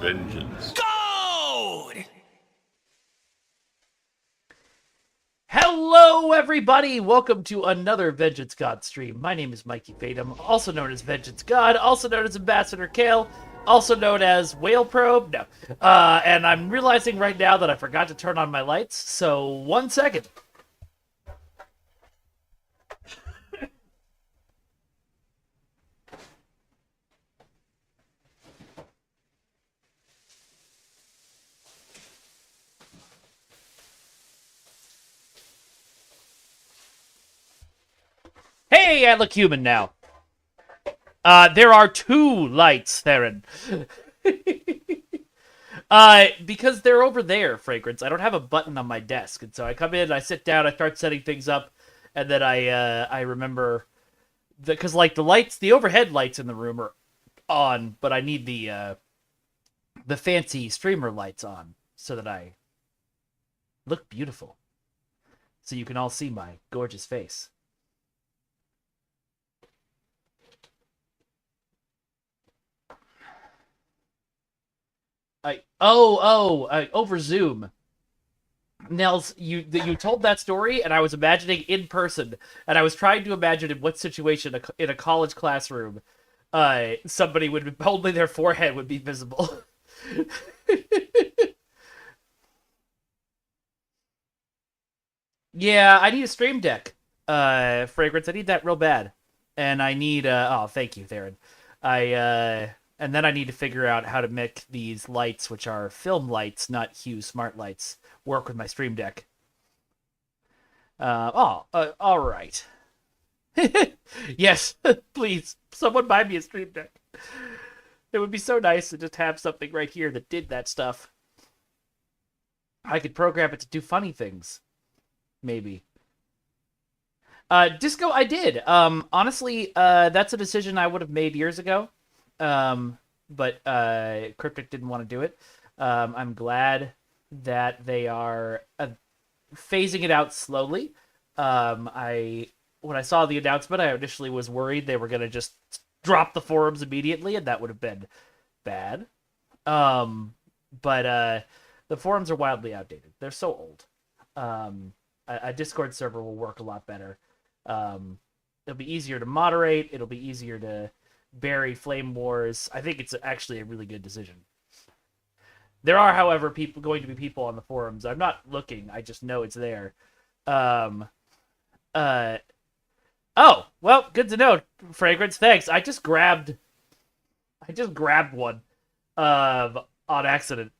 vengeance. Gold! Hello, everybody! Welcome to another Vengeance God stream. My name is Mikey Fatum, also known as Vengeance God, also known as Ambassador Kale, also known as Whale Probe. No. And I'm realizing right now that I forgot to turn on my lights, so 1 second. Hey, I look human now. There are 2 lights, Theron. Because they're over there, Fragrance. I don't have a button on my desk, and so I come in, I sit down, I start setting things up, and then I remember because like the overhead lights in the room are on, but I need the fancy streamer lights on so that I look beautiful, so you can all see my gorgeous face. Over Zoom. Nels, you told that story, and I was imagining in person, and I was trying to imagine in what situation in a college classroom, somebody would only their forehead would be visible. Yeah, I need a stream deck, Fragrance. I need that real bad, and I need oh, thank you, Theron. And then I need to figure out how to make these lights, which are film lights, not Hue smart lights, work with my stream deck. All right. Yes, please, someone buy me a stream deck. It would be so nice to just have something right here that did that stuff. I could program it to do funny things. Maybe. Disco, I did. Honestly, that's a decision I would have made years ago. But Cryptic didn't want to do it. I'm glad that they are phasing it out slowly. When I saw the announcement, I initially was worried they were gonna just drop the forums immediately, and that would have been bad. But the forums are wildly outdated. They're so old. A Discord server will work a lot better. It'll be easier to moderate. It'll be easier to bury flame wars. I think it's actually a really good decision. There are, however, going to be people on the forums. I'm not looking. I just know it's there. Oh, well, good to know, Fragrance. Thanks. I just grabbed one on accident.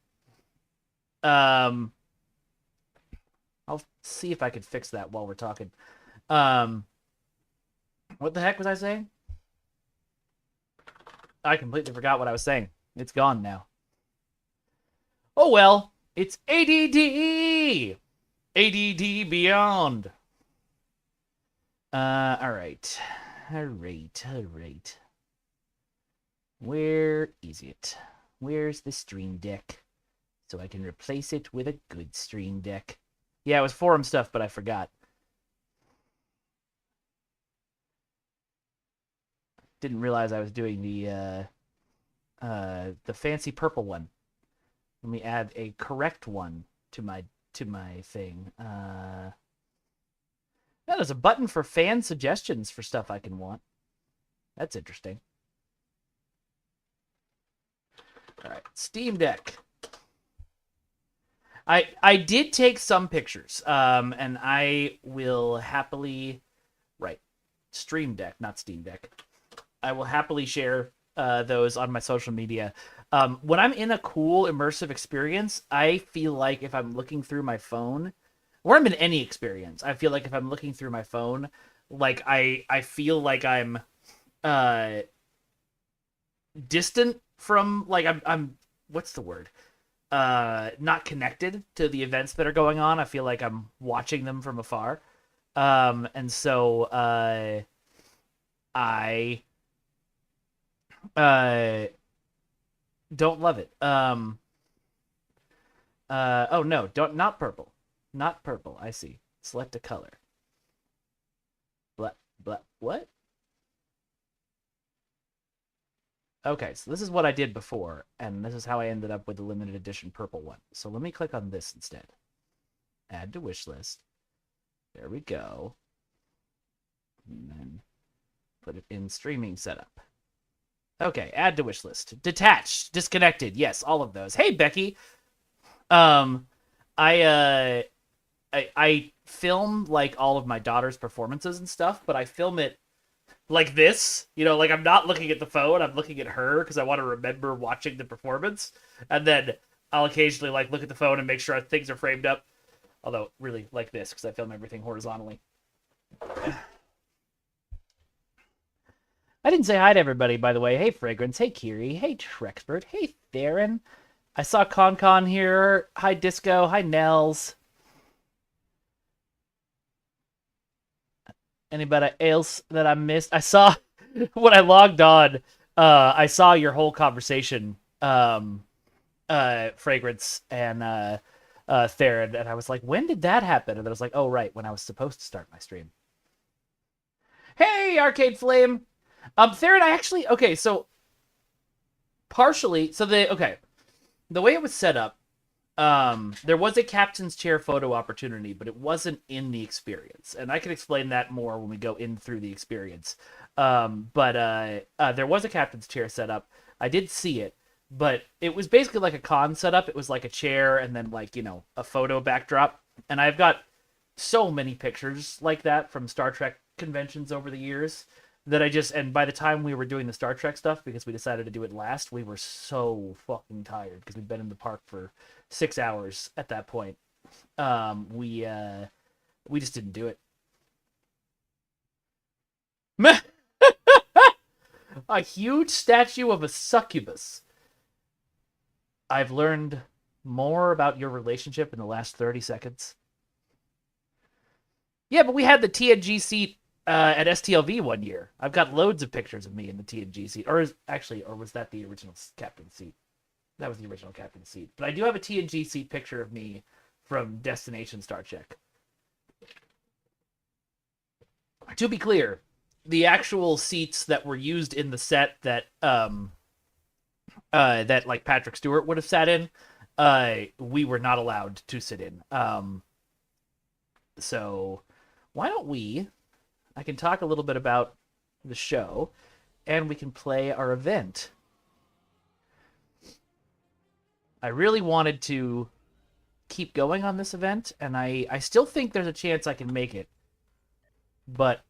I'll see if I can fix that while we're talking. What the heck was I saying? I completely forgot what I was saying. It's gone now. Oh well, it's ADD! ADD Beyond. Alright. Alright. Where is it? Where's the stream deck? So I can replace it with a good stream deck. Yeah, it was forum stuff, but I forgot. Didn't realize I was doing the fancy purple one. Let me add a correct one to my thing. Yeah, there's a button for fan suggestions for stuff I can want. That's interesting. All right, Steam Deck. I did take some pictures, and I will happily, right, Stream Deck, not Steam Deck. I will happily share those on my social media. When I'm in a cool immersive experience, I feel like if I'm looking through my phone, or I'm in any experience, I feel like if I'm looking through my phone, like I feel like I'm distant from, like I'm what's the word? Not connected to the events that are going on. I feel like I'm watching them from afar. And so I don't love it. Oh no, not purple. Not purple. I see. Select a color. What? Okay, so this is what I did before, and this is how I ended up with the limited edition purple one. So let me click on this instead. Add to wish list. There we go. And then put it in streaming setup. Okay, add to wish list. Detached, disconnected. Yes, all of those. Hey, Becky. Um, I film like all of my daughter's performances and stuff, but I film it like this, like I'm not looking at the phone, I'm looking at her because I want to remember watching the performance, and then I'll occasionally like look at the phone and make sure things are framed up. Although really like this because I film everything horizontally. I didn't say hi to everybody, by the way. Hey, Fragrance. Hey, Kiri. Hey, Trexpert. Hey, Theron. I saw ConCon here. Hi, Disco. Hi, Nels. Anybody else that I missed? I saw when I logged on. I saw your whole conversation, Fragrance and Theron, and I was like, when did that happen? And I was like, oh right, when I was supposed to start my stream. Hey, Arcade Flame. Theron, I actually so partially the way it was set up, there was a captain's chair photo opportunity, but it wasn't in the experience, and I can explain that more when we go in through the experience. But there was a captain's chair set up. I did see it, but it was basically like a con setup. It was like a chair and then like a photo backdrop, and I've got so many pictures like that from Star Trek conventions over the years that and by the time we were doing the Star Trek stuff, because we decided to do it last, we were so fucking tired because we'd been in the park for 6 hours at that point. We just didn't do it. A huge statue of a succubus. I've learned more about your relationship in the last 30 seconds. Yeah, but we had the TNG seat at STLV one year. I've got loads of pictures of me in the TNG seat. Or was that the original captain seat? That was the original captain seat. But I do have a TNG seat picture of me from Destination Star Trek. To be clear, the actual seats that were used in the set that that like Patrick Stewart would have sat in, we were not allowed to sit in. So why don't I can talk a little bit about the show, and we can play our event. I really wanted to keep going on this event, and I still think there's a chance I can make it. But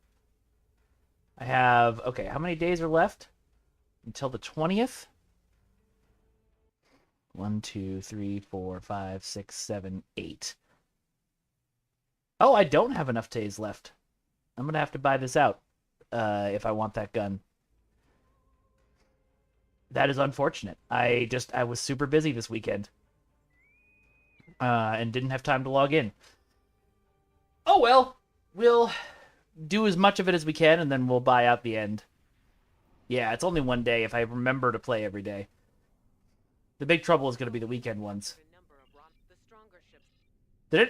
I have, how many days are left? Until the 20th? 1, 2, 3, 4, 5, 6, 7, 8. Oh, I don't have enough days left. I'm gonna have to buy this out if I want that gun. That is unfortunate. I was super busy this weekend and didn't have time to log in. Oh well, we'll do as much of it as we can, and then we'll buy out the end. Yeah, it's only one day if I remember to play every day. The big trouble is going to be the weekend ones.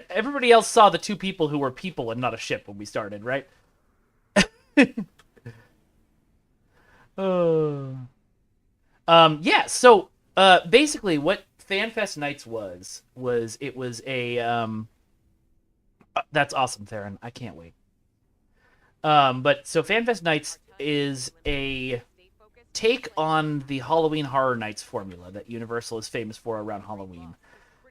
Everybody else saw the two people who were people and not a ship when we started, right? Yeah, so basically what FanFest Nights was it was a that's awesome, Theron. I can't wait. But so FanFest Nights is a take on the Halloween Horror Nights formula that Universal is famous for around Halloween.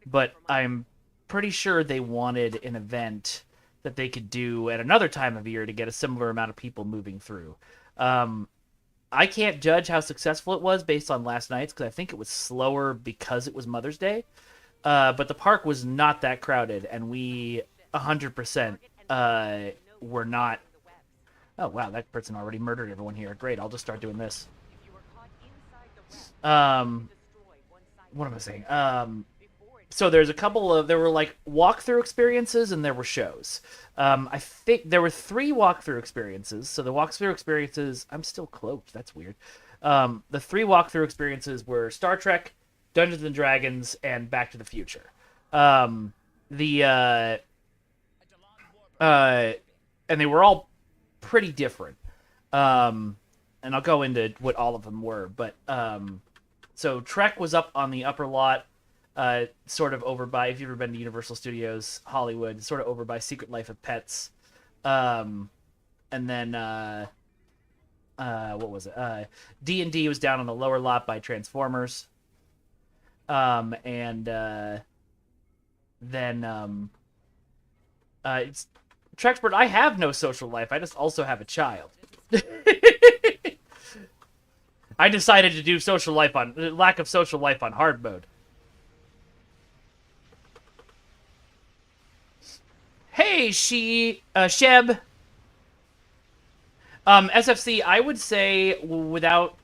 But I'm pretty sure they wanted an event that they could do at another time of year to get a similar amount of people moving through. I can't judge how successful it was based on last night's because I think it was slower because it was Mother's Day. But the park was not that crowded, and we 100% were not. Oh, wow, that person already murdered everyone here. Great, I'll just start doing this. What am I saying? So there's there were like walkthrough experiences and there were shows. I think there were 3 walkthrough experiences. So the walkthrough experiences, I'm still cloaked. That's weird. The 3 walkthrough experiences were Star Trek, Dungeons and Dragons, and Back to the Future. And they were all pretty different. and I'll go into what all of them were. But so Trek was up on the upper lot, sort of over by, if you've ever been to Universal Studios Hollywood, sort of over by Secret Life of Pets. And then what was it? D&D was down on the lower lot by Transformers. And then it's Trexpert. I have no social life. I just also have a child. I decided to do lack of social life on hard mode. Hey, Sheb. SFC, I would say without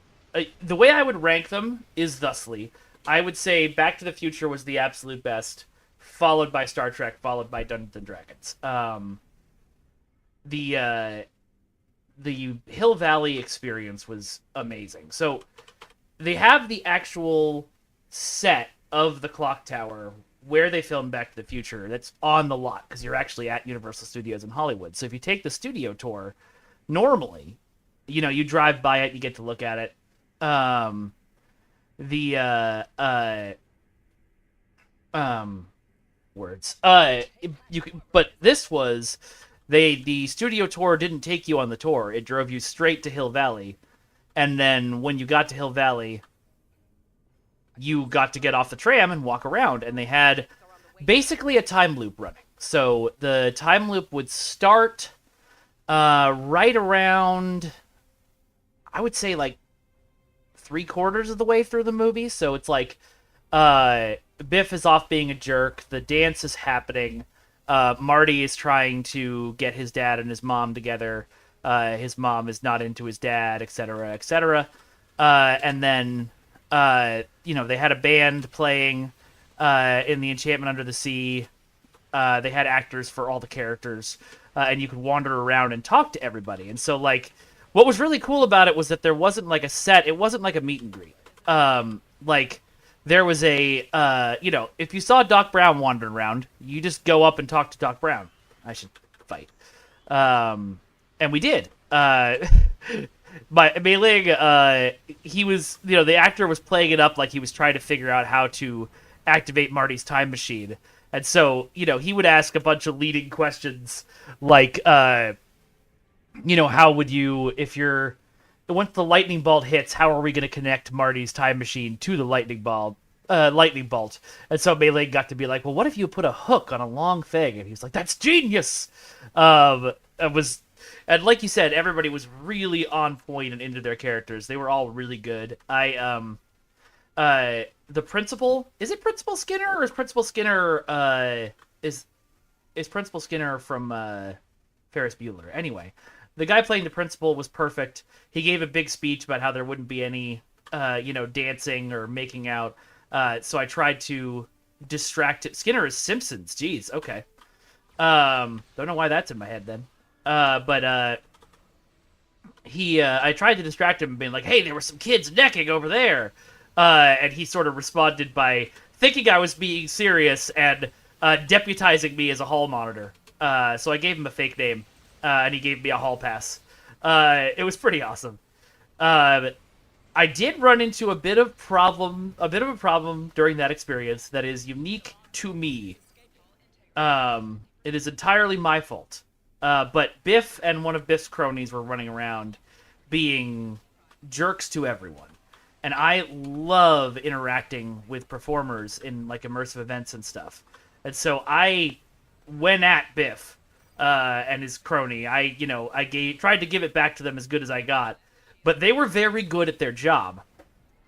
the way I would rank them is thusly. I would say Back to the Future was the absolute best, followed by Star Trek, followed by Dungeons and Dragons. The Hill Valley experience was amazing. So they have the actual set of the clock tower where they filmed Back to the Future. That's on the lot because you're actually at Universal Studios in Hollywood. So if you take the studio tour, normally, you drive by it, you get to look at it. But this was the studio tour didn't take you on the tour. It drove you straight to Hill Valley, and then when you got to Hill Valley, you got to get off the tram and walk around, and they had basically a time loop running. So the time loop would start right around, I would say, like 3/4 of the way through the movie. So it's like Biff is off being a jerk. The dance is happening. Marty is trying to get his dad and his mom together. His mom is not into his dad, etc., etc. And then, they had a band playing in the Enchantment Under the Sea. They had actors for all the characters, and you could wander around and talk to everybody. And so, like, what was really cool about it was that there wasn't, like, a set. It wasn't like a meet and greet. There was a, if you saw Doc Brown wandering around, you just go up and talk to Doc Brown. I should fight. And we did. But Mei Ling, he was, the actor was playing it up like he was trying to figure out how to activate Marty's time machine. And so, he would ask a bunch of leading questions like, how would you, once the lightning bolt hits, how are we going to connect Marty's time machine to the lightning bolt? And so Mei Ling got to be like, well, what if you put a hook on a long thing? And he's like, that's genius. And like you said, everybody was really on point and into their characters. They were all really good. The principal, is it Principal Skinner, or is Principal Skinner is Principal Skinner from Ferris Bueller? Anyway, the guy playing the principal was perfect. He gave a big speech about how there wouldn't be any, dancing or making out. So I tried to distract it. Skinner is Simpsons. Jeez, okay. Don't know why that's in my head then. I tried to distract him, being like, "Hey, there were some kids necking over there," and he sort of responded by thinking I was being serious and deputizing me as a hall monitor. So I gave him a fake name. And he gave me a hall pass. It was pretty awesome. I did run into a bit of a problem during that experience that is unique to me. It is entirely my fault. But Biff and one of Biff's cronies were running around being jerks to everyone. And I love interacting with performers in, like, immersive events and stuff. And so I went at Biff and his crony. I tried to give it back to them as good as I got, but they were very good at their job.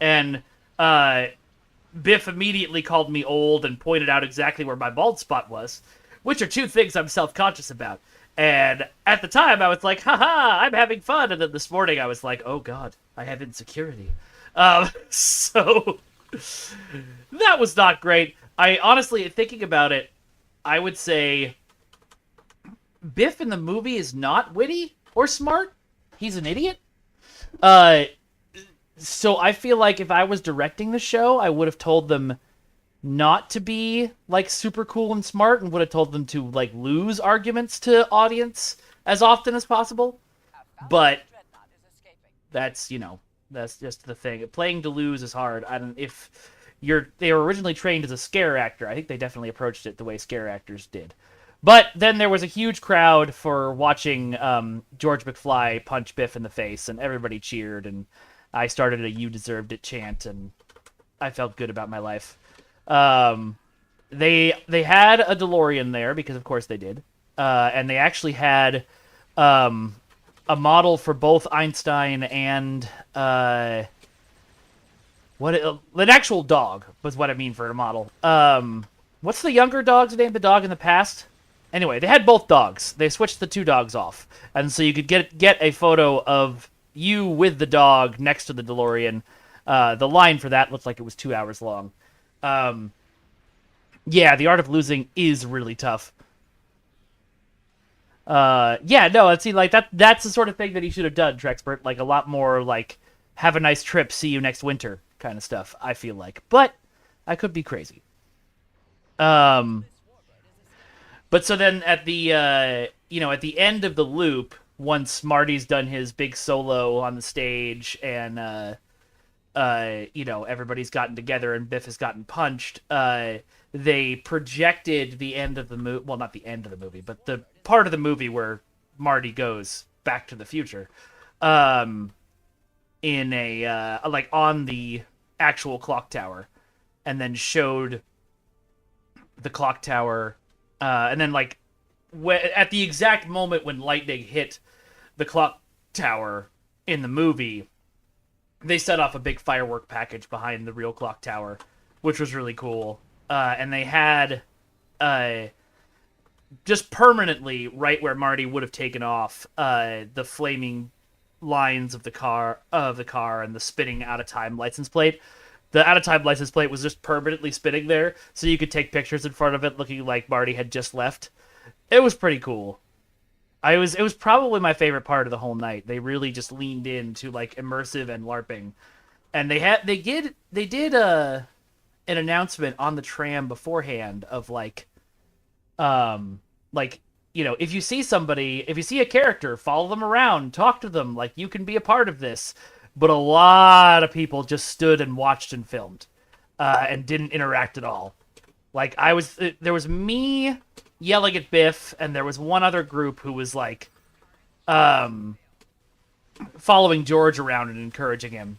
And Biff immediately called me old and pointed out exactly where my bald spot was, which are two things I'm self-conscious about. And at the time, I was like, haha, I'm having fun. And then this morning, I was like, oh god, I have insecurity. So that was not great. I honestly, thinking about it, I would say Biff in the movie is not witty or smart. He's an idiot. So I feel like if I was directing the show, I would have told them not to be, like, super cool and smart, and would have told them to, like, lose arguments to audience as often as possible. But That's, that's just the thing. Playing to lose is hard. I don't if they were originally trained as a scare actor. I think they definitely approached it the way scare actors did. But then there was a huge crowd for watching George McFly punch Biff in the face, and everybody cheered, and I started a "You deserved it" chant, and I felt good about my life. Um, they had a DeLorean there because of course they did, and they actually had um, a model for both Einstein and an actual dog was what I mean for a model. What's the younger dog's name? The dog in the past. Anyway, they had both dogs. They switched the two dogs off, and so you could get a photo of you with the dog next to the DeLorean. The line for that looked like it was 2 hours long. Yeah, the art of losing is really tough. Yeah, no, it seemed like that's the sort of thing that he should have done, Trexpert. Like a lot more like have a nice trip, see you next winter kind of stuff, I feel like. But I could be crazy. Um but so then at the at the end of the loop, once Marty's done his big solo on the stage and everybody's gotten together and Biff has gotten punched, they projected the end of the movie. Well, not the end of the movie, but the part of the movie where Marty goes back to the future, in a like on the actual clock tower, and then showed the clock tower, and then like at the exact moment when lightning hit the clock tower in the movie, they set off a big firework package behind the real clock tower, which was really cool. And they had just permanently right where Marty would have taken off, the flaming lines of the car and the spinning out of time license plate. The out of time license plate was just permanently spinning there, so you could take pictures in front of it looking like Marty had just left. It was pretty cool. It was probably my favorite part of the whole night. They really just leaned into like immersive and LARPing. And they did an announcement on the tram beforehand of like if you see a character, follow them around, talk to them, like you can be a part of this. But a lot of people just stood and watched and filmed, and didn't interact at all. Like there was me yelling at Biff, and there was one other group who was like, following George around and encouraging him,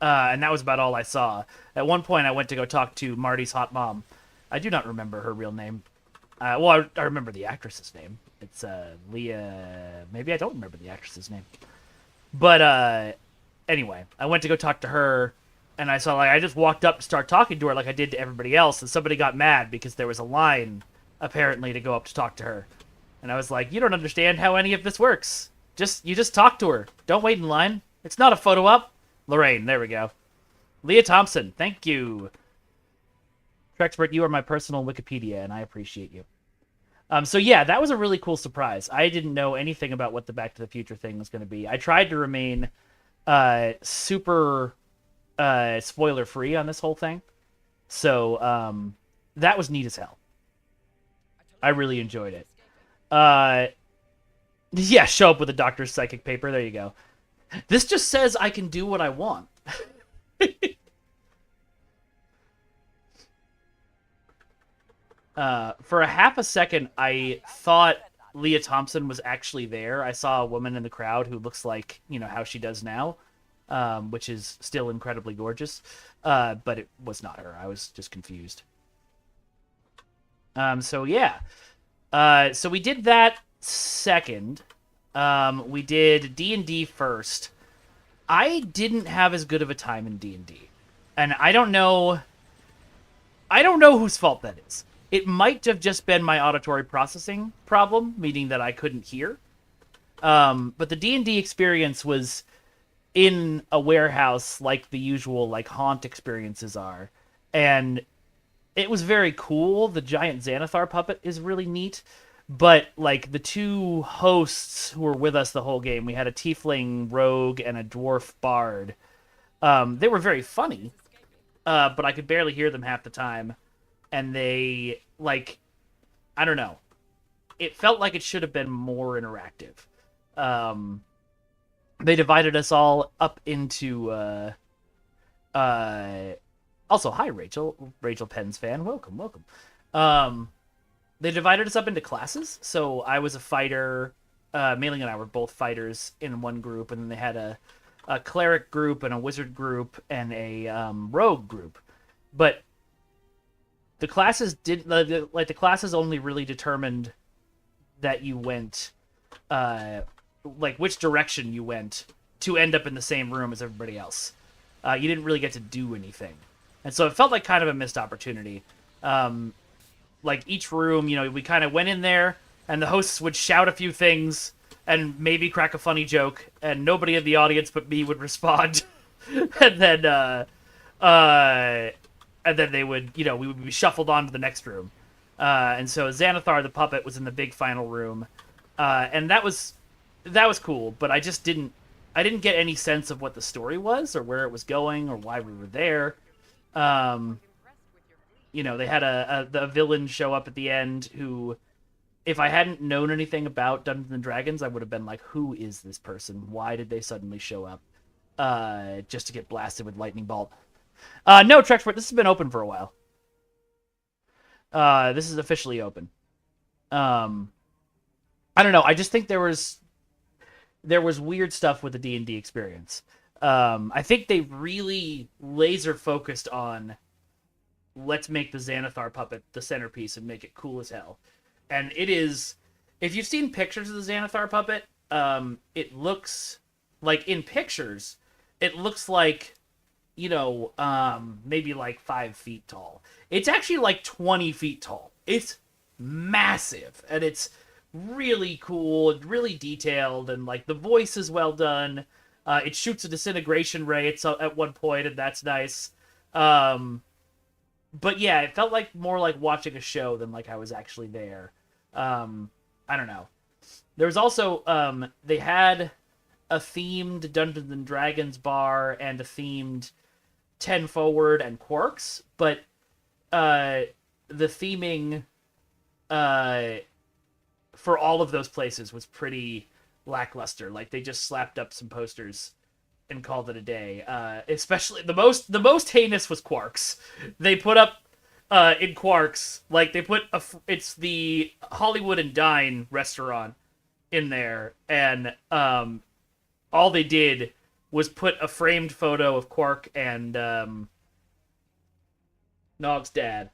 and that was about all I saw. At one point, I went to go talk to Marty's hot mom. I do not remember her real name. Well, I remember the actress's name. It's Leah. Maybe I don't remember the actress's name. But anyway, I went to go talk to her, and I saw I just walked up to start talking to her like I did to everybody else, and somebody got mad because there was a line apparently to go up to talk to her, and I was like, "You don't understand how any of this works. You just talk to her. Don't wait in line. It's not a photo op." Lorraine, there we go. Leah Thompson, thank you. Trexpert, you are my personal Wikipedia, and I appreciate you. So yeah, that was a really cool surprise. I didn't know anything about what the Back to the Future thing was going to be. I tried to remain super spoiler free on this whole thing, so that was neat as hell. I really enjoyed it. Yeah, show up with a doctor's psychic paper. There you go. This just says I can do what I want. For a half a second, I thought Leah Thompson was actually there. I saw a woman in the crowd who looks like, how she does now, which is still incredibly gorgeous. But it was not her. I was just confused. So yeah. So we did that second. We did D&D first. I didn't have as good of a time in D&D. And I don't know whose fault that is. It might have just been my auditory processing problem, meaning that I couldn't hear. But the D&D experience was in a warehouse like the usual like haunt experiences are. And it was very cool. The giant Xanathar puppet is really neat. But like the two hosts who were with us the whole game, we had a tiefling rogue and a dwarf bard. They were very funny, but I could barely hear them half the time. And they, I don't know. It felt like it should have been more interactive. they divided us all up into uh also, hi Rachel Penn's fan, welcome. um they divided us up into classes. So I was a fighter. Mailing and I were both fighters in one group, and then they had a cleric group and a wizard group and a rogue group. But the classes did like the classes only really determined that you went like which direction you went to end up in the same room as everybody else. You didn't really get to do anything, and so it felt like kind of a missed opportunity. Like each room, we kind of went in there, and the hosts would shout a few things and maybe crack a funny joke, and nobody in the audience but me would respond. and then and then they would, we would be shuffled on to the next room. And so Xanathar the puppet was in the big final room, and that was cool. But I didn't get any sense of what the story was or where it was going or why we were there. They had the villain show up at the end who, if I hadn't known anything about Dungeons and Dragons, I would have been like, who is this person? Why did they suddenly show up? Just to get blasted with lightning bolt. No, Trexport, this has been open for a while. This is officially open. I don't know. I just think there was weird stuff with the D&D experience. I think they really laser focused on, let's make the Xanathar puppet the centerpiece and make it cool as hell. And it is, if you've seen pictures of the Xanathar puppet, it looks like, in pictures, it looks like, maybe like 5 feet tall. It's actually like 20 feet tall. It's massive, and it's really cool, really detailed, and like the voice is well done. It shoots a disintegration ray at one point, and that's nice. But yeah, it felt like more like watching a show than like I was actually there. I don't know. There was also they had a themed Dungeons and Dragons bar and a themed 10 Forward and Quarks, but the theming for all of those places was pretty lackluster. Like, they just slapped up some posters and called it a day. Especially the most heinous was Quarks. They put up in Quarks, like, they put it's the Hollywood and Dine restaurant in there, and all they did was put a framed photo of Quark and Nog's dad.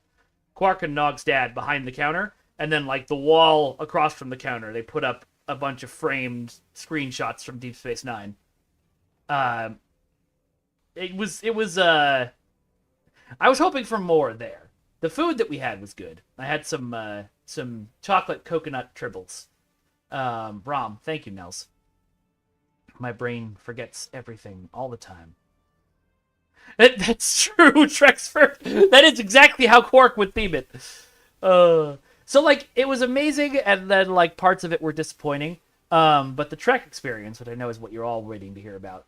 Quark and Nog's dad behind the counter, and then like the wall across from the counter, they put up a bunch of framed screenshots from Deep Space Nine. It was I was hoping for more there. The food that we had was good. I had some chocolate coconut tribbles. Rom, thank you, Nels. My brain forgets everything all the time. That's true, Trexford. That is exactly how Quark would theme it. So, like, it was amazing, and then, like, parts of it were disappointing. But the Trek experience, which I know is what you're all waiting to hear about,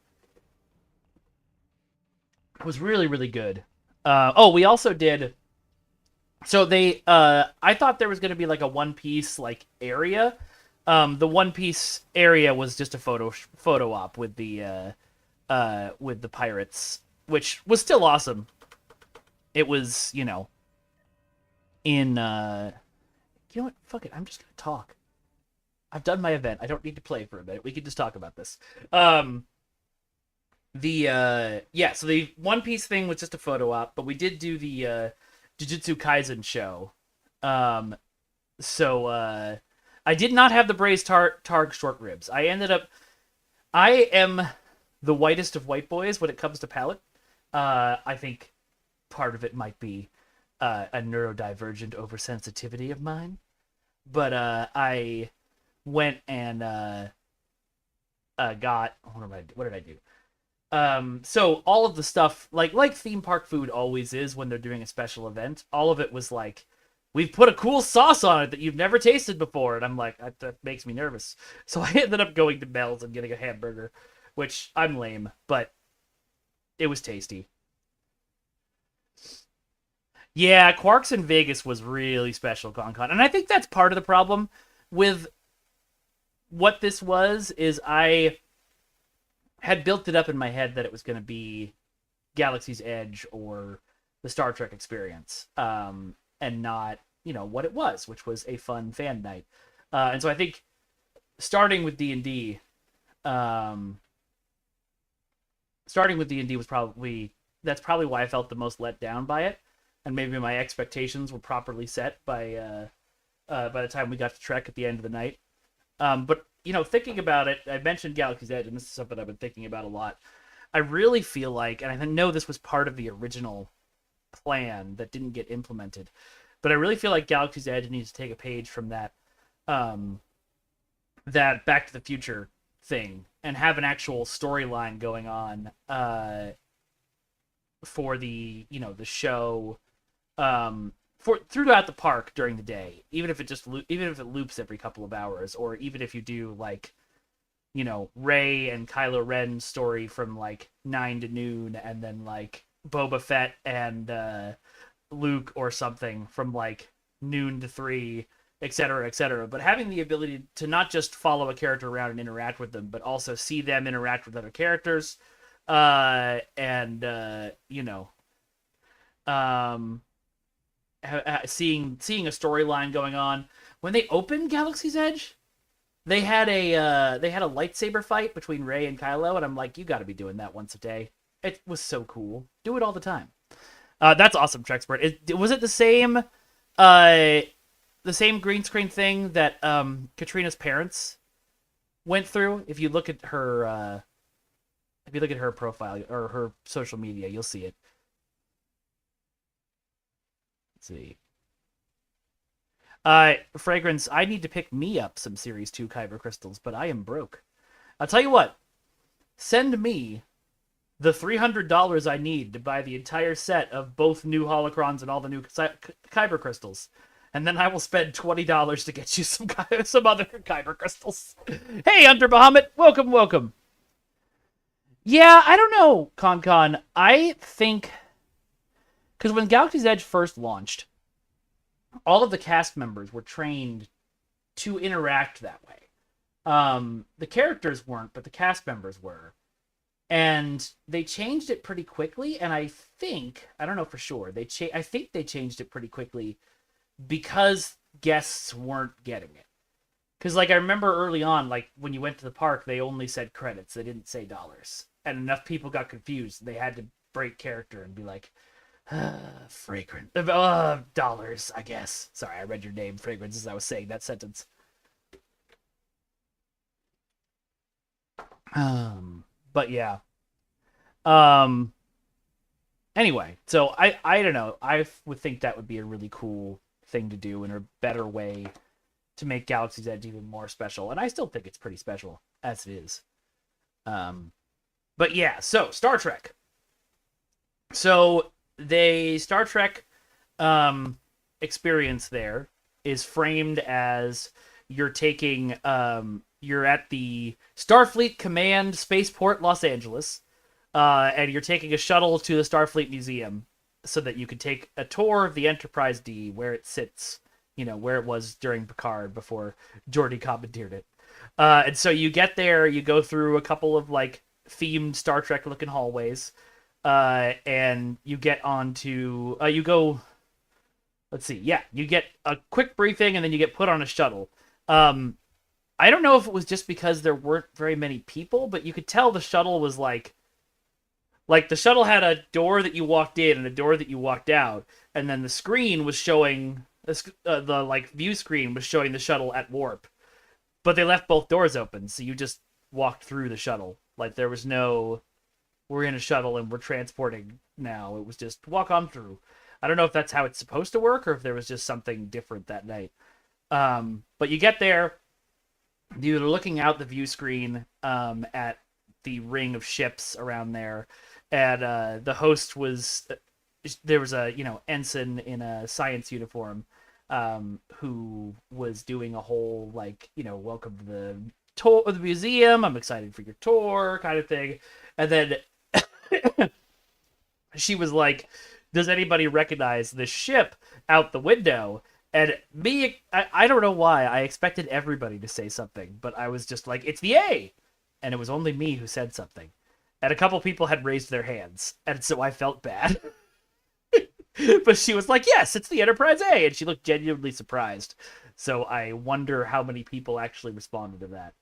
was really, really good. We also did... So they... I thought there was going to be, like, a One Piece, like, area. The One Piece area was just a photo op with the pirates, which was still awesome. It was, in... You know what? Fuck it. I'm just gonna talk. I've done my event. I don't need to play for a minute. We can just talk about this. So the One Piece thing was just a photo op, but we did do the Jujutsu Kaisen show. I did not have the braised targ short ribs. I am the whitest of white boys when it comes to palate. I think part of it might be a neurodivergent oversensitivity of mine. But I went and got... What did I do? So all of the stuff, like theme park food always is when they're doing a special event, all of it was like, we've put a cool sauce on it that you've never tasted before. And I'm like, that makes me nervous. So I ended up going to Mel's and getting a hamburger, which I'm lame, but it was tasty. Yeah, Quarks in Vegas was really special, ConCon. And I think that's part of the problem with what this was, is I had built it up in my head that it was going to be Galaxy's Edge or the Star Trek experience, and not, what it was, which was a fun fan night. And so I think starting with D&D, was probably, that's probably why I felt the most let down by it, and maybe my expectations were properly set by the time we got to Trek at the end of the night. But thinking about it, I mentioned Galaxy's Edge, and this is something I've been thinking about a lot. I really feel like, and I know this was part of the original plan that didn't get implemented, but I really feel like Galaxy's Edge needs to take a page from that Back to the Future thing and have an actual storyline going on for the show, for throughout the park during the day, even if it loops every couple of hours, or even if you do like Rey and Kylo Ren's story from like 9 to noon, and then like Boba Fett and Luke or something from like noon to 3, etc., etc. But having the ability to not just follow a character around and interact with them, but also see them interact with other characters, and seeing a storyline going on. When they opened Galaxy's Edge, they had a lightsaber fight between Rey and Kylo, and I'm like, you got to be doing that once a day. It was so cool. Do it all the time. That's awesome, Trexpert. Was it the same green screen thing that Katrina's parents went through? If you look at her profile or her social media, you'll see it. Let's see. Fragrance, I need to pick me up some Series 2 Kyber crystals, but I am broke. I'll tell you what. Send me the $300 I need to buy the entire set of both new holocrons and all the new Kyber crystals. And then I will spend $20 to get you some other Kyber crystals. Hey, Hunter Bahamut. Welcome, welcome. Yeah, I don't know, Con. I think... Because when Galaxy's Edge first launched, all of the cast members were trained to interact that way. The characters weren't, but the cast members were. And they changed it pretty quickly, and I don't know for sure, I think they changed it pretty quickly because guests weren't getting it. Because, like, I remember early on, like, when you went to the park, they only said credits. They didn't say dollars. And enough people got confused. They had to break character and be like, fragrant. Dollars, I guess. Sorry, I read your name, Fragrance, as I was saying that sentence. But yeah. Anyway, so I don't know. I would think that would be a really cool thing to do and a better way to make Galaxy's Edge even more special. And I still think it's pretty special as it is. But yeah, so Star Trek. So the Star Trek experience there is framed as you're taking you're at the Starfleet Command Spaceport Los Angeles, and you're taking a shuttle to the Starfleet Museum so that you can take a tour of the Enterprise D, where it sits, where it was during Picard before Geordi commandeered it. And so you get there, you go through a couple of like themed Star Trek looking hallways, and you get onto you go. Let's see, yeah, you get a quick briefing, and then you get put on a shuttle. I don't know if it was just because there weren't very many people, but you could tell the shuttle was like the shuttle had a door that you walked in and a door that you walked out, and then the screen was showing the like view screen was showing the shuttle at warp, but they left both doors open, so you just walked through the shuttle. Like there was no, we're in a shuttle and we're transporting now. It was just walk on through. I don't know if that's how it's supposed to work or if there was just something different that night. But you get there, you're looking out the view screen at the ring of ships around there, and the host was, there was a ensign in a science uniform who was doing a whole welcome to the tour of the museum, I'm excited for your tour kind of thing. And then she was like, does anybody recognize the ship out the window? And me, I don't know why, I expected everybody to say something, but I was just like, it's the A! and it was only me who said something. And a couple people had raised their hands, and so I felt bad. But she was like, yes, it's the Enterprise A, and she looked genuinely surprised. So I wonder how many people actually responded to that.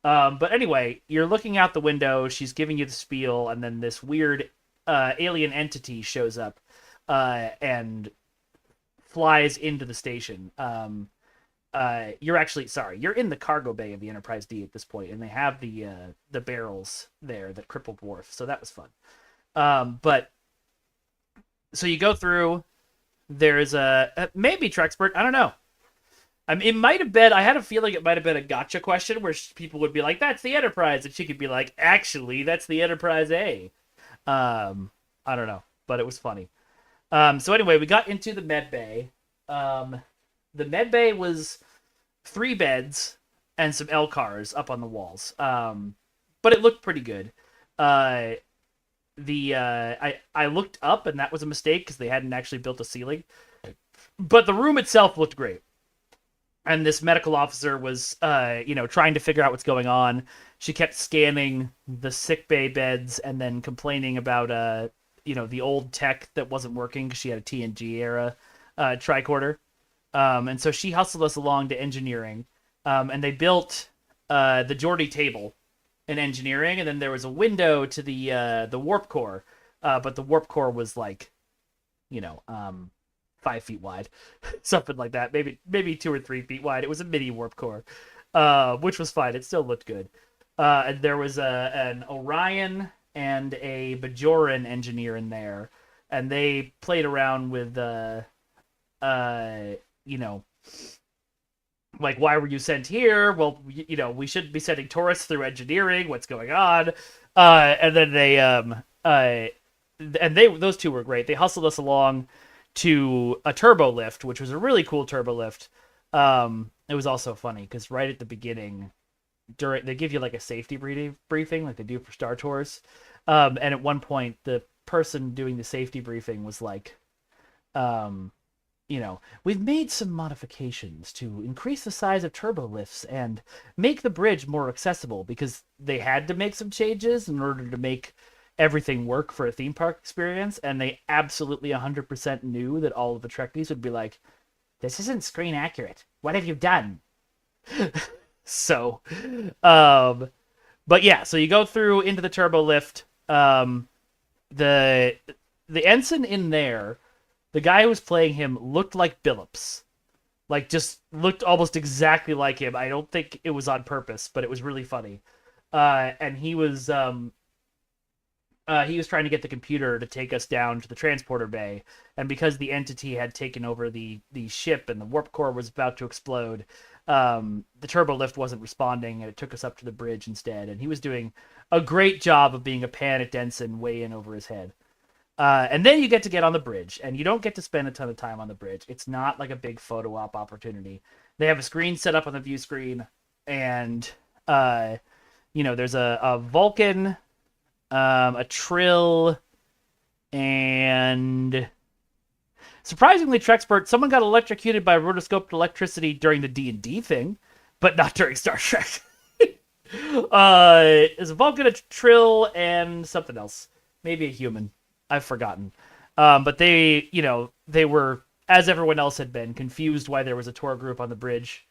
But anyway, you're looking out the window, she's giving you the spiel, and then this weird alien entity shows up and flies into the station. You're in the cargo bay of the Enterprise D at this point, and they have the barrels there that crippled Worf, so that was fun. But so you go through. There's maybe Trexpert. I don't know. I mean, it might have been. I had a feeling it might have been a gotcha question where people would be like, "That's the Enterprise," and she could be like, "Actually, that's the Enterprise A." I don't know, but it was funny. So anyway, we got into the med bay. The med bay was 3 beds and some LCARs up on the walls. But it looked pretty good. I looked up and that was a mistake because they hadn't actually built a ceiling. But the room itself looked great. And this medical officer was trying to figure out what's going on. She kept scanning the sick bay beds and then complaining about the old tech that wasn't working because she had a TNG era tricorder. And so she hustled us along to engineering. And they built the Geordi table in engineering, and then there was a window to the warp core. But the warp core was like, 5 feet wide, something like that. Maybe 2 or 3 feet wide. It was a mini warp core, which was fine. It still looked good. And there was an Orion and a Bajoran engineer in there, and they played around with like, why were you sent here? Well, we shouldn't be sending tourists through engineering. What's going on? And then those two were great. They hustled us along to a turbo lift, which was a really cool turbo lift. It was also funny because right at the beginning, they give you like a safety briefing like they do for Star Tours. And at one point, the person doing the safety briefing was like, we've made some modifications to increase the size of turbo lifts and make the bridge more accessible, because they had to make some changes in order to make everything work for a theme park experience. And they absolutely 100% knew that all of the Trekkies would be like, this isn't screen accurate. What have you done? So, but yeah, so you go through into the turbo lift. The ensign in there, the guy who was playing him looked like Billups. Like, just looked almost exactly like him. I don't think it was on purpose, but it was really funny. And he was trying to get the computer to take us down to the transporter bay. And because the entity had taken over the ship and the warp core was about to explode, the turbo lift wasn't responding, and it took us up to the bridge instead. And he was doing a great job of being a panicked ensign way in over his head. And then you get on the bridge, and you don't get to spend a ton of time on the bridge. It's not like a big photo op opportunity. They have a screen set up on the view screen, and there's a Vulcan, a Trill, and surprisingly, Trexpert, someone got electrocuted by rotoscoped electricity during the D&D thing, but not during Star Trek. There's a Vulcan, a Trill, and something else. Maybe a human. I've forgotten. But they were, as everyone else had been, confused why there was a tour group on the bridge.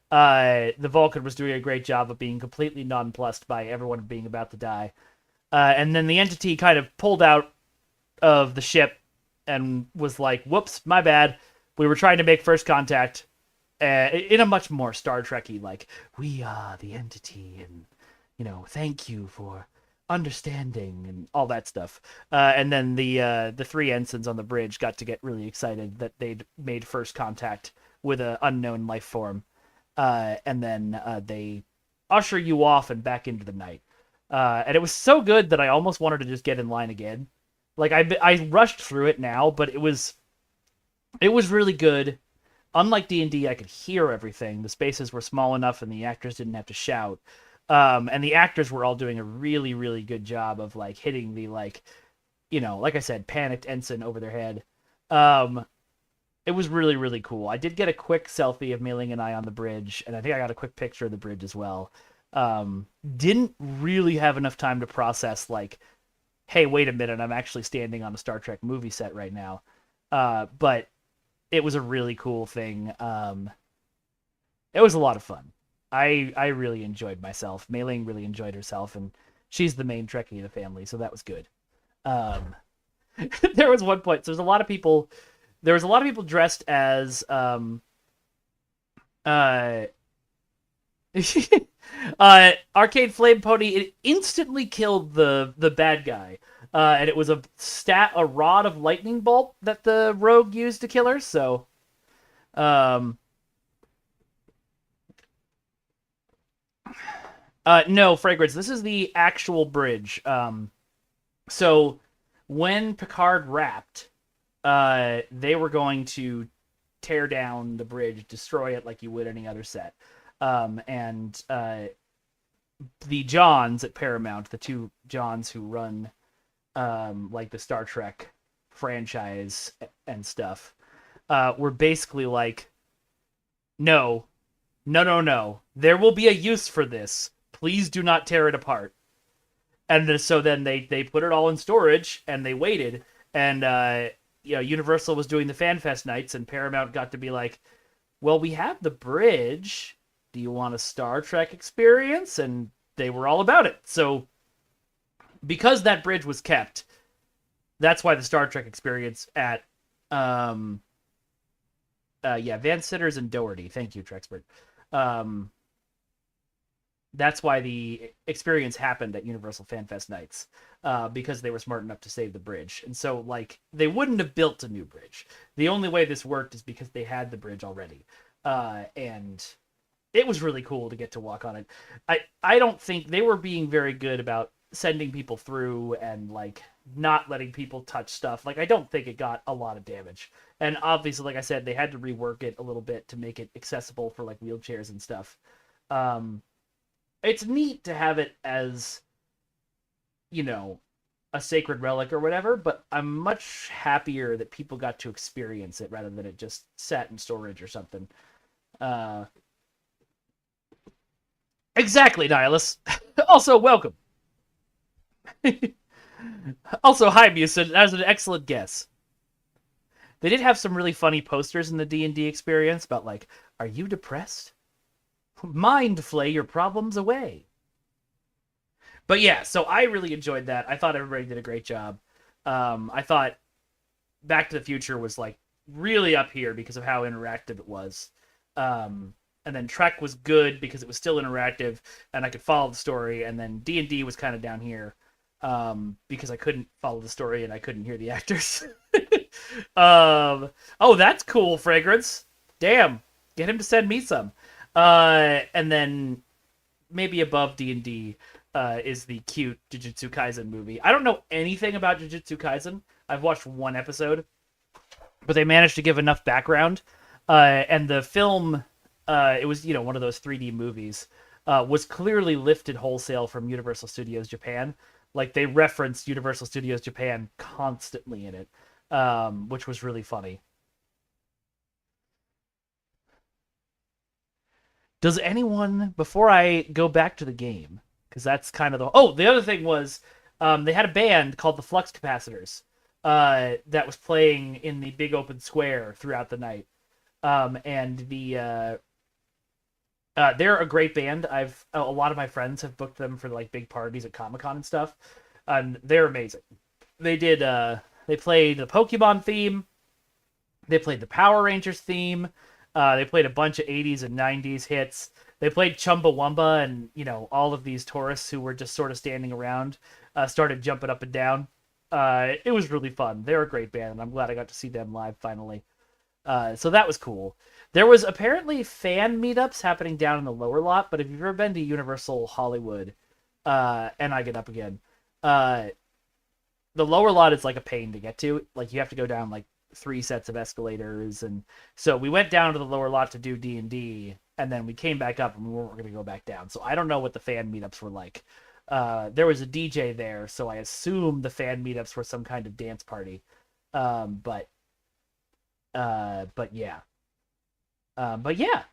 The Vulcan was doing a great job of being completely nonplussed by everyone being about to die. And then the entity kind of pulled out of the ship and was like, whoops, my bad. We were trying to make first contact in a much more Star Trek-y, like, we are the entity, and, thank you for understanding and all that stuff. And then the 3 ensigns on the bridge got to get really excited that they'd made first contact with an unknown life form. And then they usher you off and back into the night. And it was so good that I almost wanted to just get in line again. Like, I rushed through it now, but it was really good. Unlike D&D, I could hear everything. The spaces were small enough and the actors didn't have to shout. And the actors were all doing a really, really good job of, like, hitting the, like I said, panicked ensign over their head. It was really, really cool. I did get a quick selfie of Mei Ling and I on the bridge, and I think I got a quick picture of the bridge as well. Didn't really have enough time to process like, hey, wait a minute, I'm actually standing on a Star Trek movie set right now. But it was a really cool thing. It was a lot of fun. I really enjoyed myself. Mei Ling really enjoyed herself, and she's the main Trekkie of the family, so that was good. Um, there was one point. So there's a lot of people. There was a lot of people dressed as uh, Arcade Flame Pony. It instantly killed the bad guy, and it was a rod of lightning bolt that the rogue used to kill her. So, um, no, Fragrance. This is the actual bridge. So when Picard wrapped, they were going to tear down the bridge, destroy it like you would any other set. And the Johns at Paramount, the two Johns who run like the Star Trek franchise and stuff, were basically like, no, no, no, no. There will be a use for this. Please do not tear it apart. And so then they put it all in storage and they waited. And Universal was doing the FanFest nights, and Paramount got to be like, well, we have the bridge. Do you want a Star Trek experience? And they were all about it. So because that bridge was kept, that's why the Star Trek experience at Van Sitters and Doherty. Thank you, Trexpert. That's why the experience happened at Universal FanFest nights, because they were smart enough to save the bridge. And so, like, they wouldn't have built a new bridge. The only way this worked is because they had the bridge already. And it was really cool to get to walk on it. I don't think they were being very good about sending people through and, like, not letting people touch stuff. Like, I don't think it got a lot of damage. And obviously, like I said, they had to rework it a little bit to make it accessible for, like, wheelchairs and stuff. It's neat to have it as, a sacred relic or whatever, but I'm much happier that people got to experience it rather than it just sat in storage or something. Exactly, Nihilus. Also, welcome. Also, hi, Musin. That was an excellent guess. They did have some really funny posters in the D&D experience about, like, are you depressed? Mind flay your problems away. But yeah, so I really enjoyed that. I thought everybody did a great job. I thought Back to the Future was like really up here because of how interactive it was. And then Trek was good because it was still interactive and I could follow the story. And then D&D was kind of down here because I couldn't follow the story and I couldn't hear the actors. Oh, that's cool, Fragrance. Damn, get him to send me some. And then maybe above D&D is the cute Jujutsu Kaisen movie. I don't know anything about Jujutsu Kaisen. I've watched one episode, but they managed to give enough background. And the film, it was, one of those 3D movies, was clearly lifted wholesale from Universal Studios Japan. Like, they referenced Universal Studios Japan constantly in it, which was really funny. Does anyone, before I go back to the game, because that's kind of the other thing was, they had a band called the Flux Capacitors, that was playing in the big open square throughout the night. And they're a great band. A lot of my friends have booked them for like big parties at Comic-Con and stuff, and they're amazing. They did, they played the Pokemon theme, they played the Power Rangers theme, they played a bunch of 80s and 90s hits. They played Chumbawamba, and, all of these tourists who were just sort of standing around started jumping up and down. It was really fun. They're a great band, and I'm glad I got to see them live finally. So that was cool. There was apparently fan meetups happening down in the lower lot, but if you've ever been to Universal Hollywood, and I get up again, the lower lot is like a pain to get to. Like, you have to go down like 3 sets of escalators, and so we went down to the lower lot to do D&D, and then we came back up and we weren't going to go back down. So I don't know what the fan meetups were like. There was a DJ there, so I assume the fan meetups were some kind of dance party. But yeah. But yeah.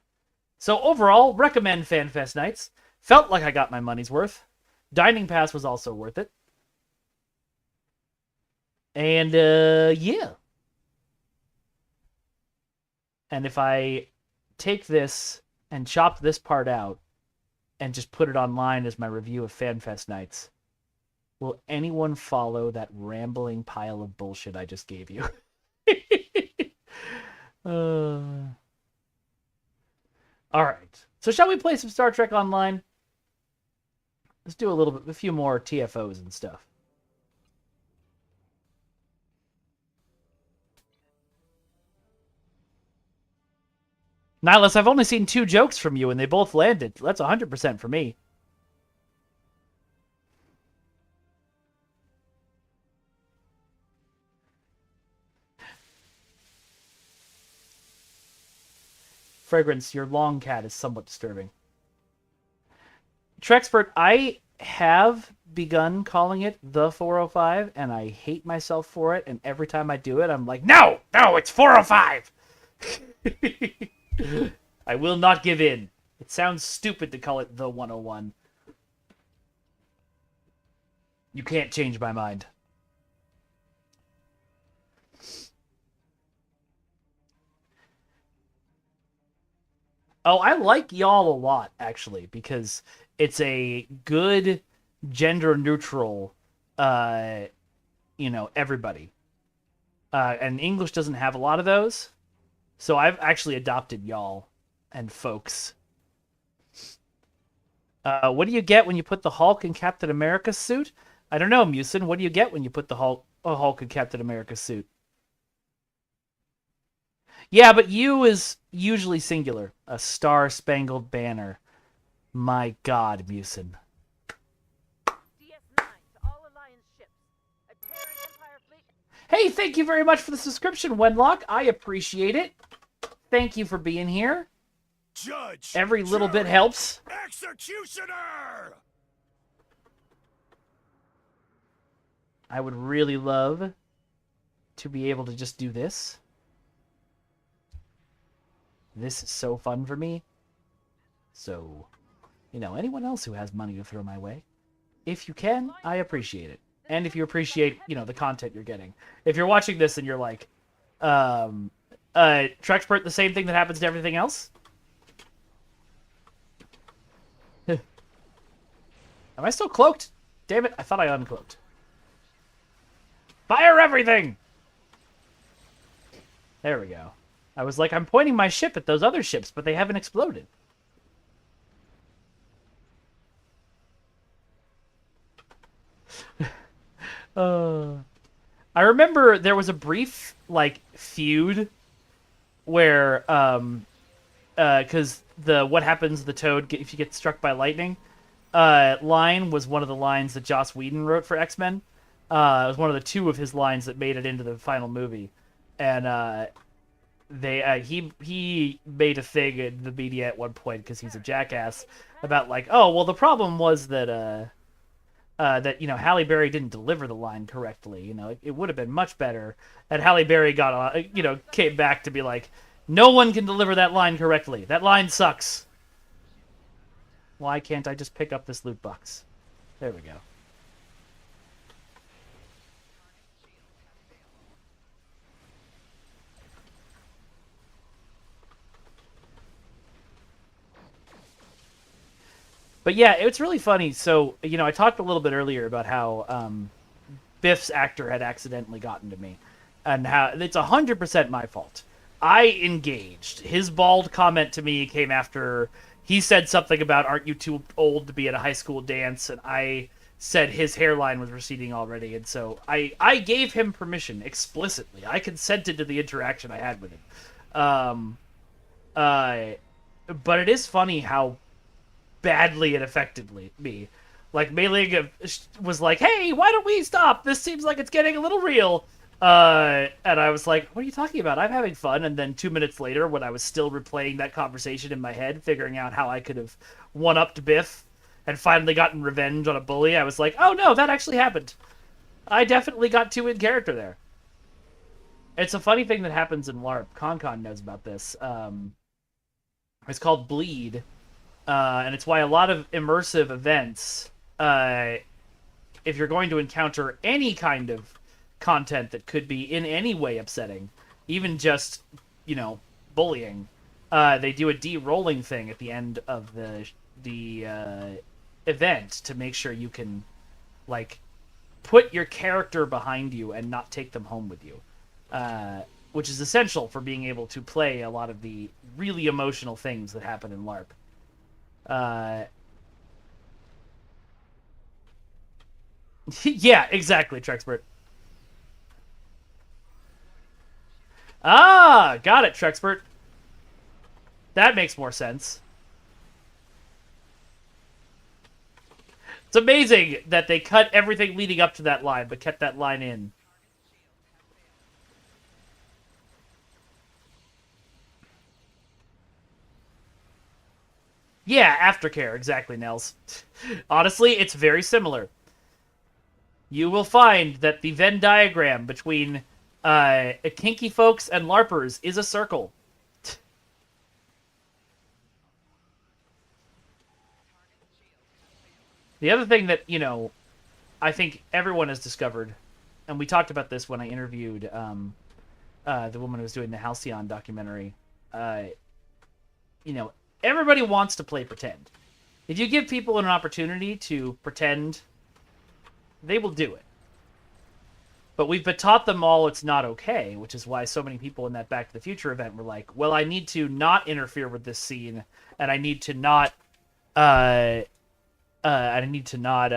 So overall, recommend FanFest nights. Felt like I got my money's worth. Dining Pass was also worth it. And, yeah. And if I take this and chop this part out and just put it online as my review of FanFest nights, will anyone follow that rambling pile of bullshit I just gave you? All right. So shall we play some Star Trek Online? Let's do a few more TFOs and stuff. Nihilus, I've only seen 2 jokes from you, and they both landed. That's 100% for me. Fragrance, your long cat is somewhat disturbing. Trexpert, I have begun calling it the 405, and I hate myself for it, and every time I do it, I'm like, no, it's 405! I will not give in. It sounds stupid to call it the 101. You can't change my mind. Oh, I like y'all a lot, actually, because it's a good gender neutral, everybody. And English doesn't have a lot of those. So I've actually adopted y'all and folks. What do you get when you put the Hulk in Captain America's suit? I don't know, Musin. What do you get when you put the Hulk in Captain America's suit? Yeah, but you is usually singular. A star-spangled banner. My God, Musin. Hey, thank you very much for the subscription, Wenlock. I appreciate it. Thank you for being here. Judge, every little bit helps. Executioner! I would really love to be able to just do this. This is so fun for me. So, anyone else who has money to throw my way, if you can, I appreciate it. And if you appreciate, the content you're getting. If you're watching this and you're like, Trexpert, the same thing that happens to everything else? Am I still cloaked? Damn it, I thought I uncloaked. Fire everything! There we go. I was like, I'm pointing my ship at those other ships, but they haven't exploded. I remember there was a brief, feud where, because what happens to the Toad if you get struck by lightning line was one of the lines that Joss Whedon wrote for X-Men. It was one of the 2 of his lines that made it into the final movie. And, he made a thing in the media at one point, because he's a jackass, about the problem was that, Halle Berry didn't deliver the line correctly. It would have been much better. And Halle Berry came back to be like, no one can deliver that line correctly. That line sucks. Why can't I just pick up this loot box? There we go. But yeah, it's really funny. So, I talked a little bit earlier about how Biff's actor had accidentally gotten to me. And how it's 100% my fault. I engaged. His bald comment to me came after he said something about, aren't you too old to be at a high school dance? And I said his hairline was receding already. And so I gave him permission explicitly. I consented to the interaction I had with him. But it is funny how badly it affected me. Mei Ling was like, hey, why don't we stop? This seems like it's getting a little real. And I was like, what are you talking about? I'm having fun. And then 2 minutes later, when I was still replaying that conversation in my head, figuring out how I could have one-upped Biff and finally gotten revenge on a bully, I was like, oh no, that actually happened. I definitely got too in character there. It's a funny thing that happens in LARP. ConCon knows about this. It's called Bleed. And it's why a lot of immersive events, if you're going to encounter any kind of content that could be in any way upsetting, even just, bullying, they do a de-rolling thing at the end of the event to make sure you can, like, put your character behind you and not take them home with you, which is essential for being able to play a lot of the really emotional things that happen in LARP. Yeah, exactly, Trexpert. Ah, got it, Trexpert. That makes more sense. It's amazing that they cut everything leading up to that line, but kept that line in. Yeah, aftercare, exactly, Nels. Honestly, it's very similar. You will find that the Venn diagram between kinky folks and LARPers is a circle. The other thing that, I think everyone has discovered, and we talked about this when I interviewed the woman who was doing the Halcyon documentary, everybody wants to play pretend. If you give people an opportunity to pretend, they will do it. But we've taught them all it's not okay, which is why so many people in that Back to the Future event were like, well, I need to not interfere with this scene, and I need to not, I need to not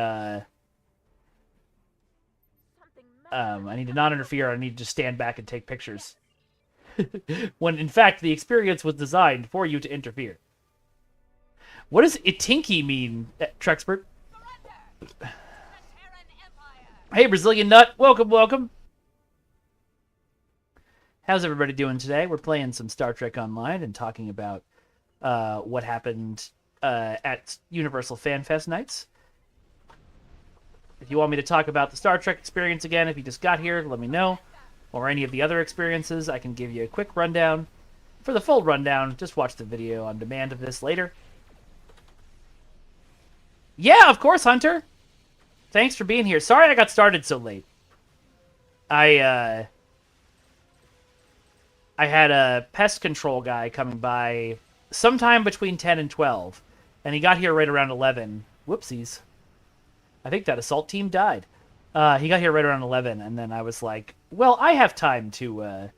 interfere, I need to just stand back and take pictures. When, in fact, the experience was designed for you to interfere. What does itinky mean, Trexpert? Hey, Brazilian Nut. Welcome, welcome. How's everybody doing today? We're playing some Star Trek Online and talking about what happened at Universal Fan Fest nights. If you want me to talk about the Star Trek experience again, if you just got here, let me know. Or any of the other experiences, I can give you a quick rundown. For the full rundown, just watch the video on demand of this later. Yeah, of course, Hunter. Thanks for being here. Sorry I got started so late. I had a pest control guy coming by sometime between 10 and 12, and he got here right around 11. Whoopsies. I think that assault team died. He got here right around 11, and then I was like, well, I have time to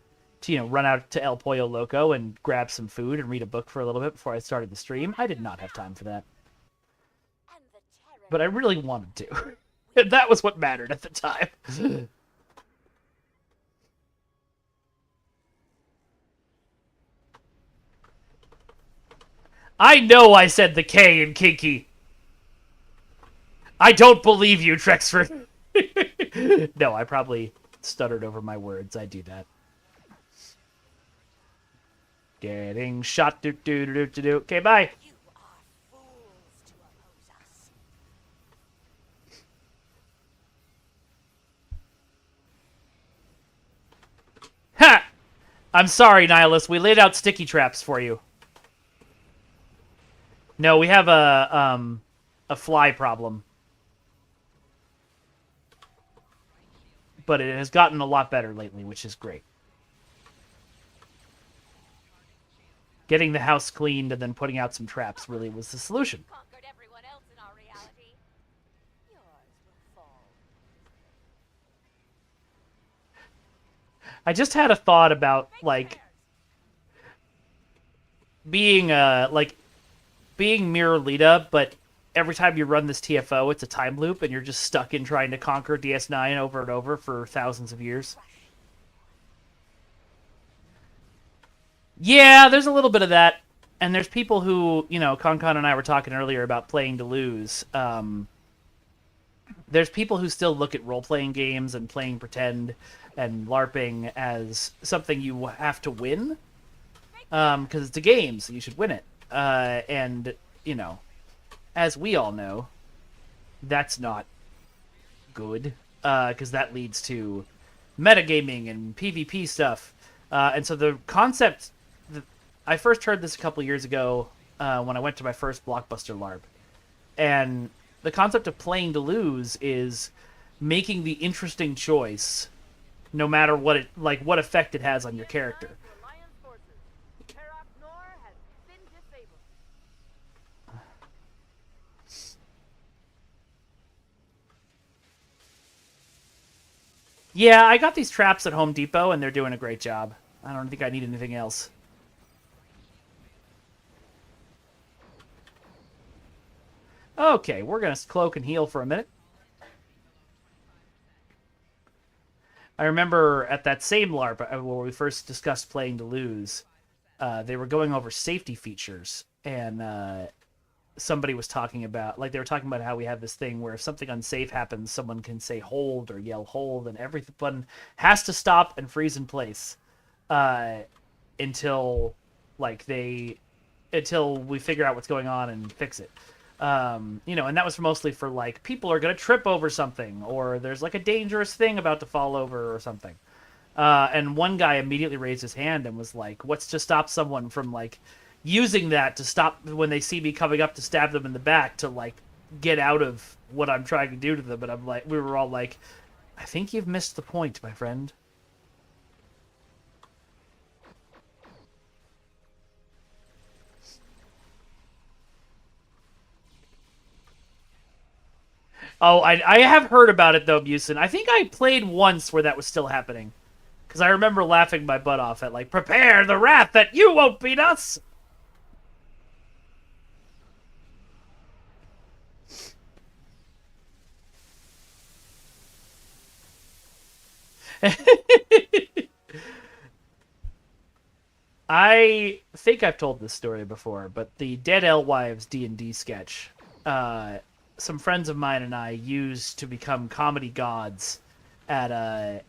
run out to El Pollo Loco and grab some food and read a book for a little bit before I started the stream. I did not have time for that. But I really wanted to. And that was what mattered at the time. I know I said the K in kinky. I don't believe you, Trexford. No, I probably stuttered over my words. I do that. Getting shot. Okay, bye. You are fools to oppose us. Ha! I'm sorry, Nihilus. We laid out sticky traps for you. No, we have a fly problem. But it has gotten a lot better lately, which is great. Getting the house cleaned and then putting out some traps really was the solution. Conquered everyone else in our reality. Yours will fall. I just had a thought about, like, being Mirror Lita, but every time you run this TFO, it's a time loop, and you're just stuck in trying to conquer DS9 over and over for thousands of years. Yeah, there's a little bit of that. And there's people who, Concon and I were talking earlier about playing to lose. There's people who still look at role-playing games and playing pretend and LARPing as something you have to win. Because it's a game, so you should win it. And, as we all know, that's not good. Because that leads to metagaming and PvP stuff. And so the concept... I first heard this a couple years ago when I went to my first Blockbuster LARP. And the concept of playing to lose is making the interesting choice, no matter what effect it has on your character. Alliance forces. Terok Nor has been disabled. Yeah, I got these traps at Home Depot, and they're doing a great job. I don't think I need anything else. Okay, we're going to cloak and heal for a minute. I remember at that same LARP where we first discussed playing to lose, they were going over safety features, and somebody was talking about, like, they were talking about how we have this thing where if something unsafe happens, someone can say hold or yell hold, and everyone has to stop and freeze in place until we figure out what's going on and fix it. And that was mostly for, like, people are going to trip over something, or there's, like, a dangerous thing about to fall over or something. And one guy immediately raised his hand and was like, what's to stop someone from, like, using that to stop when they see me coming up to stab them in the back to, like, get out of what I'm trying to do to them? And I'm like, we were all like, I think you've missed the point, my friend. Oh, I have heard about it, though, Musin. I think I played once where that was still happening. Because I remember laughing my butt off at, like, prepare the wrath that you won't beat us! I think I've told this story before, but the Dead Alewives D&D sketch, some friends of mine and I used to become comedy gods at our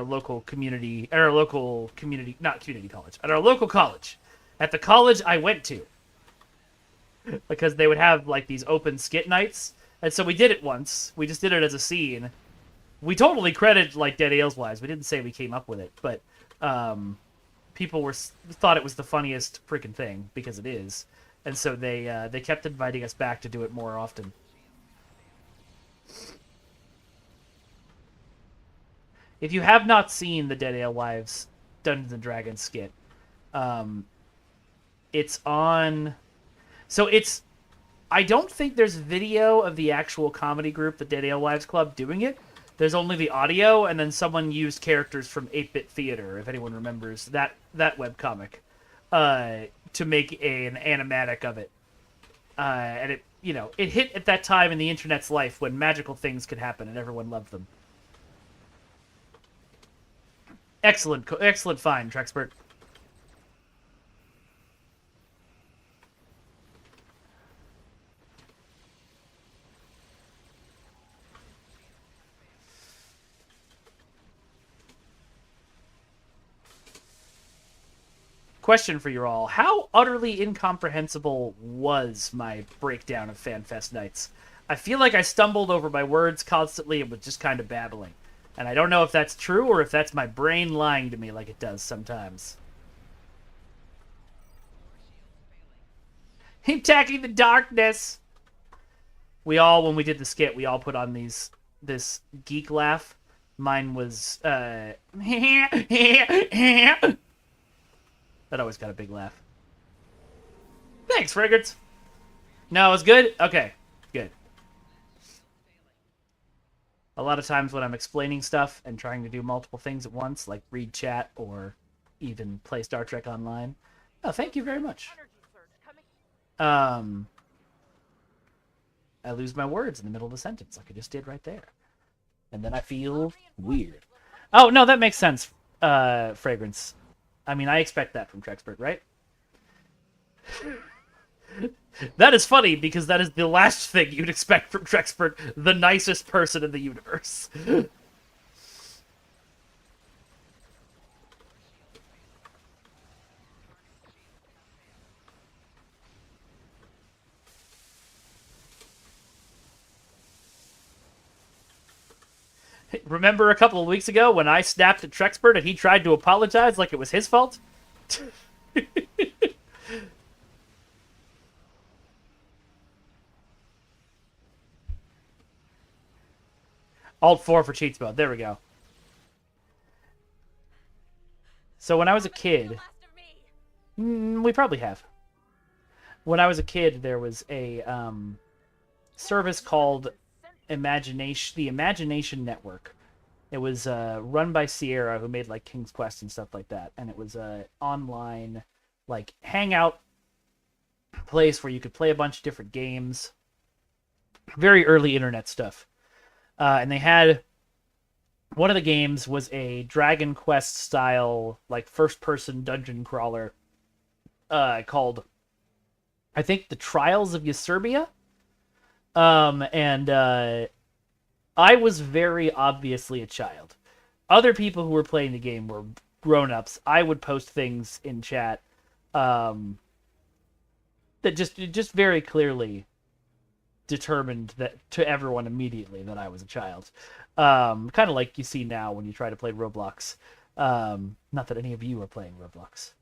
local community, not community college, at our local college, at the college I went to, because they would have, like, these open skit nights, and so we did it once. We just did it as a scene. We totally credited, like, Dead Alewives. We didn't say we came up with it, but people thought it was the funniest freaking thing, because it is. And so they kept inviting us back to do it more often. If you have not seen the Dead Alewives Dungeons and Dragons skit, it's on... So I don't think there's video of the actual comedy group, the Dead Alewives Club, doing it. There's only the audio, and then someone used characters from 8-Bit Theater, if anyone remembers that webcomic, to make an animatic of it. And it hit at that time in the internet's life when magical things could happen and everyone loved them. Excellent find, Trexpert. Question for you all. How utterly incomprehensible was my breakdown of FanFest nights? I feel like I stumbled over my words constantly and was just kind of babbling. And I don't know if that's true or if that's my brain lying to me like it does sometimes. Attacking the darkness! When we did the skit, we all put on this geek laugh. Mine was, That always got a big laugh. Thanks, Fragrance. No, it was good? Okay, good. A lot of times when I'm explaining stuff and trying to do multiple things at once, like read chat or even play Star Trek Online. Oh, thank you very much. I lose my words in the middle of the sentence, like I just did right there. And then I feel weird. Oh, no, that makes sense, Fragrance. I mean, I expect that from Trexpert, right? That is funny, because that is the last thing you'd expect from Trexpert, the nicest person in the universe. Remember a couple of weeks ago when I snapped at Trexpert and he tried to apologize like it was his fault? Alt 4 for cheats mode. There we go. So when I was a kid, Last of me. we probably have. When I was a kid, there was a service called the Imagination Network. It was run by Sierra, who made like King's Quest and stuff like that, and it was a online like hangout place where you could play a bunch of different games. Very early internet stuff, and they had one of the games was a Dragon Quest style like first person dungeon crawler called, I think, The Trials of Euserbia. I was very obviously a child. Other people who were playing the game were grown-ups. I would post things in chat that just very clearly determined that to everyone immediately that I was a child. Kind of like you see now when you try to play Roblox. Not that any of you are playing Roblox.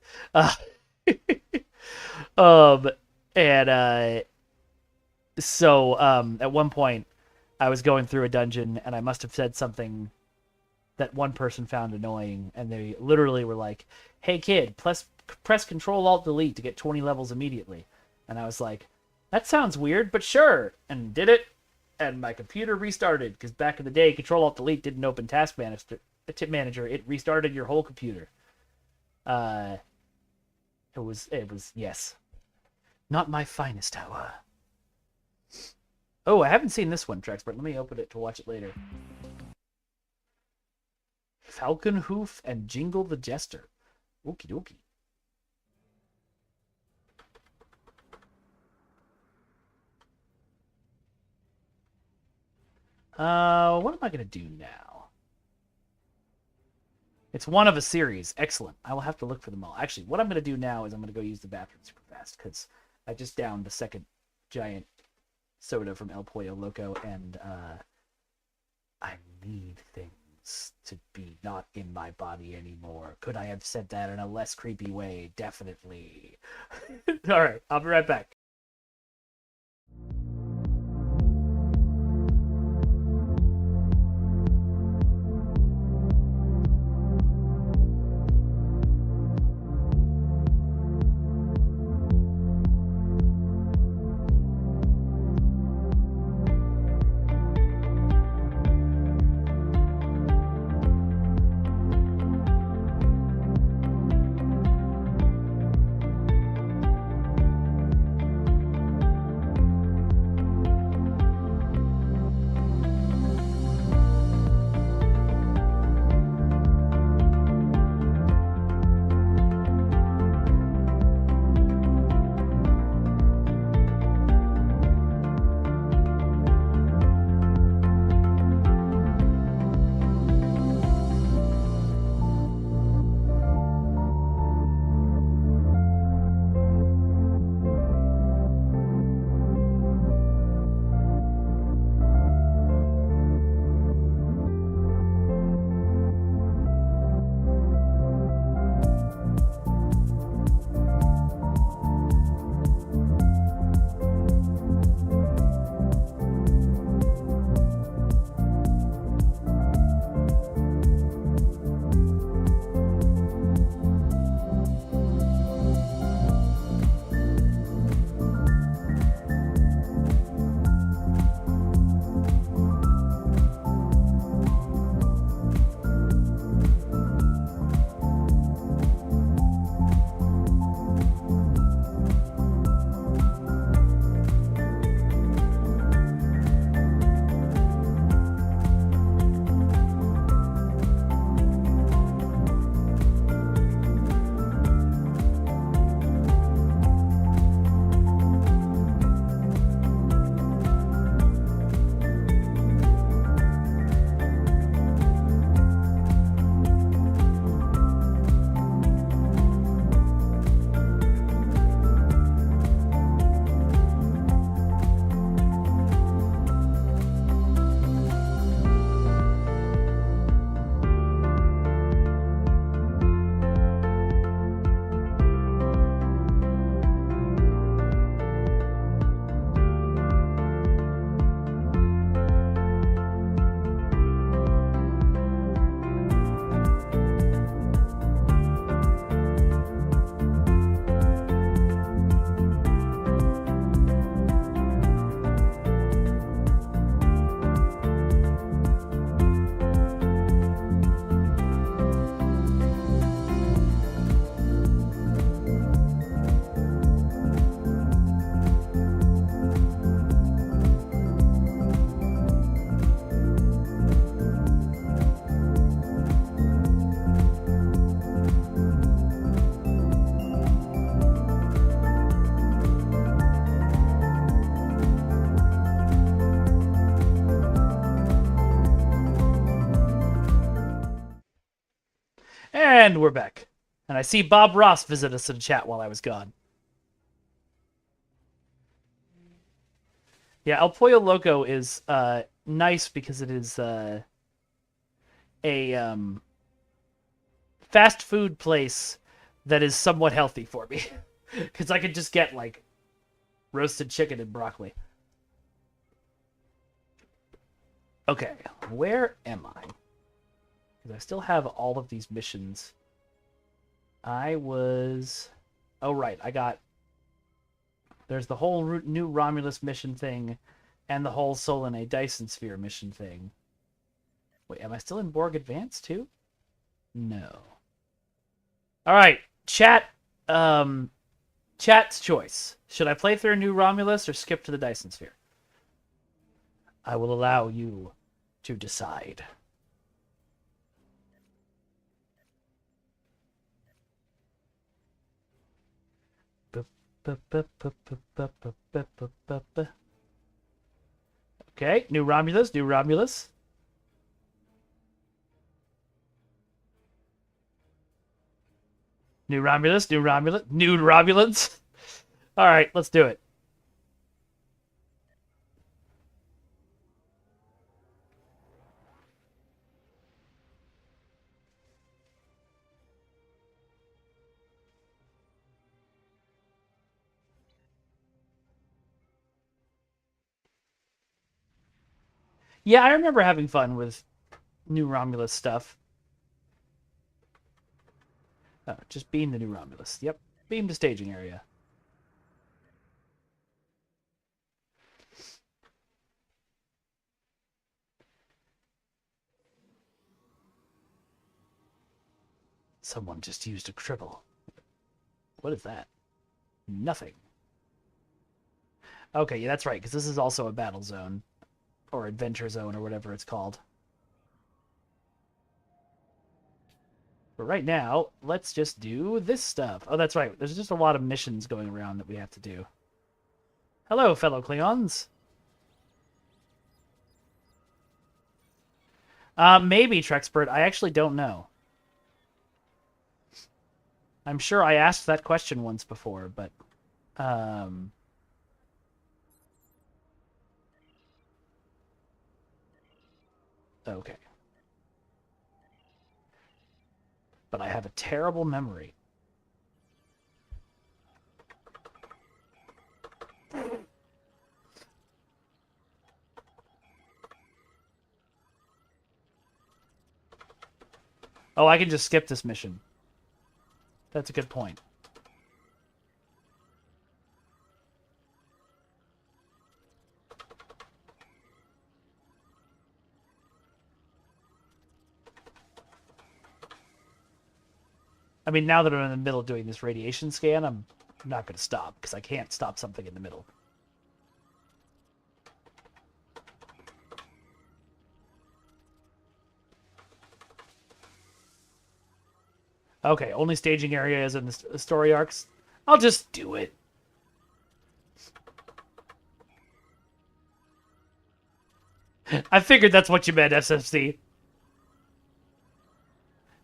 So at one point I was going through a dungeon and I must have said something that one person found annoying, and they literally were like, "Hey kid, press Control-Alt-Delete to get 20 levels immediately." And I was like, "That sounds weird, but sure," and did it, and my computer restarted, because back in the day, Control-Alt-Delete didn't open Task Manager, it restarted your whole computer. It was, yes. Not my finest hour. Oh, I haven't seen this one, Trex, but let me open it to watch it later. Falcon Hoof and Jingle the Jester. Okie dokie. What am I going to do now? It's one of a series. Excellent. I will have to look for them all. Actually, what I'm going to do now is I'm going to go use the bathroom super fast, because I just downed the second giant soda from El Pollo Loco, and I need things to be not in my body anymore. Could I have said that in a less creepy way? Definitely. All right, I'll be right back. And we're back. And I see Bob Ross visit us in chat while I was gone. Yeah, El Pollo Loco is nice because it is a fast food place that is somewhat healthy for me. Because I could just get, like, roasted chicken and broccoli. Okay, where am I? Because I still have all of these missions. I was... Oh, right, I got... There's the whole new Romulus mission thing, and the whole Solanae Dyson Sphere mission thing. Wait, am I still in Borg Advance, too? No. Alright, chat... Chat's choice. Should I play through a new Romulus or skip to the Dyson Sphere? I will allow you to decide. Okay, new Romulus, new Romulus. New Romulus, new Romulus, new Romulans. All right, let's do it. Yeah, I remember having fun with new Romulus stuff. Oh, just beam the new Romulus. Yep, beam to staging area. Someone just used a cripple. What is that? Nothing. Okay, yeah, that's right, because this is also a battle zone. Or adventure zone, or whatever it's called. But right now, let's just do this stuff. Oh, that's right. There's just a lot of missions going around that we have to do. Hello, fellow Klingons. Maybe, Trexpert. I actually don't know. I'm sure I asked that question once before, but... Okay. But I have a terrible memory. Oh, I can just skip this mission. That's a good point. I mean, now that I'm in the middle of doing this radiation scan, I'm not going to stop, because I can't stop something in the middle. Okay, only staging areas in the story arcs. I'll just do it. I figured that's what you meant, SFC.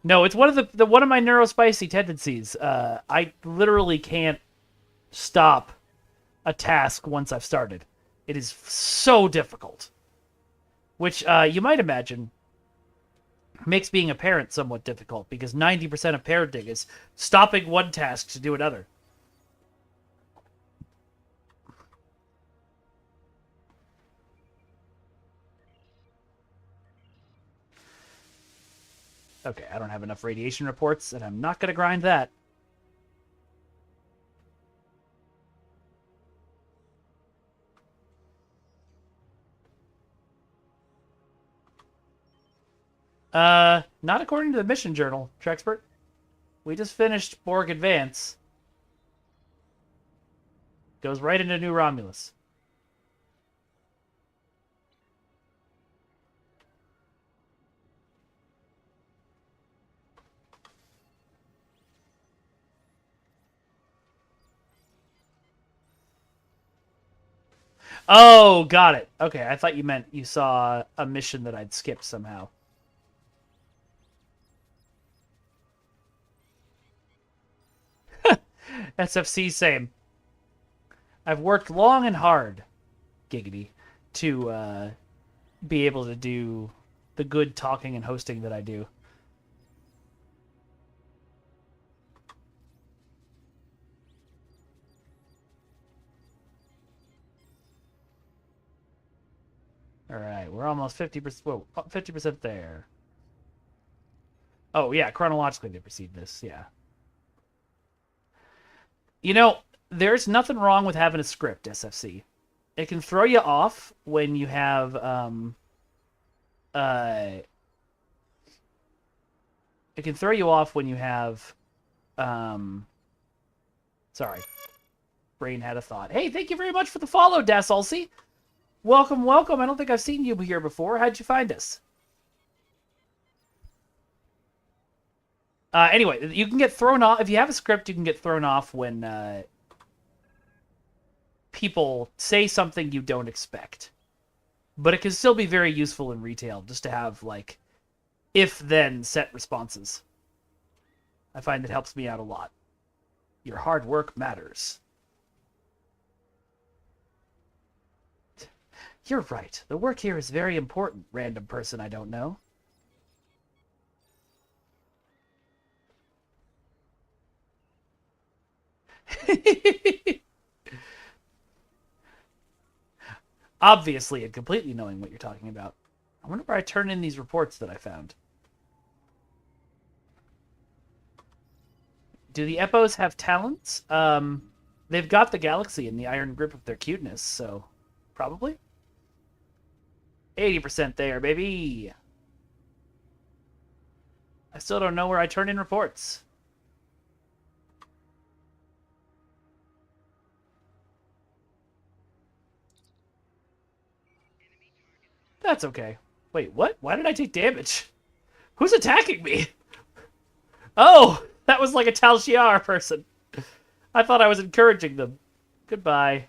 No, it's one of the one of my neurospicy tendencies. I literally can't stop a task once I've started. It is so difficult. Which, you might imagine, makes being a parent somewhat difficult, because 90% of parenting is stopping one task to do another. Okay, I don't have enough radiation reports, and I'm not going to grind that. Not according to the mission journal, Trexpert. We just finished Borg Advance. Goes right into New Romulus. Oh, got it. Okay, I thought you meant you saw a mission that I'd skipped somehow. SFC, same. I've worked long and hard, giggity, to be able to do the good talking and hosting that I do. All right, we're almost 50%. Whoa, 50% there. Oh yeah, chronologically they precede this. Yeah. You know, there's nothing wrong with having a script, SFC. It can throw you off when you have it can throw you off when you have sorry. Brain had a thought. Hey, thank you very much for the follow, Dasulsi. Welcome, welcome. I don't think I've seen you here before. How'd you find us? Anyway, you can get thrown off if you have a script. You can get thrown off when people say something you don't expect, but it can still be very useful in retail just to have like if-then set responses. I find it helps me out a lot. Your hard work matters. You're right. The work here is very important, random person I don't know. Obviously, and completely knowing what you're talking about. I wonder where I turn in these reports that I found. Do the Epos have talents? They've got the galaxy in the iron grip of their cuteness, so probably. 80% there, baby. I still don't know where I turn in reports. That's okay. Wait, what? Why did I take damage? Who's attacking me? Oh, that was like a Tal Shiar person. I thought I was encouraging them. Goodbye.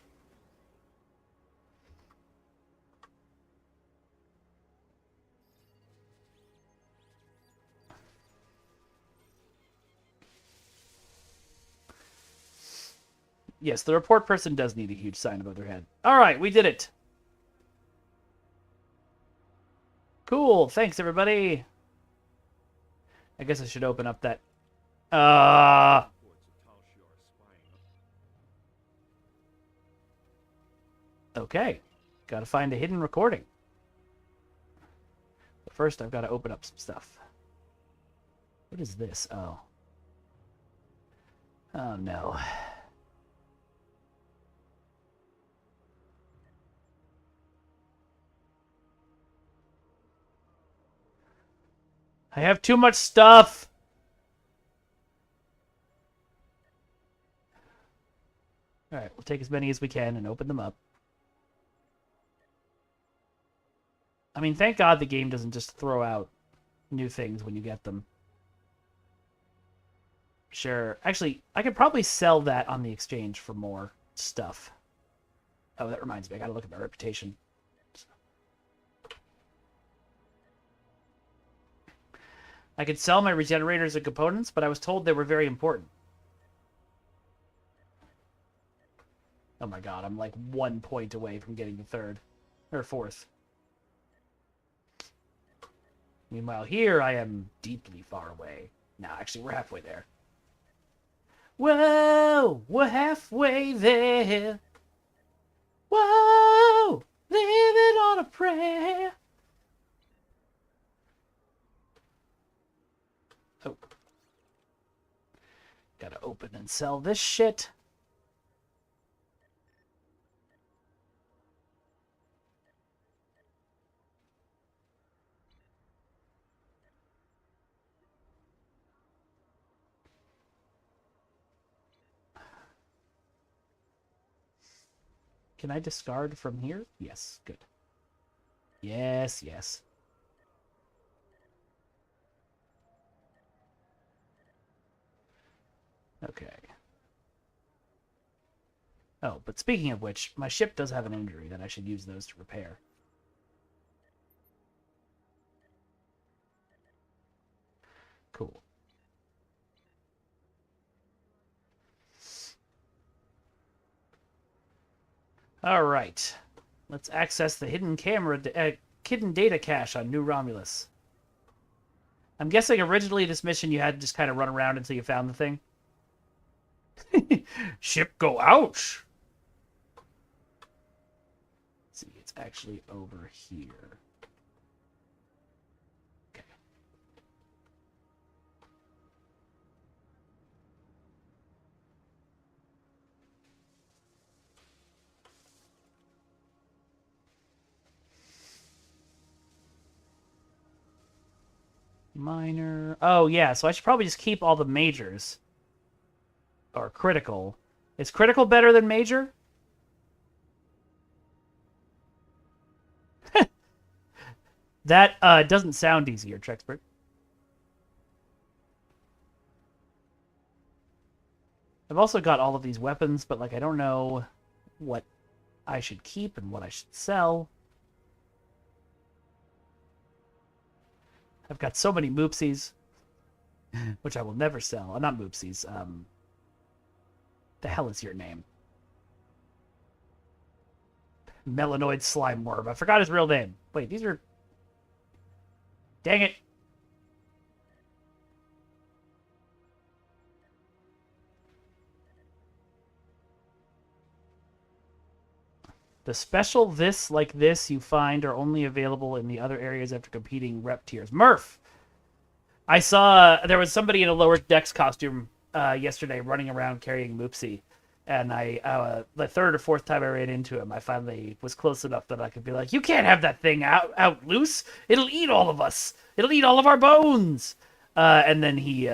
Yes, the report person does need a huge sign above their head. All right, we did it. Cool. Thanks, everybody. I guess I should open up that. Okay. Gotta find a hidden recording. But first, I've got to open up some stuff. What is this? Oh. Oh, no. I have too much stuff. All right, we'll take as many as we can and open them up. I mean, thank God the game doesn't just throw out new things when you get them. Sure. Actually, I could probably sell that on the exchange for more stuff. Oh, that reminds me. I gotta look at my reputation. I could sell my regenerators and components, but I was told they were very important. Oh my god, I'm like 1 point away from getting the third. Or fourth. Meanwhile, here I am deeply far away. No, actually, we're halfway there. Whoa! We're halfway there. Whoa! Living on a prayer. Oh. Gotta open and sell this shit. Can I discard from here? Yes, good. Yes, yes. Okay. Oh, but speaking of which, my ship does have an injury that I should use those to repair. Cool. All right. Let's access the hidden hidden data cache on New Romulus. I'm guessing originally this mission you had to just kind of run around until you found the thing. Ship go ouch. Let's see, it's actually over here. Okay. Minor. Oh, yeah, so I should probably just keep all the majors. Or critical. Is critical better than major? That doesn't sound easier, Trexpert. I've also got all of these weapons, but like I don't know what I should keep and what I should sell. I've got so many moopsies, which I will never sell. Not moopsies. The hell is your name? Melanoid Slime Worm. I forgot his real name. Wait, these are... Dang it. The special this like this you find are only available in the other areas after competing rep tiers. Murph! I saw there was somebody in a lower decks costume yesterday running around carrying Moopsie. And the third or fourth time I ran into him, I finally was close enough that I could be like, you can't have that thing out loose. It'll eat all of us. It'll eat all of our bones. And then he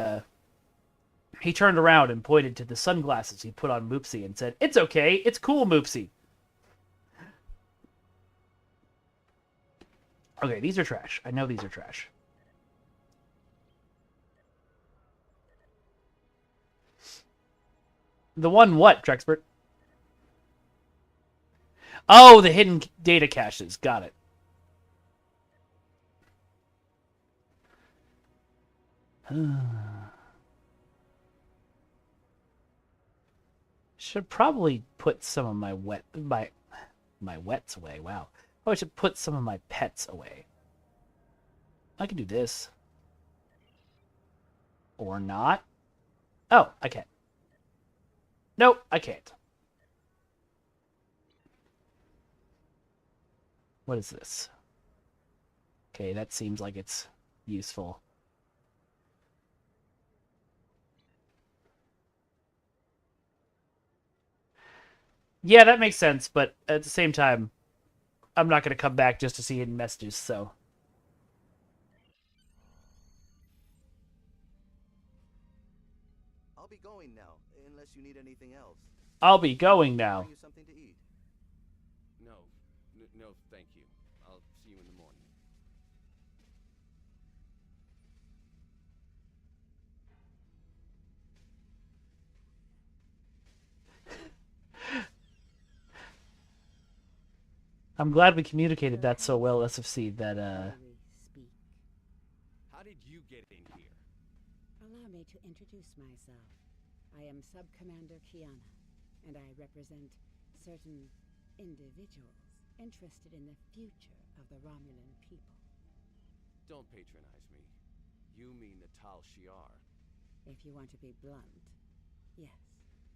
turned around and pointed to the sunglasses he put on Moopsie and said, it's okay. It's cool, Moopsie. Okay, these are trash. I know these are trash. The one what, Trexpert? Oh, the hidden data caches. Got it. Should probably put some of my wets away. Wow. Oh, I should put some of my pets away. I can do this. Or not. Oh, I can't. Nope, I can't. What is this? Okay, that seems like it's useful. Yeah, that makes sense, but at the same time, I'm not going to come back just to see hidden messages, so... I'll be going now, unless you need anything else. I'll be going now. Bring you something to eat. No, thank you. I'll see you in the morning. I'm glad we communicated that so well, SFC, that, Speak. How did you get in here? Allow me to introduce myself. I am Sub-Commander Kiana, and I represent certain individuals interested in the future of the Romulan people. Don't patronize me. You mean the Tal Shiar. If you want to be blunt, yes.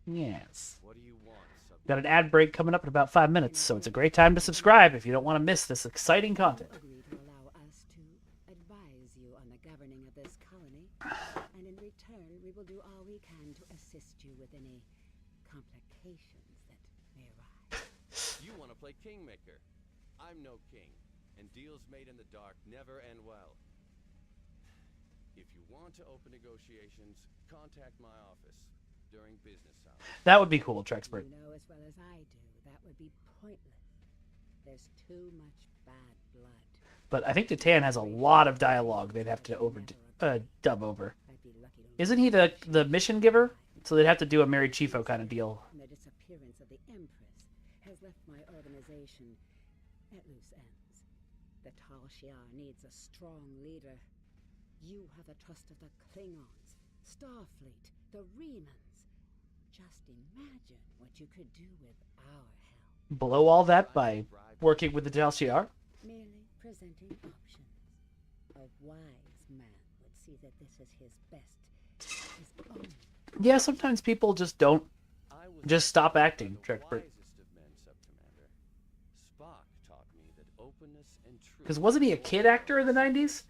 yes. What do you want, Got an ad break coming up in about 5 minutes, so it's a great time to subscribe if you don't want to miss this exciting content. Agree to allow us to advise you on the governing of this colony, and in return, we will do all we can to assist you with any complications that may arise. You want to play Kingmaker. I'm no king, and deals made in the dark never end well. If you want to open negotiations, contact my office during business hours. That would be cool, Trexpert. You know as well as I do, that would be pointless. There's too much bad blood. But I think Tatan has a lot of dialogue they'd have to dub over. I'd be lucky to Isn't he the mission giver? So they'd have to do a Mary Chiefo kind of deal. And the disappearance of the Empress has left my organization at loose ends. The Tal Shiar needs a strong leader. You have the trust of the Klingons, Starfleet, the Remans. Just imagine what you could do with our help. blow all that by working with the LCR? Merely presenting options. A wise man would see that this is his best, his only. Yeah, sometimes people just don't I was just stop acting, the Trexpert. wisest of men, Sub-Commander. Spock taught me that openness and truth. Because wasn't he a kid actor in the 90s?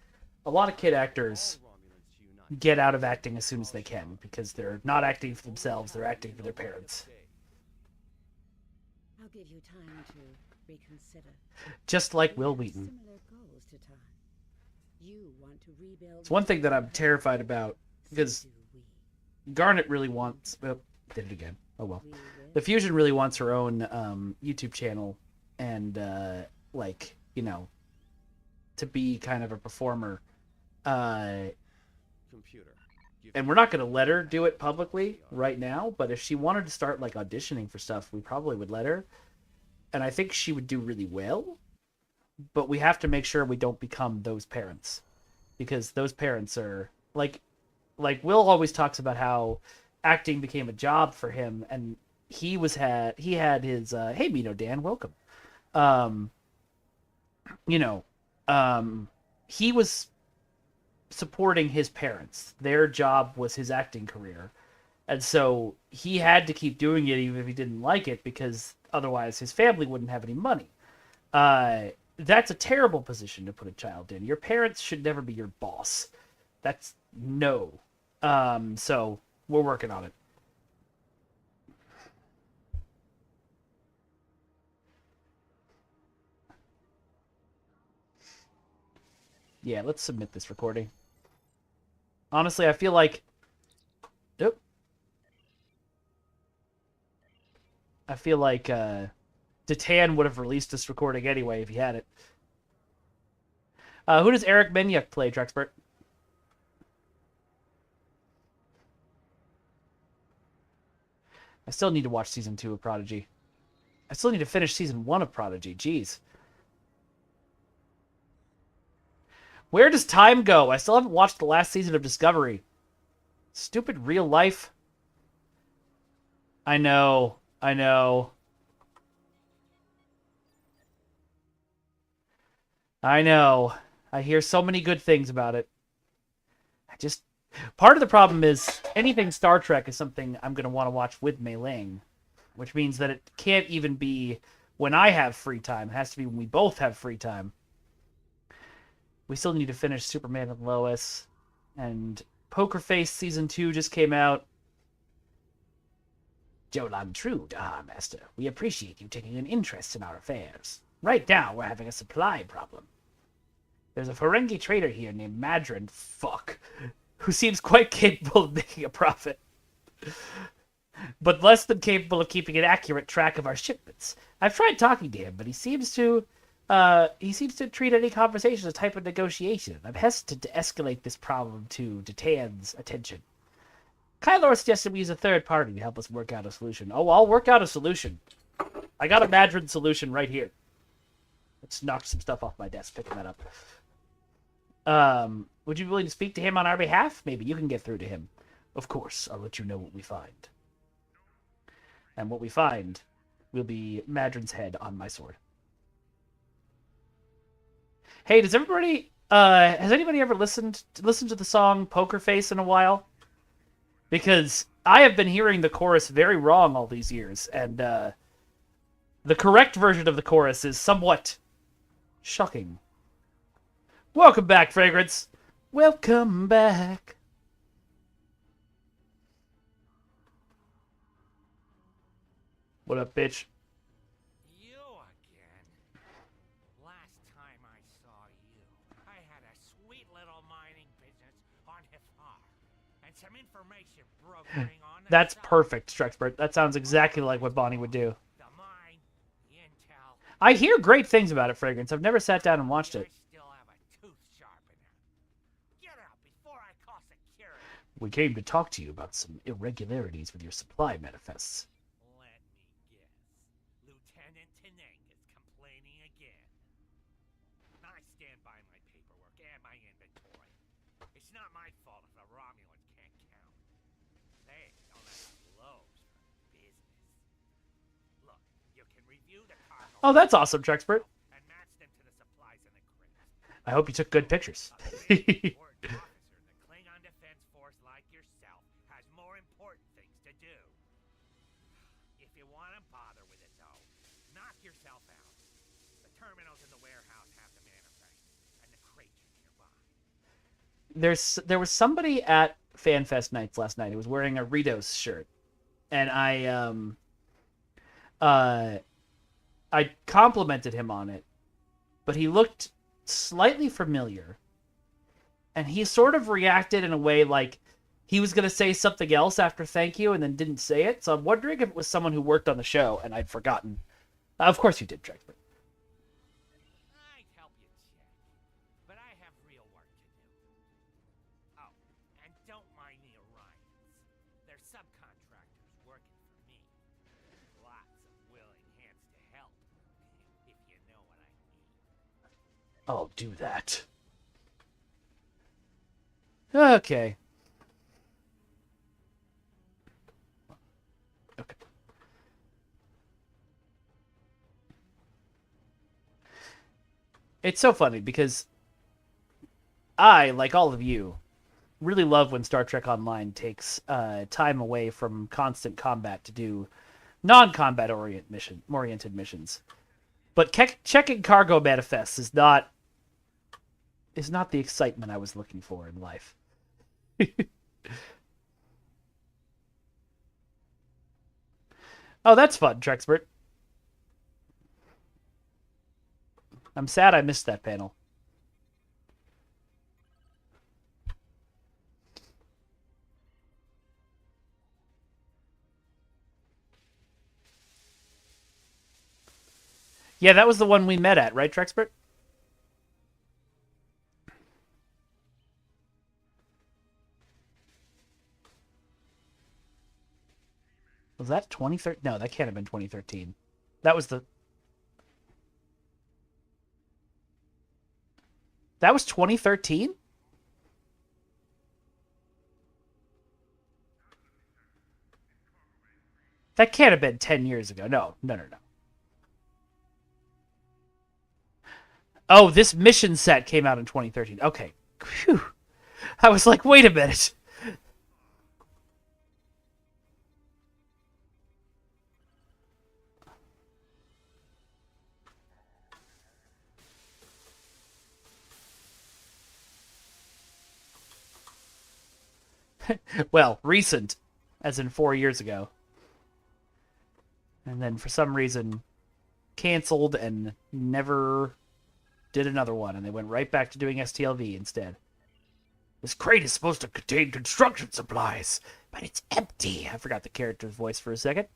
A lot of kid actors All Romulans unite. get out of acting as soon as they can because they're not acting for themselves, they're acting for their parents. I'll give you time to reconsider. Just like We Will have Wheaton. Similar goals to time. You want to rebuild. It's one thing that I'm terrified about because So do we. Garnet really wants. Oh, did it again. Oh well. We will. The Fusion really wants her own YouTube channel and like, you know, to be kind of a performer. Computer. Give And me we're not going to let her do it publicly right now, but if she wanted to start like auditioning for stuff, we probably would let her. And I think she would do really well. But we have to make sure we don't become those parents, because those parents are like Will always talks about how acting became a job for him, and he had his hey Mino Dan, welcome. You know, he was supporting his parents. Their job was his acting career. And so he had to keep doing it even if he didn't like it, because otherwise his family wouldn't have any money. That's a terrible position to put a child in. Your parents should never be your boss. That's no. So we're working on it. Yeah, let's submit this recording. Honestly, I feel like... Nope. I feel like Detan would have released this recording anyway if he had it. Who does Eric Menyuk play, Trexpert? I still need to watch Season 2 of Prodigy. I still need to finish Season 1 of Prodigy. Jeez. Where does time go? I still haven't watched the last season of Discovery. Stupid real life. I know. I know. I know. I hear so many good things about it. Part of the problem is anything Star Trek is something I'm going to want to watch with Mei Ling, which means that it can't even be when I have free time. It has to be when we both have free time. We still need to finish Superman and Lois, and Poker Face Season 2 just came out. Jolan Trude, Master. We appreciate you taking an interest in our affairs. Right now, we're having a supply problem. There's a Ferengi trader here named Madron, who seems quite capable of making a profit, but less than capable of keeping an accurate track of our shipments. I've tried talking to him, but he seems to treat any conversation as a type of negotiation. I'm hesitant to escalate this problem to Detan's attention. Kylor suggested we use a third party to help us work out a solution. Oh, I'll work out a solution. I got a Madron solution right here. Let's knock some stuff off my desk, picking that up. Would you be willing to speak to him on our behalf? Maybe you can get through to him. Of course, I'll let you know what we find. And what we find will be Madron's head on my sword. Hey, has anybody ever listened to the song Poker Face in a while? Because I have been hearing the chorus very wrong all these years, and the correct version of the chorus is somewhat shocking. Welcome back, Fragrance. Welcome back. What up, bitch? You again. Last time I saw you, I had a sweet little mining business on Hifar, and some information brokering on the That's side. perfect, Strexbert. That sounds exactly like what Bonnie would do. The mine, the intel. I hear great things about it, Fragrance. I've never sat down and watched it. I still have a tooth sharpener. Get out before I call security. We came to talk to you about some irregularities with your supply manifests. Let me guess. Lieutenant Teneng is complaining again. I stand by my paperwork and my inventory. It's not my fault if the Romulans can't count. They don't have clothes for business. Look, you can and review the cargo Oh, that's awesome, Trexpert. and match them to the supplies in the crates. I hope you took good pictures. A very important officer in the Klingon Defense Force like yourself has more important things to do. If you want to bother with it, though, knock yourself out. The terminals in the warehouse have the manifest, and the crates are nearby. There was somebody at FanFest Nights last night who was wearing a Ritos shirt, and I complimented him on it, but he looked slightly familiar, and he sort of reacted in a way like he was going to say something else after thank you and then didn't say it. So I'm wondering if it was someone who worked on the show and I'd forgotten. Of course you did, Trexpert. I'd help you check, but I have real work to do. Oh, and don't mind the Orions. They're subcontractors working for me. Lots of willing hands to help, if you know what I mean. I'll do that. Okay. Okay. It's so funny because I, like all of you, really love when Star Trek Online takes time away from constant combat to do non-combat oriented missions. But checking cargo manifests is not the excitement I was looking for in life. Oh, that's fun, Trexpert. I'm sad I missed that panel. Yeah, that was the one we met at, right, Trexpert? Was that 2013? No, that can't have been 2013. That was 2013? That can't have been 10 years ago. No. Oh, this mission set came out in 2013. Okay. Phew. I was like, wait a minute. Well, recent, as in 4 years ago. And then for some reason, canceled and never did another one. And they went right back to doing STLV instead. This crate is supposed to contain construction supplies, but it's empty. I forgot the character's voice for a second.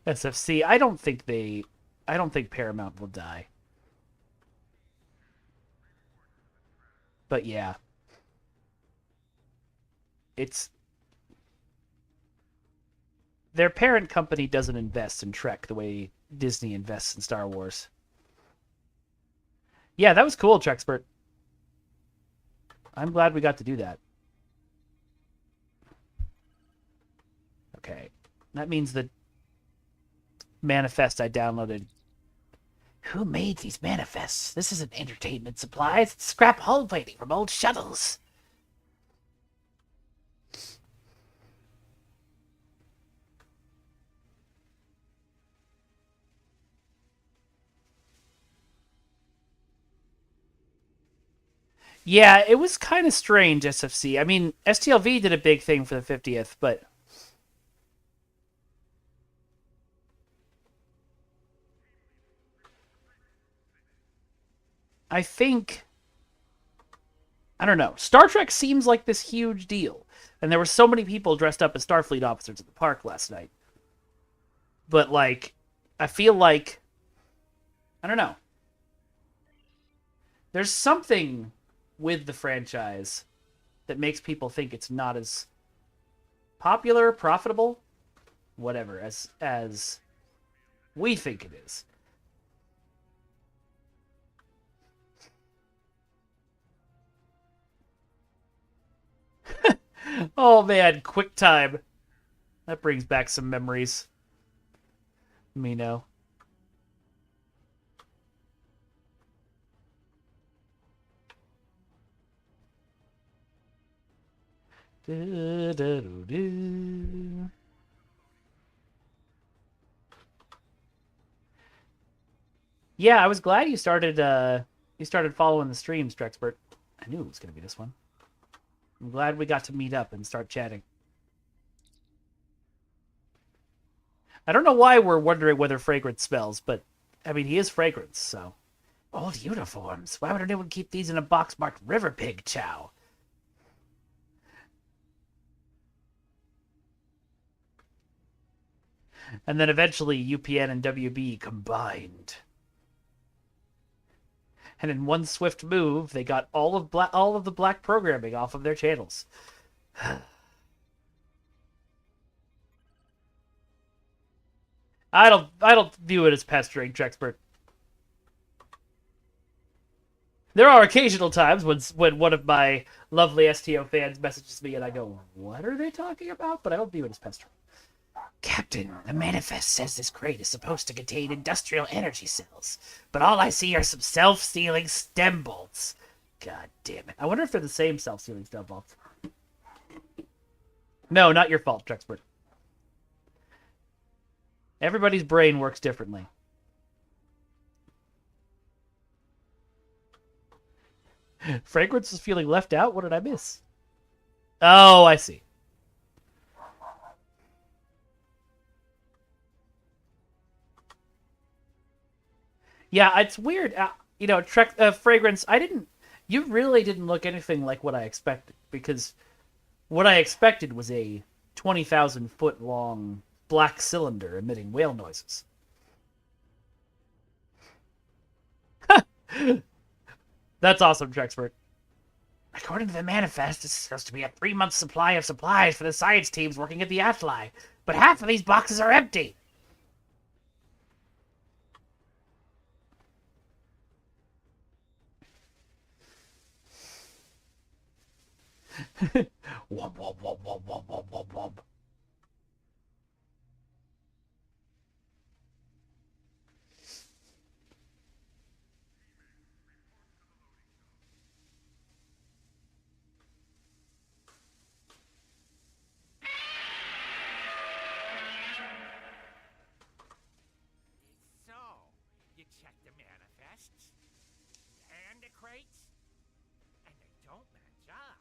SFC, I don't think Paramount will die. But yeah. Their parent company doesn't invest in Trek the way Disney invests in Star Wars. Yeah, that was cool, Trexpert. I'm glad we got to do that. Okay. That means the manifest I downloaded. Who made these manifests? This isn't entertainment supplies. It's scrap hull plating from old shuttles. Yeah, it was kind of strange, SFC. I mean, STLV did a big thing for the 50th, but I don't know. Star Trek seems like this huge deal. And there were so many people dressed up as Starfleet officers at the park last night. But, like, I feel like, I don't know. There's something with the franchise that makes people think it's not as popular, profitable, whatever, as we think it is. Oh man, QuickTime. That brings back some memories. Me know. Do-do-do-do. Yeah, I was glad you started following the streams, Drexpert. I knew it was gonna be this one. I'm glad we got to meet up and start chatting. I don't know why we're wondering whether Fragrance smells, but I mean he is Fragrance, so. Old uniforms. Why would anyone keep these in a box marked River Pig Chow? And then eventually UPN and WB combined. And in one swift move, they got all of the black programming off of their channels. I don't view it as pestering, Trexpert. There are occasional times when one of my lovely STO fans messages me and I go, "What are they talking about?" But I don't view it as pestering. Captain, the manifest says this crate is supposed to contain industrial energy cells, but all I see are some self-sealing stem bolts. God damn it. I wonder if they're the same self-sealing stem bolts. No, not your fault, Trexpert. Everybody's brain works differently. Fragrance is feeling left out? What did I miss? Oh, I see. Yeah, it's weird. You know, Fragrance, you really didn't look anything like what I expected, because what I expected was a 20,000 foot long black cylinder emitting whale noises. That's awesome, Trexpert. According to the manifest, this is supposed to be a 3-month supply of supplies for the science teams working at the Atli, but half of these boxes are empty. Womp, womp, womp, womp, womp, womp, womp, womp. So, you check the manifests and the crates, and they don't match up.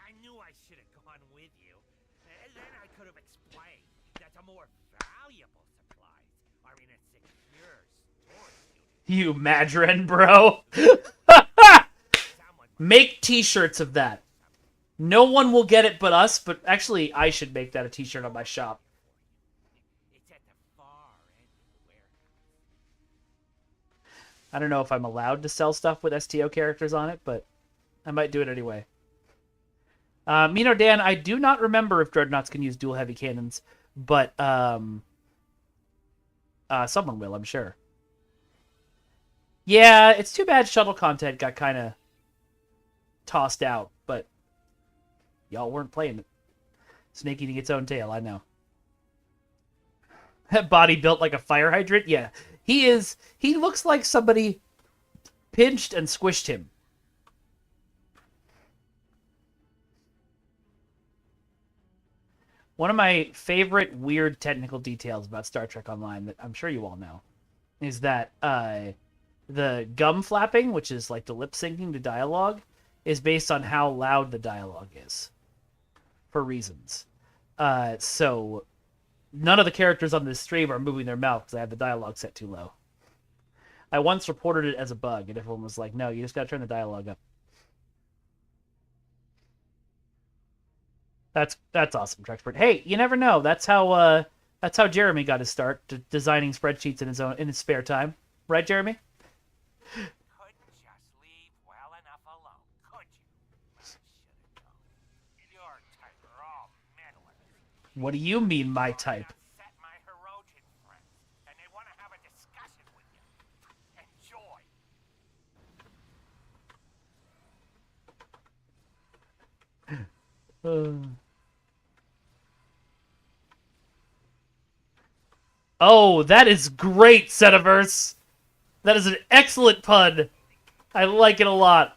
I knew I should have gone with you. And then I could have explained that the more valuable supplies are in a secure storage unit. You Madron, bro. Make t-shirts of that. No one will get it but us, but actually I should make that a t-shirt on my shop. It's at the far end of the warehouse. I don't know if I'm allowed to sell stuff with STO characters on it, but I might do it anyway. Mino Dan, I do not remember if Dreadnoughts can use dual heavy cannons, but someone will, I'm sure. Yeah, it's too bad shuttle content got kind of tossed out, but y'all weren't playing it. Snake eating its own tail, I know. That body built like a fire hydrant? Yeah. He looks like somebody pinched and squished him. One of my favorite weird technical details about Star Trek Online that I'm sure you all know is that the gum flapping, which is like the lip syncing to dialogue, is based on how loud the dialogue is for reasons. So none of the characters on this stream are moving their mouth because I have the dialogue set too low. I once reported it as a bug, and everyone was like, no, you just gotta turn the dialogue up. That's awesome, Trexpert. Hey, you never know. That's how Jeremy got his start, designing spreadsheets in his spare time. Right, Jeremy? Couldn't just leave well enough alone, could you? I should have known. Your type are all meddlers. What do you mean, my type? Upset my Hirogen friends, and they want to have a discussion with you. Enjoy. Oh, that is great, Setiverse. That is an excellent pun. I like it a lot.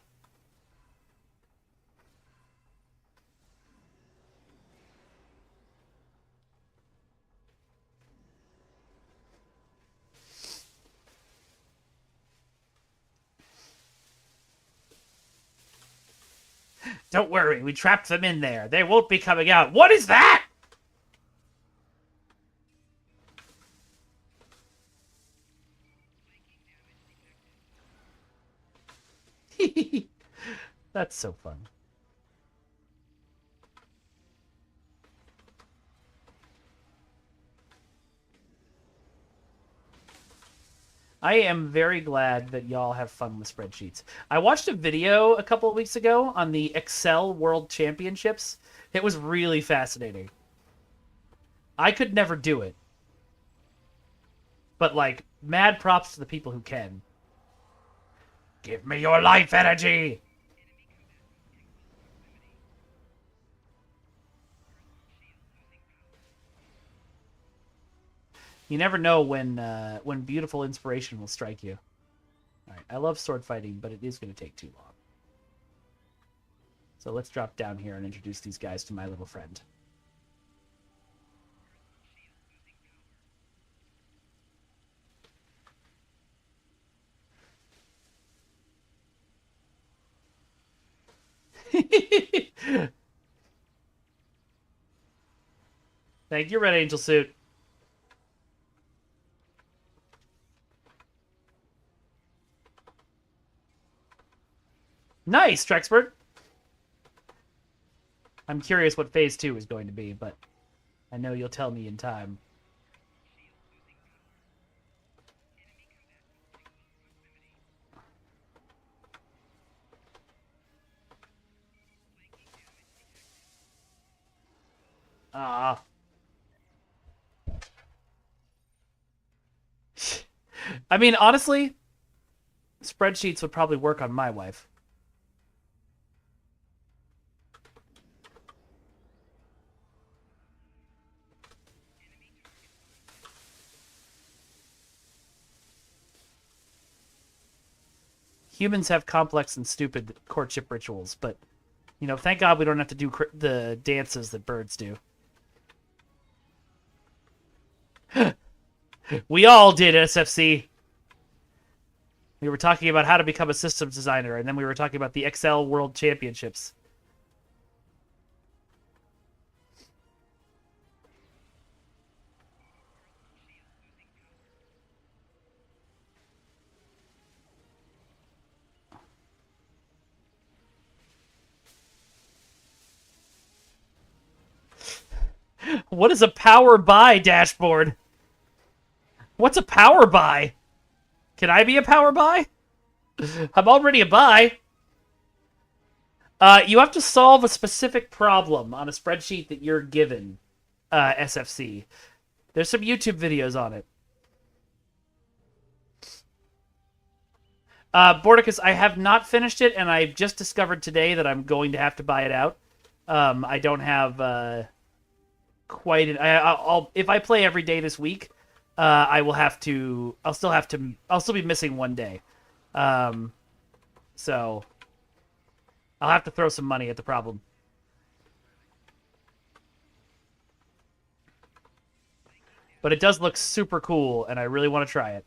Don't worry, we trapped them in there. They won't be coming out. What is that? That's so fun. I am very glad that y'all have fun with spreadsheets. I watched a video a couple of weeks ago on the Excel World Championships. It was really fascinating. I could never do it. But, like, mad props to the people who can. Give me your life energy! You never know when beautiful inspiration will strike you. All right, I love sword fighting, but it is going to take too long. So let's drop down here and introduce these guys to my little friend. Thank you, Red Angel Suit. Nice, Trexpert. I'm curious what Phase 2 is going to be, but I know you'll tell me in time. Ah. I mean, honestly, spreadsheets would probably work on my wife. Humans have complex and stupid courtship rituals, but, you know, thank God we don't have to do the dances that birds do. We all did, SFC. We were talking about how to become a systems designer, and then we were talking about the Excel World Championships. What is a power buy dashboard? What's a power buy? Can I be a power buy? I'm already a buy. You have to solve a specific problem on a spreadsheet that you're given, SFC. There's some YouTube videos on it. Bordicus, I have not finished it, and I've just discovered today that I'm going to have to buy it out. I don't have quite an... I'll if I play every day this week, I will have to... I'll still be missing one day. So I'll have to throw some money at the problem. But it does look super cool, and I really want to try it.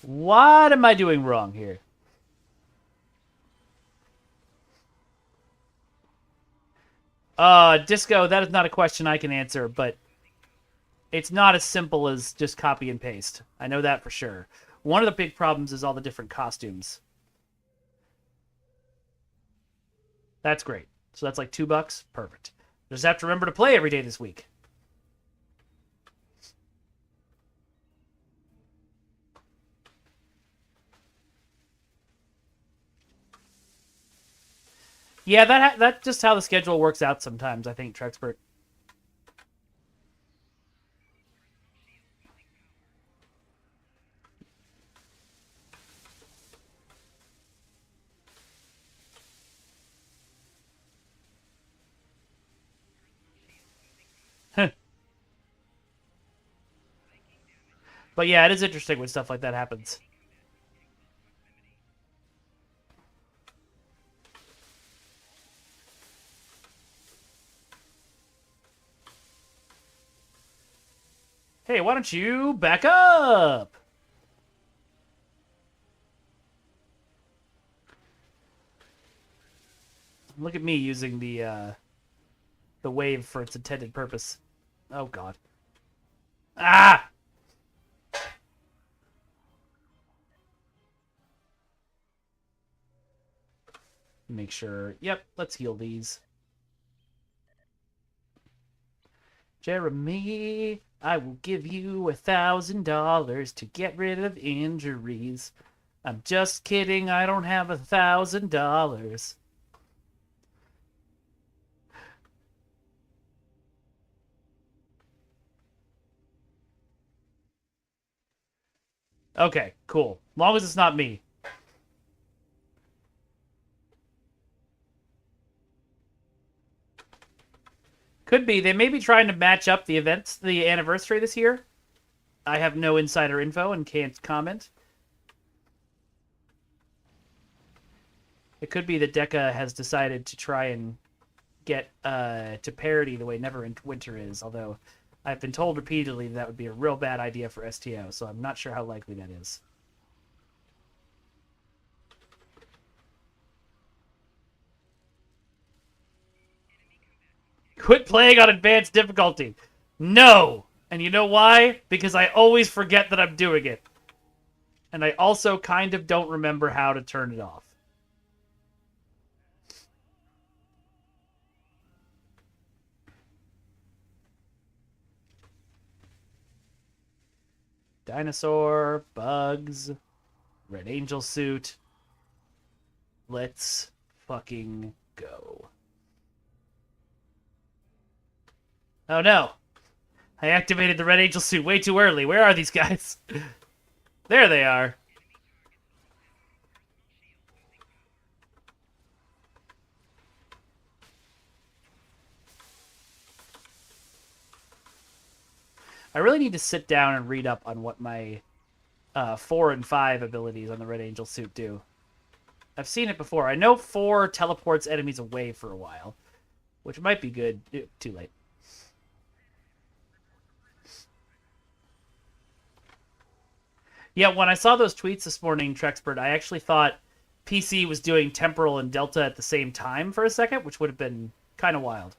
What am I doing wrong here? Disco, that is not a question I can answer, but it's not as simple as just copy and paste. I know that for sure. One of the big problems is all the different costumes. That's great. So that's like $2. Perfect. Just have to remember to play every day this week. Yeah, that's just how the schedule works out sometimes, I think, Trexpert. But yeah, it is interesting when stuff like that happens. Hey, why don't you back up? Look at me using the wave for its intended purpose. Oh god. Ah! Make sure. Yep, let's heal these. Jeremy, I will give you $1,000 to get rid of injuries. I'm just kidding, I don't have $1,000. Okay, cool. Long as it's not me. Could be. They may be trying to match up the events, the anniversary this year. I have no insider info and can't comment. It could be that Deca has decided to try and get to parody the way Neverwinter is, although I've been told repeatedly that would be a real bad idea for STO, so I'm not sure how likely that is. Quit playing on advanced difficulty. No! And you know why? Because I always forget that I'm doing it. And I also kind of don't remember how to turn it off. Dinosaur, bugs, Red Angel suit. Let's fucking go. Oh no. I activated the Red Angel suit way too early. Where are these guys? There they are. I really need to sit down and read up on what my 4 and 5 abilities on the Red Angel suit do. I've seen it before. I know 4 teleports enemies away for a while, which might be good. Too late. Yeah, when I saw those tweets this morning, Trexpert, I actually thought PC was doing Temporal and Delta at the same time for a second, which would have been kind of wild.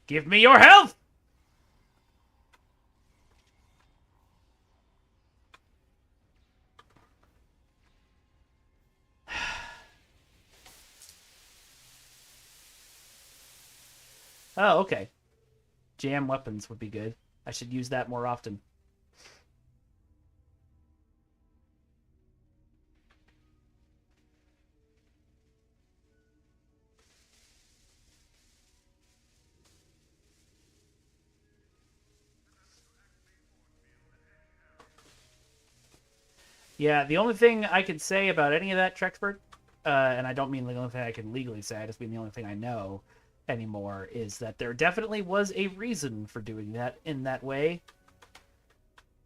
Give me your health! Oh, okay. Jam weapons would be good. I should use that more often. Yeah, the only thing I can say about any of that, Trexpert, and I don't mean the only thing I can legally say, I just mean the only thing I know anymore, is that there definitely was a reason for doing that in that way.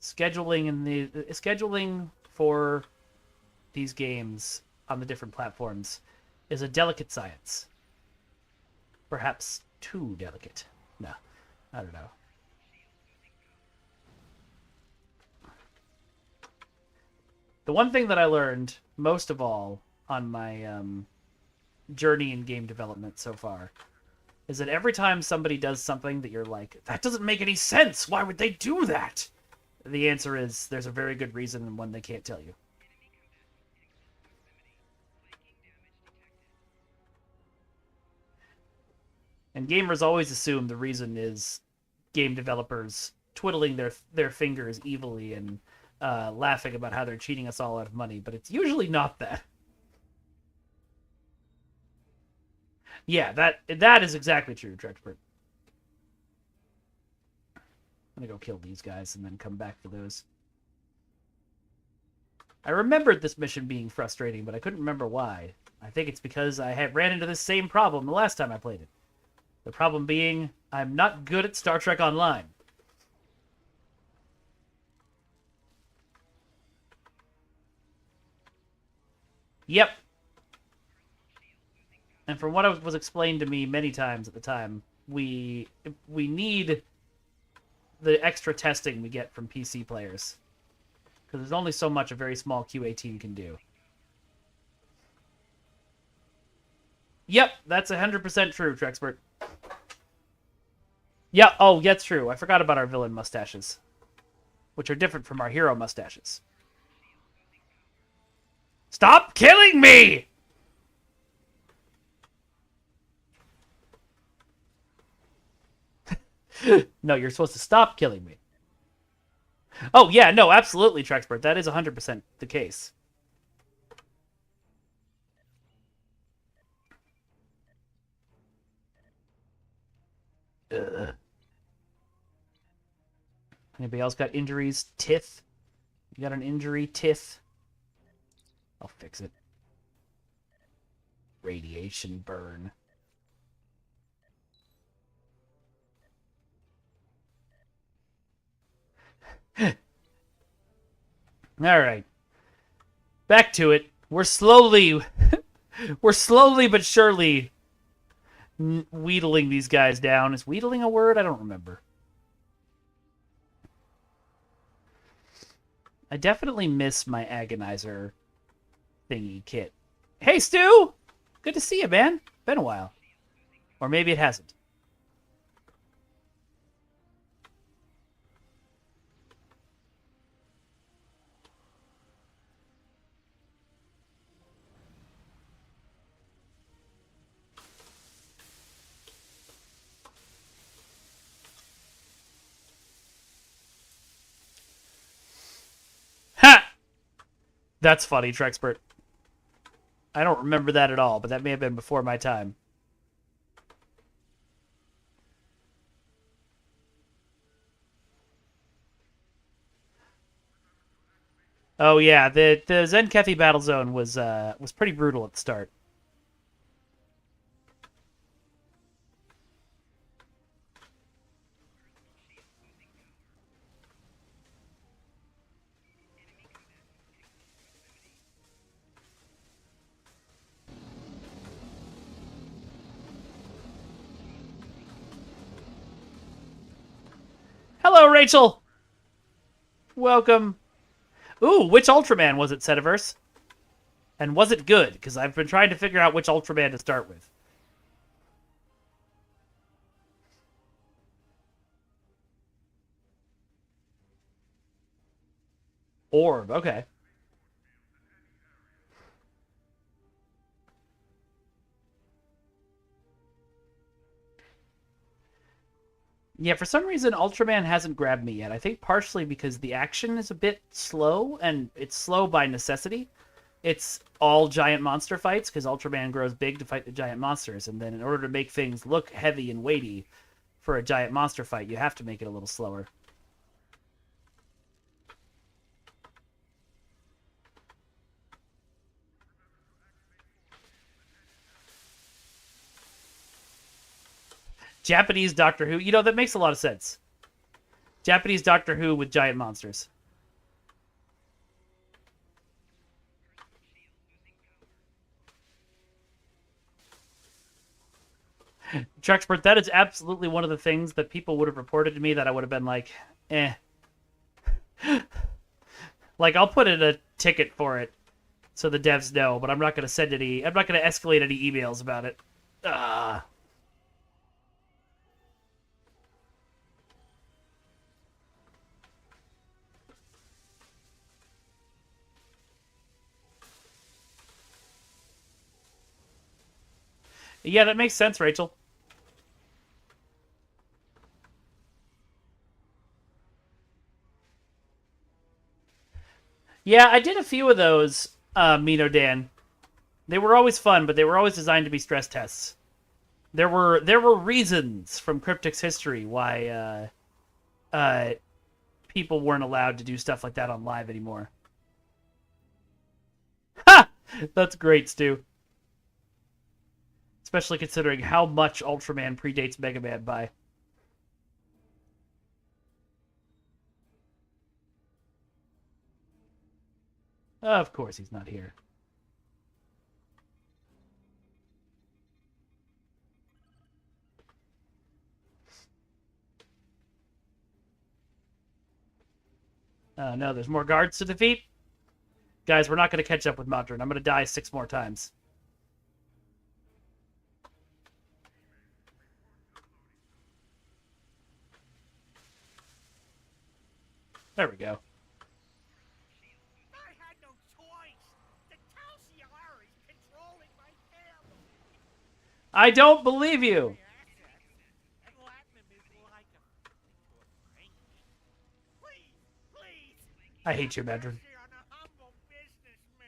Scheduling for these games on the different platforms is a delicate science. Perhaps too delicate. No, I don't know. The one thing that I learned most of all on my journey in game development so far is that every time somebody does something that you're like, that doesn't make any sense, why would they do that? The answer is there's a very good reason and one they can't tell you. And gamers always assume the reason is game developers twiddling their fingers evilly and laughing about how they're cheating us all out of money, but it's usually not that. Yeah, that is exactly true, Trexpert. I'm gonna go kill these guys and then come back for those. I remembered this mission being frustrating, but I couldn't remember why. I think it's because I had ran into this same problem the last time I played it. The problem being, I'm not good at Star Trek Online. Yep. And from what was explained to me many times at the time, we need the extra testing we get from PC players. Because there's only so much a very small QA team can do. Yep, that's 100% true, Trexpert. Yeah, oh, that's true. I forgot about our villain mustaches. Which are different from our hero mustaches. Stop killing me! No, you're supposed to stop killing me. Oh, yeah, no, absolutely, Trexpert. That is 100% the case. Ugh. Anybody else got injuries? Tith? You got an injury, Tith? I'll fix it. Radiation burn. Alright. Back to it. We're slowly but surely wheedling these guys down. Is wheedling a word? I don't remember. I definitely miss my agonizer thingy kit. Hey, Stu! Good to see you, man. Been a while. Or maybe it hasn't. Ha! That's funny, Trexpert. I don't remember that at all, but that may have been before my time. Oh yeah, the Zenkethi battle zone was pretty brutal at the start. Hello, Rachel. Welcome. Ooh, which Ultraman was it, Setiverse? And was it good? Because I've been trying to figure out which Ultraman to start with. Orb, okay. Yeah, for some reason, Ultraman hasn't grabbed me yet. I think partially because the action is a bit slow, and it's slow by necessity. It's all giant monster fights, because Ultraman grows big to fight the giant monsters, and then in order to make things look heavy and weighty for a giant monster fight, you have to make it a little slower. Japanese Doctor Who. You know, that makes a lot of sense. Japanese Doctor Who with giant monsters. Truxpert, that is absolutely one of the things that people would have reported to me that I would have been like, eh. Like, I'll put in a ticket for it so the devs know, but I'm not going to I'm not going to escalate any emails about it. Ah. Yeah, that makes sense, Rachel. Yeah, I did a few of those, Mino Dan. They were always fun, but they were always designed to be stress tests. There were reasons from Cryptic's history why people weren't allowed to do stuff like that on live anymore. Ha! That's great, Stu. Especially considering how much Ultraman predates Mega Man by. Of course he's not here. No, there's more guards to defeat. Guys, we're not going to catch up with Modron. I'm going to die 6 more times. There we go. I had no choice. The Tal'Siar is controlling my family. I don't believe you. And Latinum is like a Please, please. I hate you, Medrin. Mercy on a humble businessman.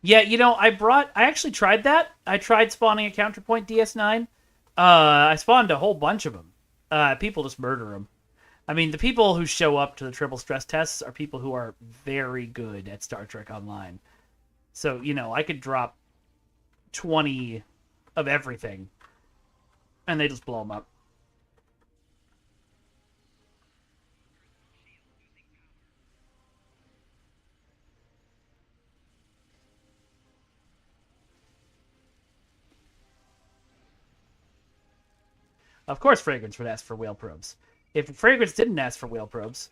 Yeah, you know, I actually tried that. I tried spawning a counterpoint DS9. I spawned a whole bunch of them. People just murder them. I mean, the people who show up to the triple stress tests are people who are very good at Star Trek Online. So, you know, I could drop 20 of everything, and they just blow them up. Of course Fragrance would ask for whale probes. If Fragrance didn't ask for whale probes,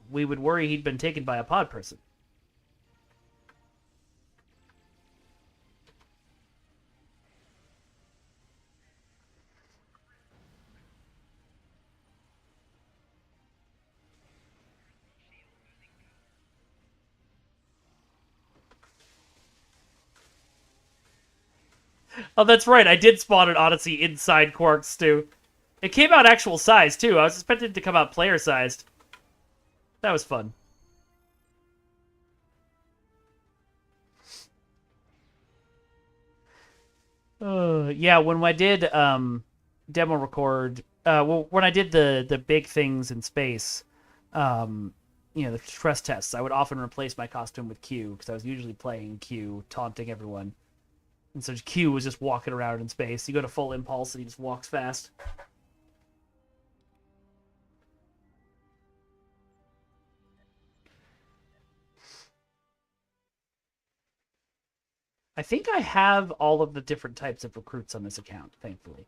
we would worry he'd been taken by a pod person. Oh, that's right. I did spawn an Odyssey inside Quarks, too. It came out actual size, too. I was expecting it to come out player-sized. That was fun. Yeah, when I did demo record, well, when I did the big things in space, you know, the stress tests, I would often replace my costume with Q, because I was usually playing Q, taunting everyone. And so Q was just walking around in space. You go to full impulse and he just walks fast. I think I have all of the different types of recruits on this account, thankfully.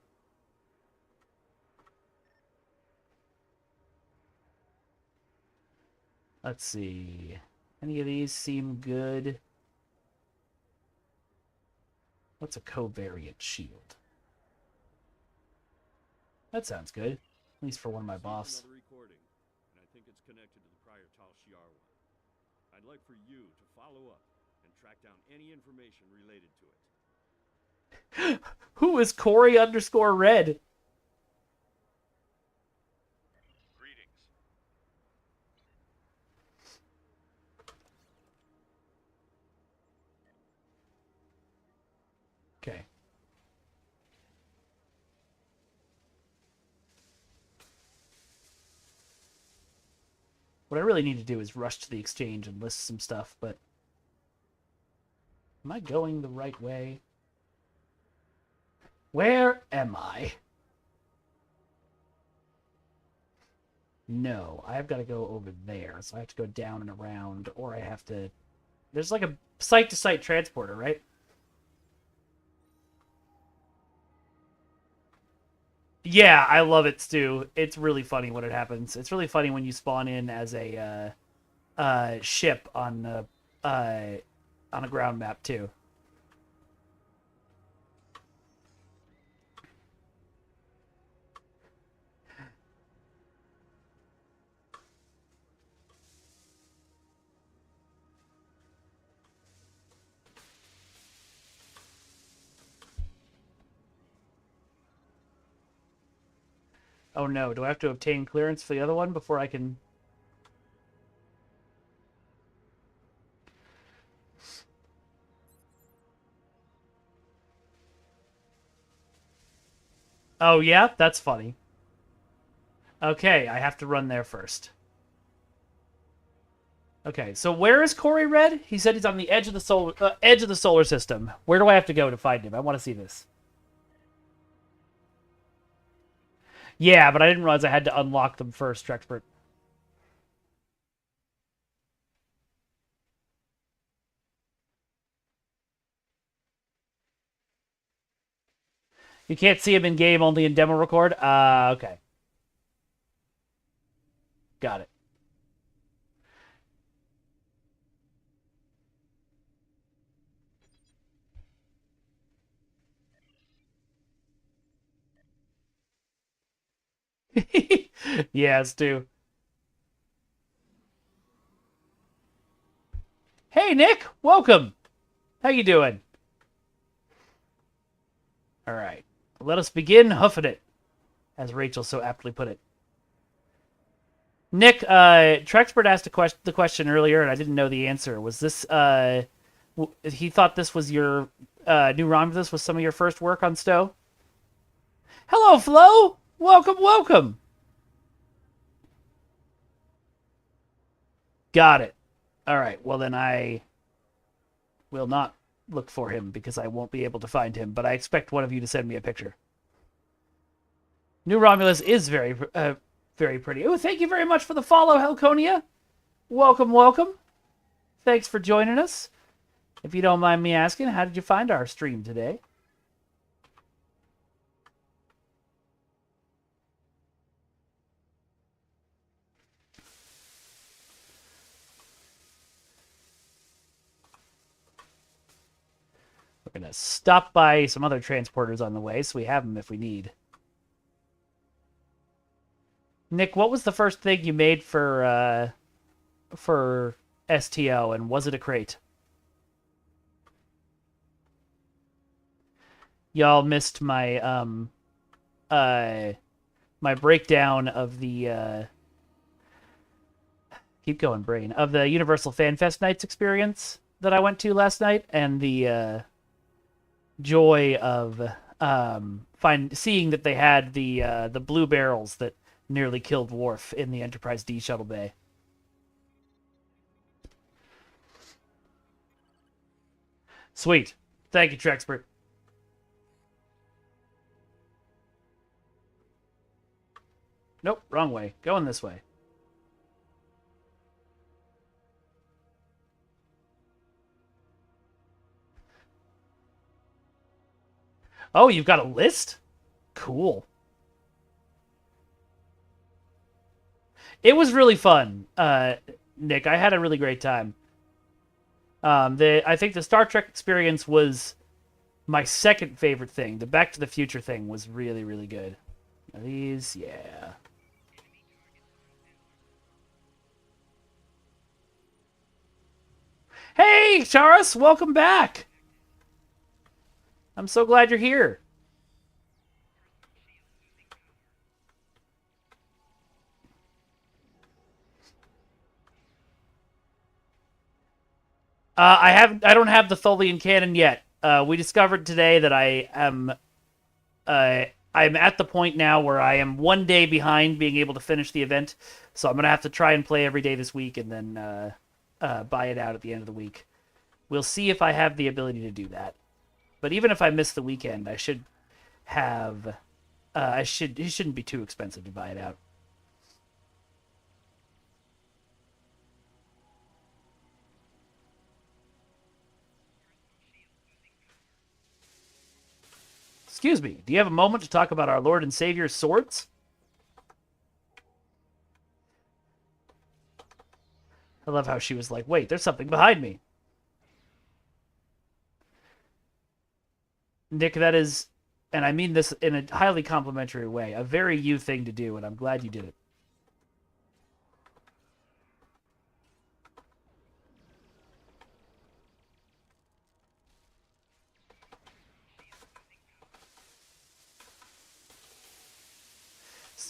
Let's see. Any of these seem good? What's a covariant shield? That sounds good. At least for one of my buffs. Another recording, and I think it's connected to the prior Tal'Siar one. I'd like for you to follow up and track down any information related to it. Who is Corey_Red? Greetings. Okay. What I really need to do is rush to the exchange and list some stuff, but am I going the right way? Where am I? No, I've got to go over there, so I have to go down and around, or I have to... There's like a site-to-site transporter, right? Yeah, I love it, Stu. It's really funny when it happens. It's really funny when you spawn in as a ship on a ground map too. Oh no, do I have to obtain clearance for the other one before I can... Oh yeah? That's funny. Okay, I have to run there first. Okay, so where is Corey Red? He said he's on the edge of the solar system. Where do I have to go to find him? I want to see this. Yeah, but I didn't realize I had to unlock them first, Trexpert. You can't see him in game, only in demo record? Okay. Got it. Yeah, Stu. Hey, Nick. Welcome. How you doing? All right. Let us begin hoofing it, as Rachel so aptly put it. Nick, Trexpert asked the question earlier, and I didn't know the answer. Was this, he thought this was your, New Romulus was some of your first work on Stowe? Hello, Flo! Welcome, welcome! Got it. All right, well then I will not look for him because I won't be able to find him, but I expect one of you to send me a picture. New Romulus is very pretty. Oh, thank you very much for the follow, Helconia. Welcome, welcome. Thanks for joining us. If you don't mind me asking, how did you find our stream today? We're going to stop by some other transporters on the way, so we have them if we need. Nick, what was the first thing you made for STO, and was it a crate? Y'all missed my my breakdown of the keep going, brain, of the Universal Fan Fest Nights experience that I went to last night, and the joy of seeing that they had the blue barrels that nearly killed Worf in the Enterprise D shuttle bay. Sweet. Thank you, Trexpert. Nope, wrong way. Going this way. Oh, you've got a list? Cool. It was really fun, Nick. I had a really great time. I think the Star Trek experience was my second favorite thing. The Back to the Future thing was really, really good. Are these? Yeah. Hey, Charas! Welcome back! I'm so glad you're here. I don't have the Tholian cannon yet. We discovered today that I'm at the point now where I am one day behind being able to finish the event, so I'm gonna have to try and play every day this week and then buy it out at the end of the week. We'll see if I have the ability to do that. But even if I miss the weekend, I should have. It shouldn't be too expensive to buy it out. Excuse me, do you have a moment to talk about our Lord and Savior's swords? I love how she was like, wait, there's something behind me. Nick, that is, and I mean this in a highly complimentary way, a very you thing to do, and I'm glad you did it.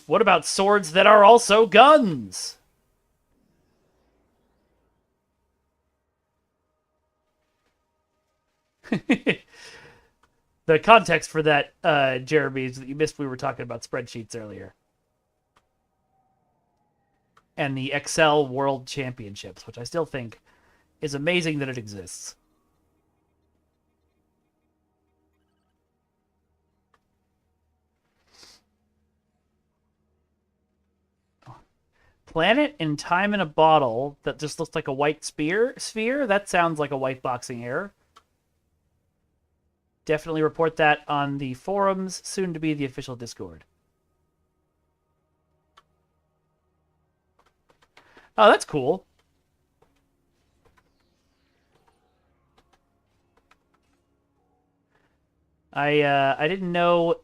What about swords that are also guns? The context for that, Jeremy, is that you missed we were talking about spreadsheets earlier. And the Excel World Championships, which I still think is amazing that it exists. Planet in Time in a Bottle that just looks like a white sphere? That sounds like a white boxing error. Definitely report that on the forums, soon to be the official Discord. Oh, that's cool. I didn't know.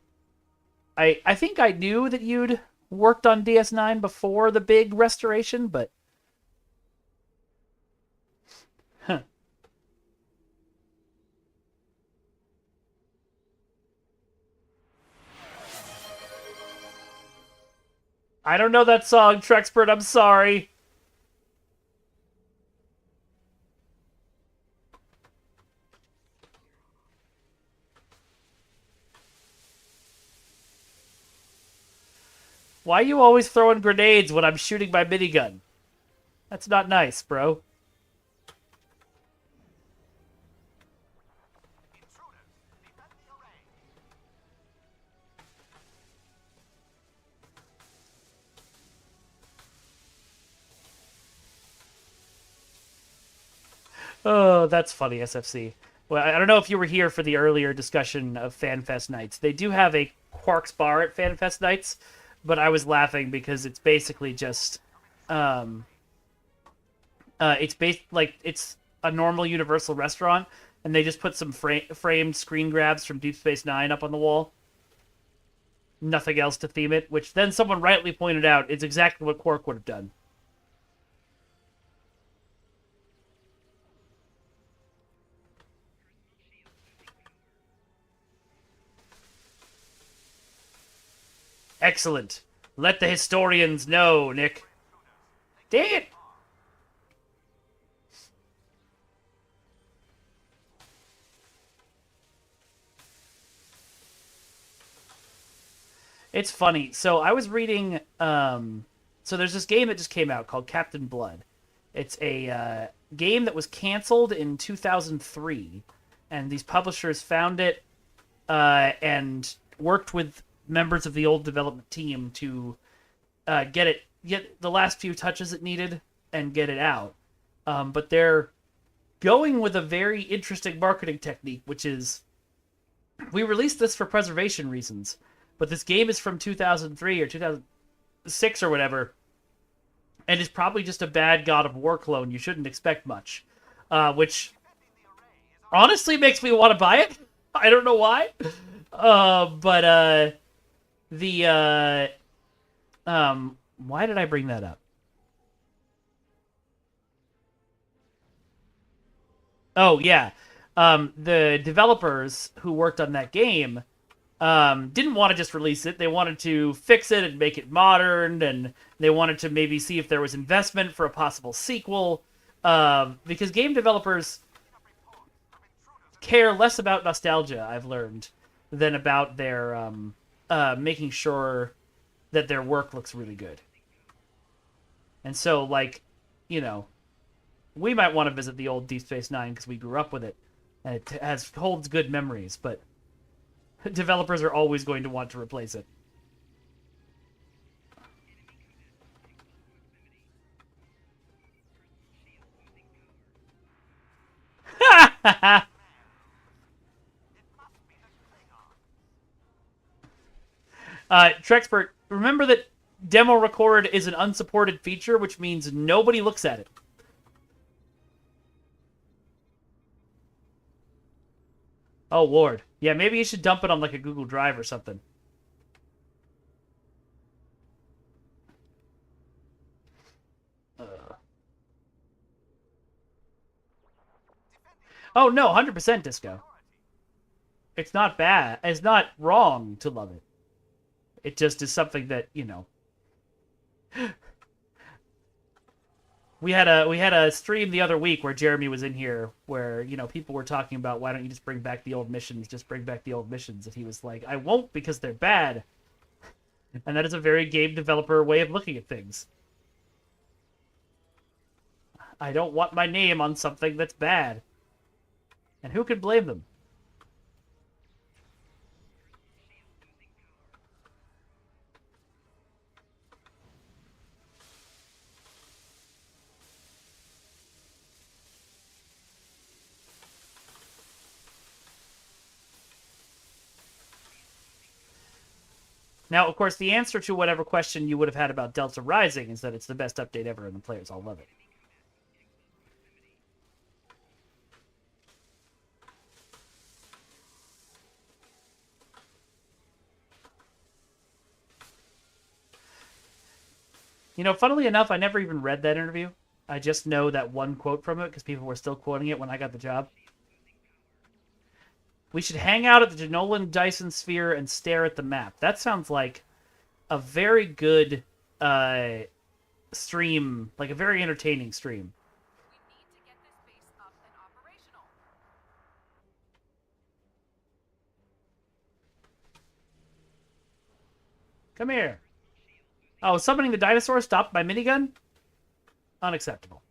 I think I knew that you'd worked on DS9 before the big restoration, but huh. I don't know that song, Trexpert, I'm sorry. Why are you always throwing grenades when I'm shooting my minigun? That's not nice, bro. Oh, that's funny, SFC. Well, I don't know if you were here for the earlier discussion of FanFest Nights. They do have a Quarks bar at FanFest Nights, but I was laughing because it's basically just, it's a normal Universal restaurant, and they just put some framed screen grabs from Deep Space Nine up on the wall. Nothing else to theme it, which then someone rightly pointed out is exactly what Quark would have done. Excellent. Let the historians know, Nick. Dang it! It's funny. So I was reading, so there's this game that just came out called Captain Blood. It's a game that was canceled in 2003, and these publishers found it and worked with members of the old development team to get the last few touches it needed and get it out. But they're going with a very interesting marketing technique, which is we released this for preservation reasons, but this game is from 2003 or 2006 or whatever, and is probably just a bad God of War clone. You shouldn't expect much, which honestly makes me want to buy it. I don't know why, but why did I bring that up? Oh, yeah. The developers who worked on that game didn't want to just release it. They wanted to fix it and make it modern, and they wanted to maybe see if there was investment for a possible sequel. Because game developers care less about nostalgia, I've learned, than about their making sure that their work looks really good. And so, like, you know, we might want to visit the old Deep Space Nine because we grew up with it, and it holds good memories, but developers are always going to want to replace it. Trexpert, remember that demo record is an unsupported feature, which means nobody looks at it. Oh, Lord. Yeah, maybe you should dump it on, like, a Google Drive or something. Oh, no, 100% Disco. It's not bad. It's not wrong to love it. It just is something that, you know... We had a stream the other week where Jeremy was in here where, you know, people were talking about why don't you just bring back the old missions, just bring back the old missions. And he was like, I won't because they're bad. And that is a very game developer way of looking at things. I don't want my name on something that's bad. And who can blame them? Now, of course, the answer to whatever question you would have had about Delta Rising is that it's the best update ever and the players all love it. You know, funnily enough, I never even read that interview. I just know that one quote from it because people were still quoting it when I got the job. We should hang out at the Jenolan Dyson Sphere and stare at the map. That sounds like a very good stream, like a very entertaining stream. We need to get this base up and operational. Come here. Oh, summoning the dinosaur stopped by minigun? Unacceptable.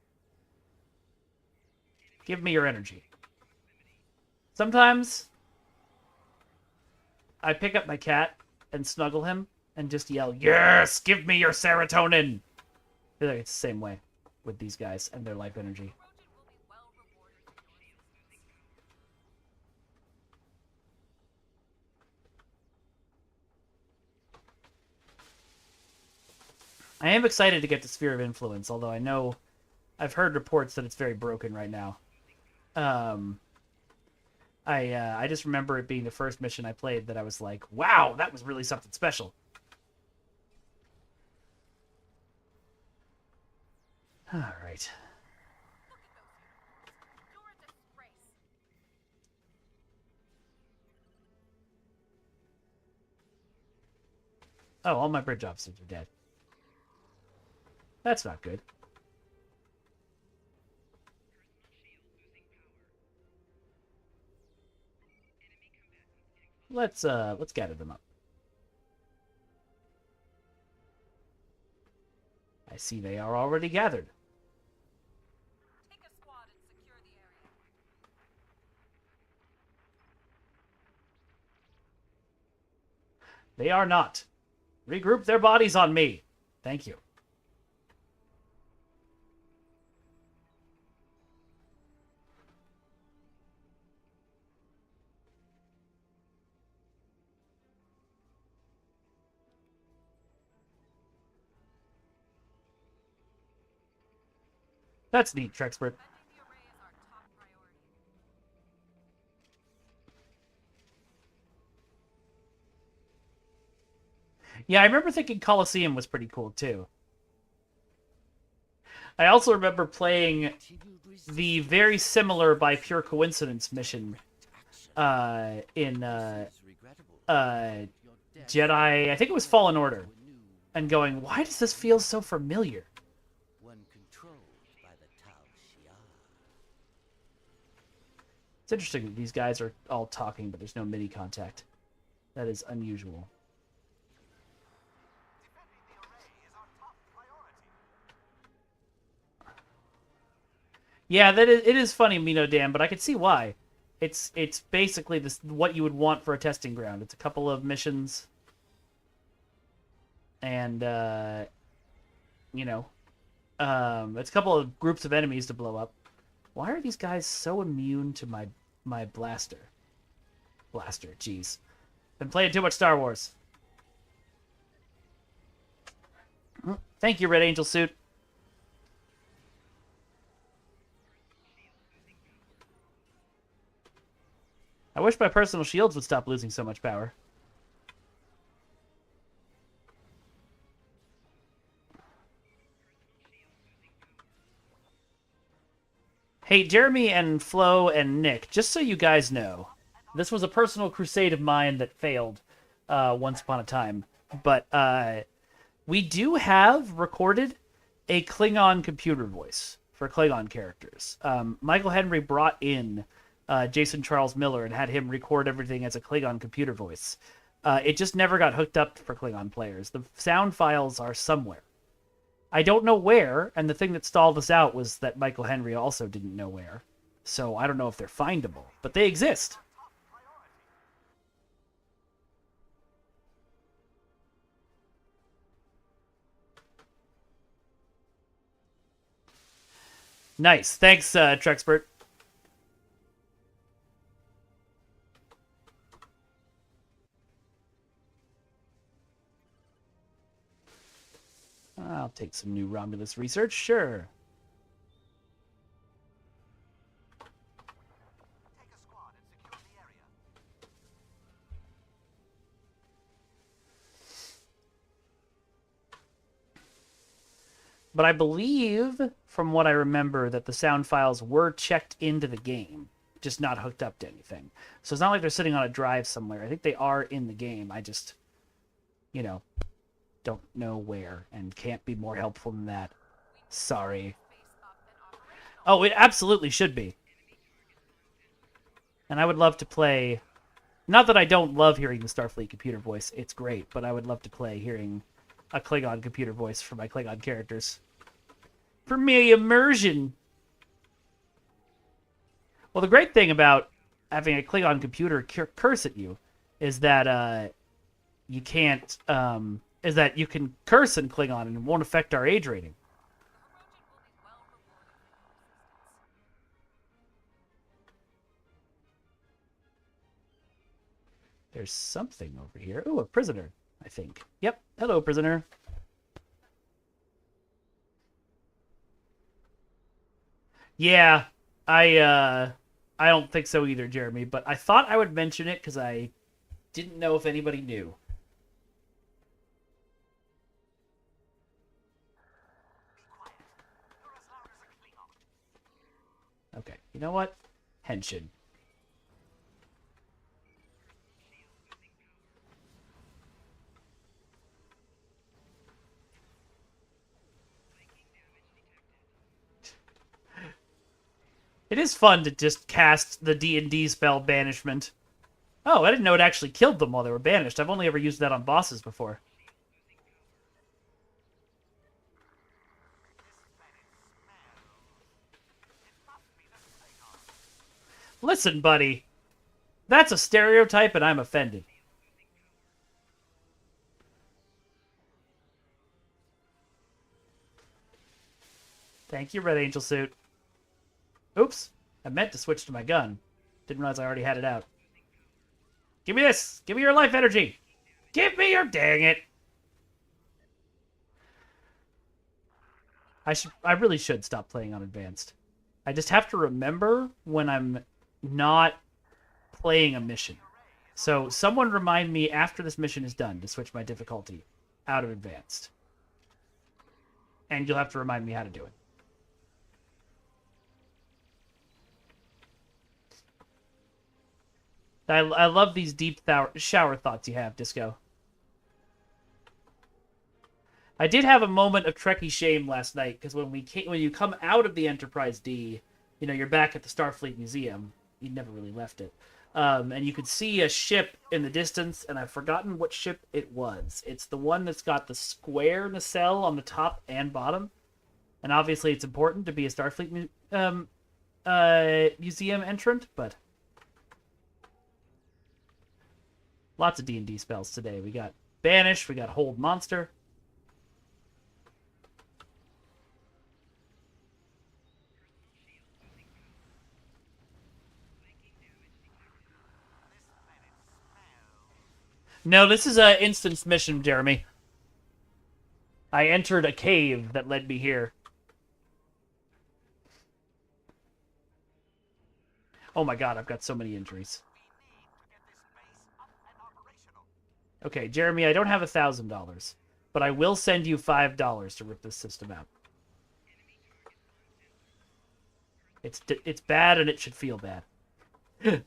Give me your energy. Sometimes I pick up my cat and snuggle him and just yell, "Yes, give me your serotonin!" I feel like it's the same way with these guys and their life energy. Trojan will be well rewarded for your assistance. I am excited to get to Sphere of Influence, although I know I've heard reports that it's very broken right now. I just remember it being the first mission I played that I was like, wow, that was really something special. All right. Look at those humans. You're a disgrace. Oh, all my bridge officers are dead. That's not good. Let's gather them up. I see they are already gathered. Take a squad and secure the area. They are not. Regroup their bodies on me. Thank you. That's neat, Trexpert. Defending the array is our top priority. Yeah, I remember thinking Colosseum was pretty cool, too. I also remember playing the very similar, by pure coincidence, mission in Jedi... I think it was Fallen Order. And going, why does this feel so familiar? One controlled by the Tau Shiar. It's interesting that these guys are all talking, but there's no MIDI contact. That is unusual. Yeah, it is funny, Mino Dan, but I can see why. It's basically this what you would want for a testing ground. It's a couple of missions, and you know, it's a couple of groups of enemies to blow up. Why are these guys so immune to my blaster? Blaster, jeez. Been playing too much Star Wars. Thank you, Red Angel Suit. I wish my personal shields would stop losing so much power. Hey, Jeremy and Flo and Nick, just so you guys know, this was a personal crusade of mine that failed once upon a time. But we do have recorded a Klingon computer voice for Klingon characters. Michael Henry brought in Jason Charles Miller and had him record everything as a Klingon computer voice. It just never got hooked up for Klingon players. The sound files are somewhere. I don't know where, and the thing that stalled us out was that Michael Henry also didn't know where. So I don't know if they're findable, but they exist. Nice. Thanks, Trexpert. I'll take some new Romulus research, sure. Take a squad and secure the area. But I believe, from what I remember, that the sound files were checked into the game, just not hooked up to anything. So it's not like they're sitting on a drive somewhere. I think they are in the game. I just, you know, don't know where and can't be more helpful than that. Sorry. Oh, it absolutely should be. And I would love to play... Not that I don't love hearing the Starfleet computer voice. It's great, but I would love to play hearing a Klingon computer voice for my Klingon characters. For me, immersion! Well, the great thing about having a Klingon computer curse at you is that you can't... is that you can curse in Klingon and it won't affect our age rating. There's something over here. Oh, a prisoner, I think. Yep. Hello, prisoner. Yeah, I don't think so either, Jeremy, but I thought I would mention it because I didn't know if anybody knew. Okay, you know what? Henshin. It is fun to just cast the D&D spell Banishment. Oh, I didn't know it actually killed them while they were banished. I've only ever used that on bosses before. Listen, buddy. That's a stereotype and I'm offended. Thank you, Red Angel Suit. Oops, I meant to switch to my gun. Didn't realize I already had it out. Give me this! Give me your life energy! Give me your... Dang it! I really should stop playing on Advanced. I just have to remember when I'm not playing a mission. So someone remind me after this mission is done to switch my difficulty out of Advanced. And you'll have to remind me how to do it. I love these deep shower thoughts you have, Disco. I did have a moment of Trekkie shame last night, because when you come out of the Enterprise D, you know, you're back at the Starfleet Museum. You never really left it. And you could see a ship in the distance, and I've forgotten what ship it was. It's the one that's got the square nacelle on the top and bottom. And obviously it's important to be a Starfleet museum entrant, but... Lots of D&D spells today. We got Banish, we got Hold Monster. No, this is an instance mission, Jeremy. I entered a cave that led me here. Oh my god, I've got so many injuries. Okay, Jeremy, I don't have $1,000, but I will send you $5 to rip this system out. It's bad and it should feel bad. It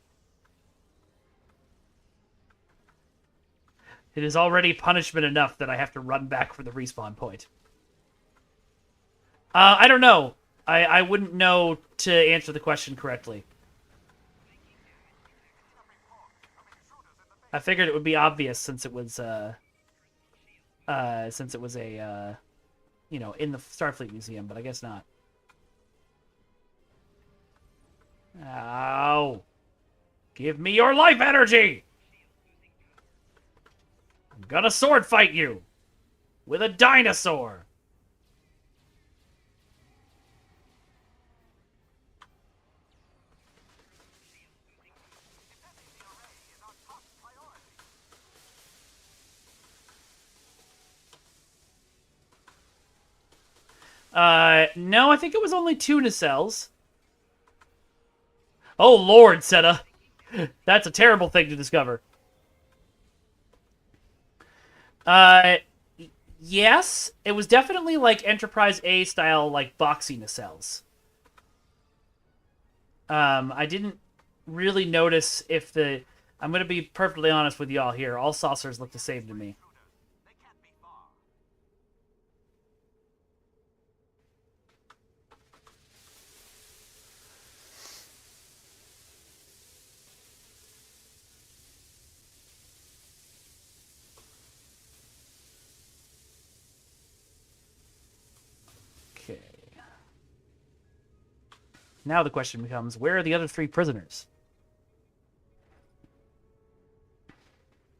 is already punishment enough that I have to run back for the respawn point. I don't know. I wouldn't know to answer the question correctly. I figured it would be obvious since it was a you know, in the Starfleet Museum, but I guess not. Ow. Give me your life energy! I'm gonna sword fight you! With a dinosaur! No, I think it was only 2 nacelles. Oh, Lord, Seta. That's a terrible thing to discover. Yes, it was definitely like Enterprise A style, like boxy nacelles. I didn't really notice if the. I'm gonna be perfectly honest with y'all here. All saucers look the same to me. They can't be far. Okay. Now the question becomes, where are the other 3 prisoners?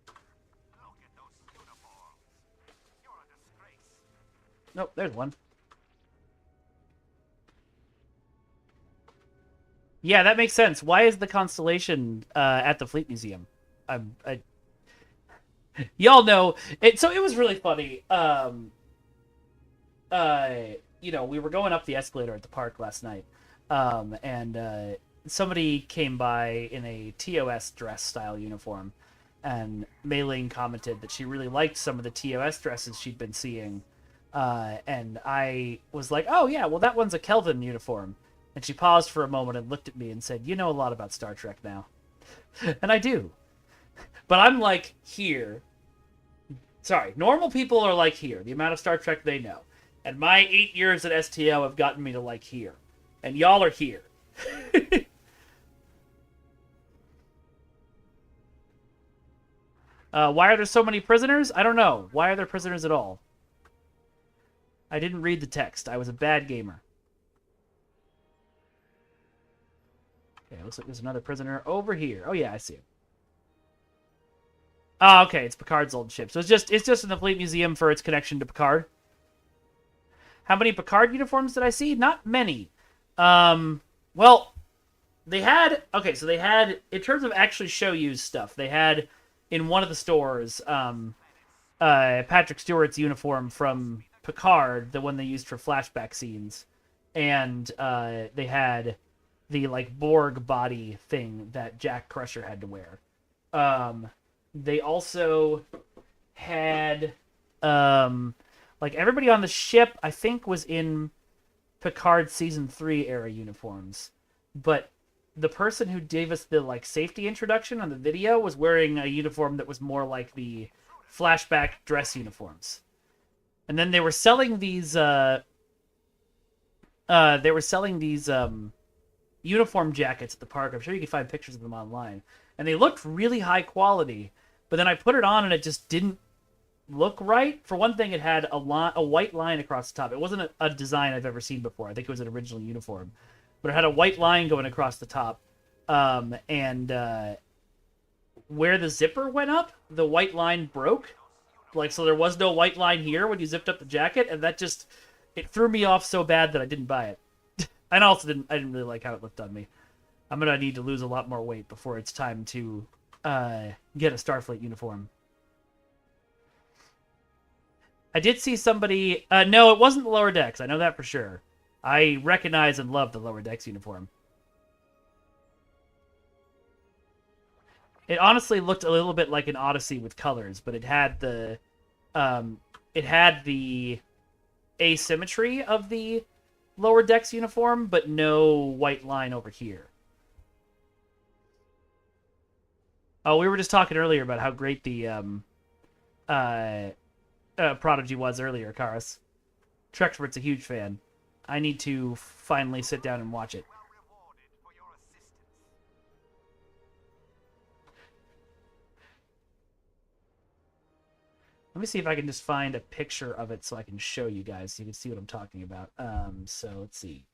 Look at those uniforms. You're a disgrace. Nope, there's one. Yeah, that makes sense. Why is the Constellation at the Fleet Museum? Y'all know it. So it was really funny. We were going up the escalator at the park last night, and somebody came by in a TOS dress style uniform, and Mei Ling commented that she really liked some of the TOS dresses she'd been seeing, and I was like, "Oh yeah, well that one's a Kelvin uniform." And she paused for a moment and looked at me and said, "You know a lot about Star Trek now." And I do. But I'm like here. Sorry, normal people are like here. The amount of Star Trek they know. And my 8 years at STO have gotten me to like here. And y'all are here. Why are there so many prisoners? I don't know. Why are there prisoners at all? I didn't read the text. I was a bad gamer. Okay, looks like there's another prisoner over here. Oh yeah, I see him. Oh, okay, it's Picard's old ship. So it's just in the Fleet Museum for its connection to Picard. How many Picard uniforms did I see? Not many. Well, they had in terms of actually show use stuff, they had in one of the stores Patrick Stewart's uniform from Picard, the one they used for flashback scenes, and they had the like Borg body thing that Jack Crusher had to wear. They also had like everybody on the ship, I think, was in Picard season 3 era uniforms, but the person who gave us the like safety introduction on the video was wearing a uniform that was more like the flashback dress uniforms. And then they were selling these uniform jackets at the park. I'm sure you can find pictures of them online. And they looked really high quality, but then I put it on and it just didn't look right. For one thing, it had a white line across the top. It wasn't a design I've ever seen before. I think it was an original uniform. But it had a white line going across the top. And where the zipper went up, the white line broke. Like, so there was no white line here when you zipped up the jacket, and that just, it threw me off so bad that I didn't buy it. And also I didn't really like how it looked on me. I'm gonna need to lose a lot more weight before it's time to get a Starfleet uniform. I did see somebody. No, it wasn't the Lower Decks. I know that for sure. I recognize and love the Lower Decks uniform. It honestly looked a little bit like an Odyssey with colors, but it had the asymmetry of the Lower Decks uniform, but no white line over here. Oh, we were just talking earlier about how great the Prodigy was earlier, Karis. Trexpert's a huge fan. I need to finally sit down and watch it. Well rewarded for your assistance. Let me see if I can just find a picture of it so I can show you guys so you can see what I'm talking about. So let's see.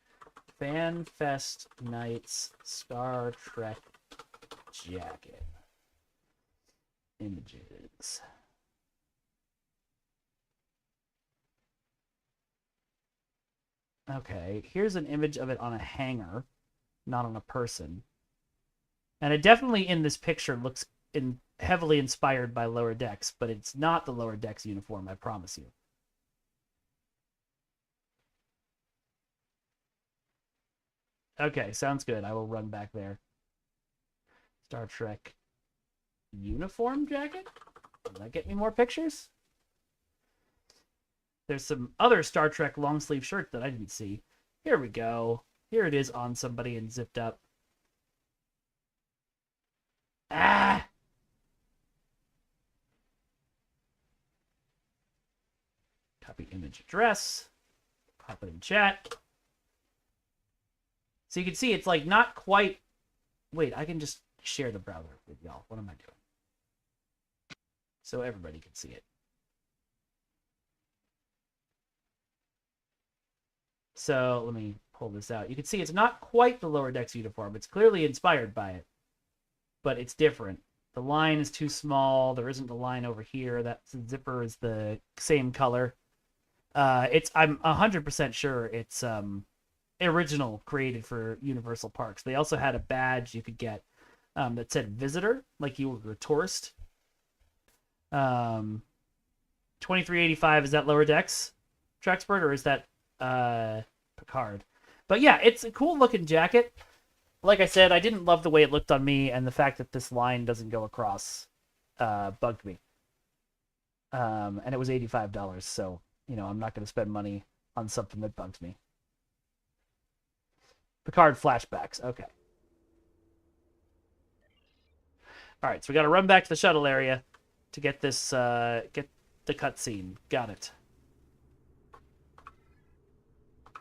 FanFest Nights Star Trek jacket. Images. Okay, here's an image of it on a hanger, not on a person. And it definitely in this picture looks heavily inspired by Lower Decks, but it's not the Lower Decks uniform, I promise you. Okay, sounds good. I will run back there. Star Trek uniform jacket? Will that get me more pictures? There's some other Star Trek long sleeve shirt that I didn't see. Here we go. Here it is on somebody and zipped up. Ah! Copy image address. Pop it in chat. So you can see it's like not quite... Wait, I can just share the browser with y'all. What am I doing? So everybody can see it. So let me pull this out. You can see it's not quite the Lower Decks uniform. It's clearly inspired by it, but it's different. The line is too small. There isn't a line over here. That zipper is the same color. I'm 100% sure it's original, created for Universal Parks. They also had a badge you could get that said visitor, like you were a tourist. 2385, is that Lower Decks, Traxpert, or is that Picard? But yeah, it's a cool looking jacket. Like I said, I didn't love the way it looked on me, and the fact that this line doesn't go across bugged me. And it was $85, so I'm not going to spend money on something that bugs me. Picard flashbacks, okay. All right, so we got to run back to the shuttle area to get this, get the cutscene. Got it.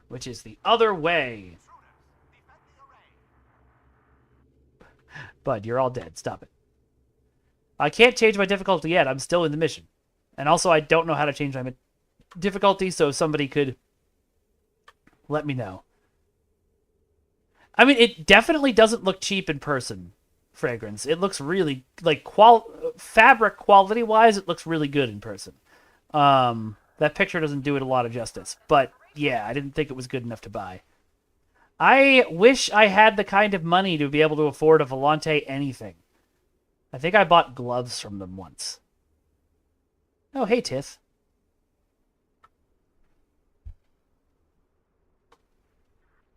Which is the other way. Bud, you're all dead. Stop it. I can't change my difficulty yet. I'm still in the mission. And also, I don't know how to change my difficulty, so somebody could let me know. I mean, it definitely doesn't look cheap in person, Fragrance. It looks really, like, fabric quality-wise, it looks really good in person. That picture doesn't do it a lot of justice. But, yeah, I didn't think it was good enough to buy. I wish I had the kind of money to be able to afford a Volante anything. I think I bought gloves from them once. Oh, hey, Tith.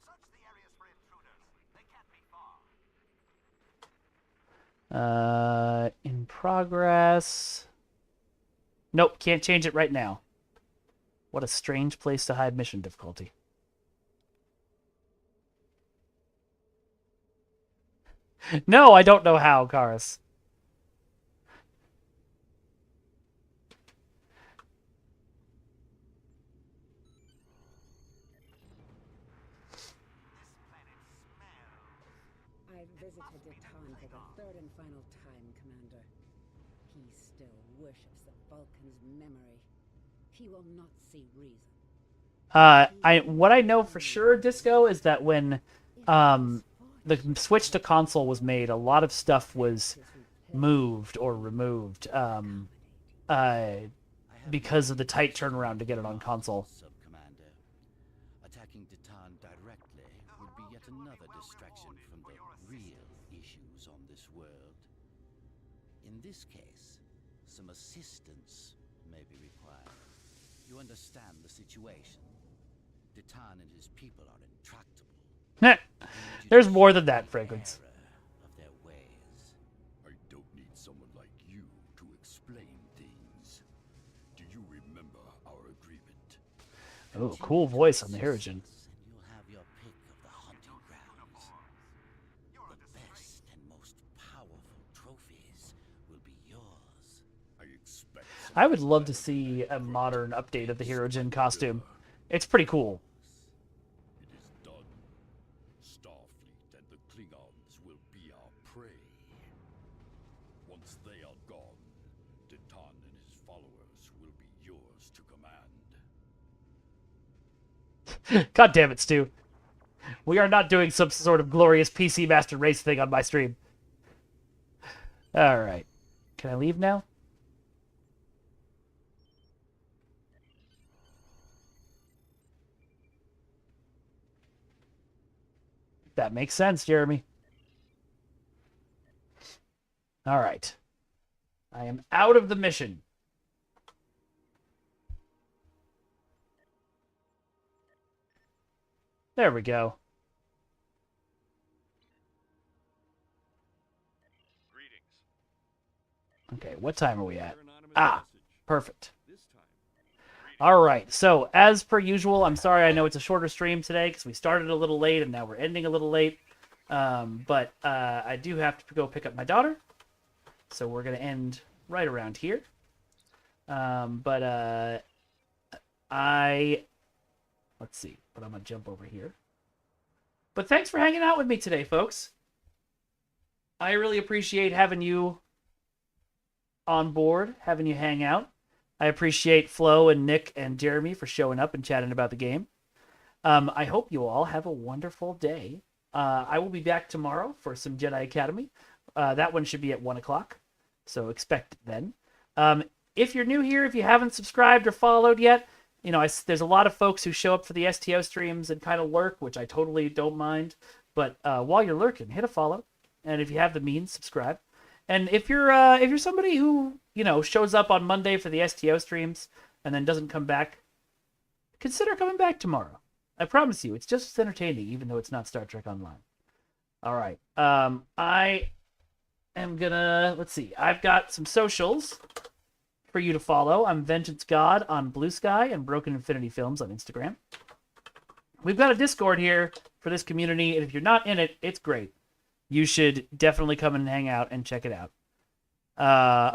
Search the areas for intruders. They can't be far. In progress. Nope, can't change it right now. What a strange place to hide mission difficulty. No, I don't know how, Karis. I've visited Deton for the third and final time, Commander. He still worships the Vulcan's memory. He will not see reason. What I know for sure, Disco, is that when the switch to console was made, a lot of stuff was moved or removed because of the tight turnaround to get it on console. Sub-Commander. Attacking Deton directly would be yet another distraction from the real issues on this world. In this case, some assistance may be required. You understand the situation. Deton and his people are intractable. There's more than that, Fragrance. Of their ways. I don't need someone like you to explain things. Do you remember our agreement? Oh, cool voice on the Hirogen. And you'll have your pick of the hunting grounds. The best and most powerful trophies will be yours. I expect I would love to see a modern update of the Hirogen costume. It's pretty cool. it is done. Starfleet and the Klingons will be our prey. Once they are gone, Deton and his followers will be yours to command. God damn it, Stu. We are not doing some sort of glorious PC Master Race thing on my stream. Alright. Can I leave now? That makes sense, Jeremy. Alright. I am out of the mission. There we go. Okay, what time are we at? Ah, perfect. All right. So, as per usual, I'm sorry I know it's a shorter stream today because we started a little late and now we're ending a little late. But I do have to go pick up my daughter. So, we're going to end right around here. Let's see. But I'm going to jump over here. But thanks for hanging out with me today, folks. I really appreciate having you on board, having you hang out. I appreciate Flo and Nick and Jeremy for showing up and chatting about the game. I hope you all have a wonderful day. I will be back tomorrow for some Jedi Academy. That one should be at 1 o'clock, so expect it then. If you're new here, if you haven't subscribed or followed yet, you know, there's a lot of folks who show up for the STO streams and kind of lurk, which I totally don't mind. But while you're lurking, hit a follow, and if you have the means, subscribe. And if you're somebody who, you know, shows up on Monday for the STO streams and then doesn't come back, consider coming back tomorrow. I promise you, it's just as entertaining, even though it's not Star Trek Online. All right. I am gonna, let's see. I've got some socials for you to follow. I'm Vengeance God on Blue Sky and Broken Infinity Films on Instagram. We've got a Discord here for this community, and if you're not in it, it's great. You should definitely come and hang out and check it out.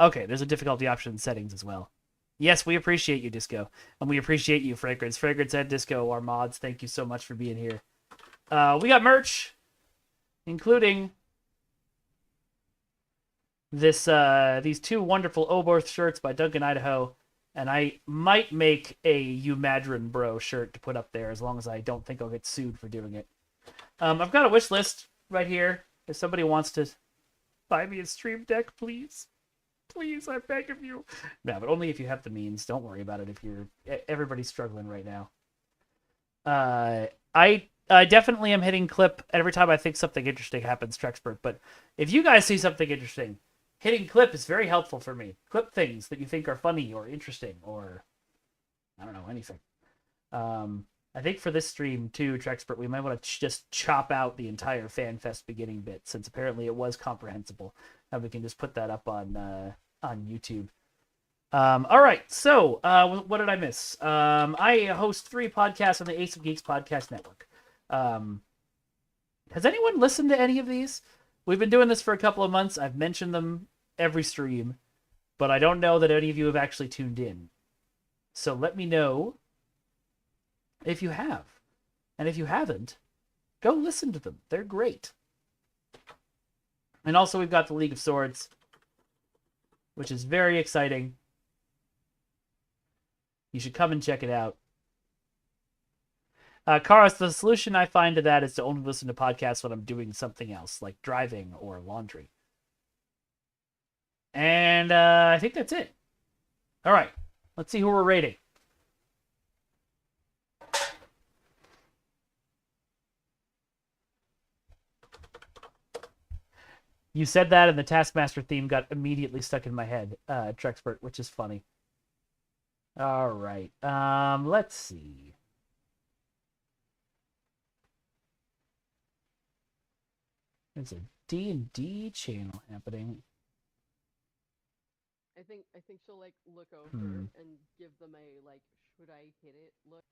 Okay, there's a difficulty option settings as well. Yes, we appreciate you, Disco. And we appreciate you, Fragrance. Fragrance and Disco, our mods, thank you so much for being here. We got merch, including these two wonderful Oborth shirts by Duncan Idaho. And I might make a Umadrin Bro shirt to put up there, as long as I don't think I'll get sued for doing it. I've got a wish list right here. If somebody wants to buy me a stream deck, please. Please, I beg of you. No, but only if you have the means. Don't worry about it if you're... Everybody's struggling right now. I definitely am hitting clip every time I think something interesting happens, Trexpert. But if you guys see something interesting, hitting clip is very helpful for me. Clip things that you think are funny or interesting or... I don't know, anything. I think for this stream, too, Trexpert, we might want to just chop out the entire FanFest beginning bit, since apparently it was comprehensible. And we can just put that up on YouTube. All right, so what did I miss? I host 3 podcasts on the Ace of Geeks Podcast Network. Has anyone listened to any of these? We've been doing this for a couple of months. I've mentioned them every stream, but I don't know that any of you have actually tuned in. So let me know if you have. And if you haven't, go listen to them. They're great. And also we've got the League of Swords, which is very exciting. You should come and check it out. Karos, the solution I find to that is to only listen to podcasts when I'm doing something else, like driving or laundry. And I think that's it. All right. Let's see who we're rating. You said that, and the Taskmaster theme got immediately stuck in my head, Trexpert, which is funny. All right. Let's see. There's a D&D channel happening. I think she'll like look over and give them a like, should I hit it look.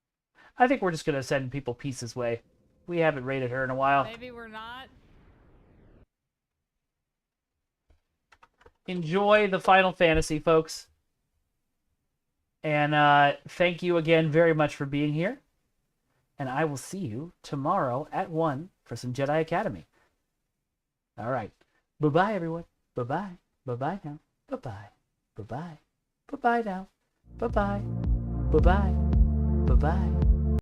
I think we're just gonna send people Peace's way. We haven't rated her in a while. Maybe we're not. Enjoy the Final Fantasy, folks. And thank you again very much for being here. And I will see you tomorrow at 1 for some Jedi Academy. All right. Bye-bye, everyone. Bye-bye. Bye-bye now. Bye-bye. Bye-bye. Bye-bye now. Bye-bye. Bye-bye. Bye-bye.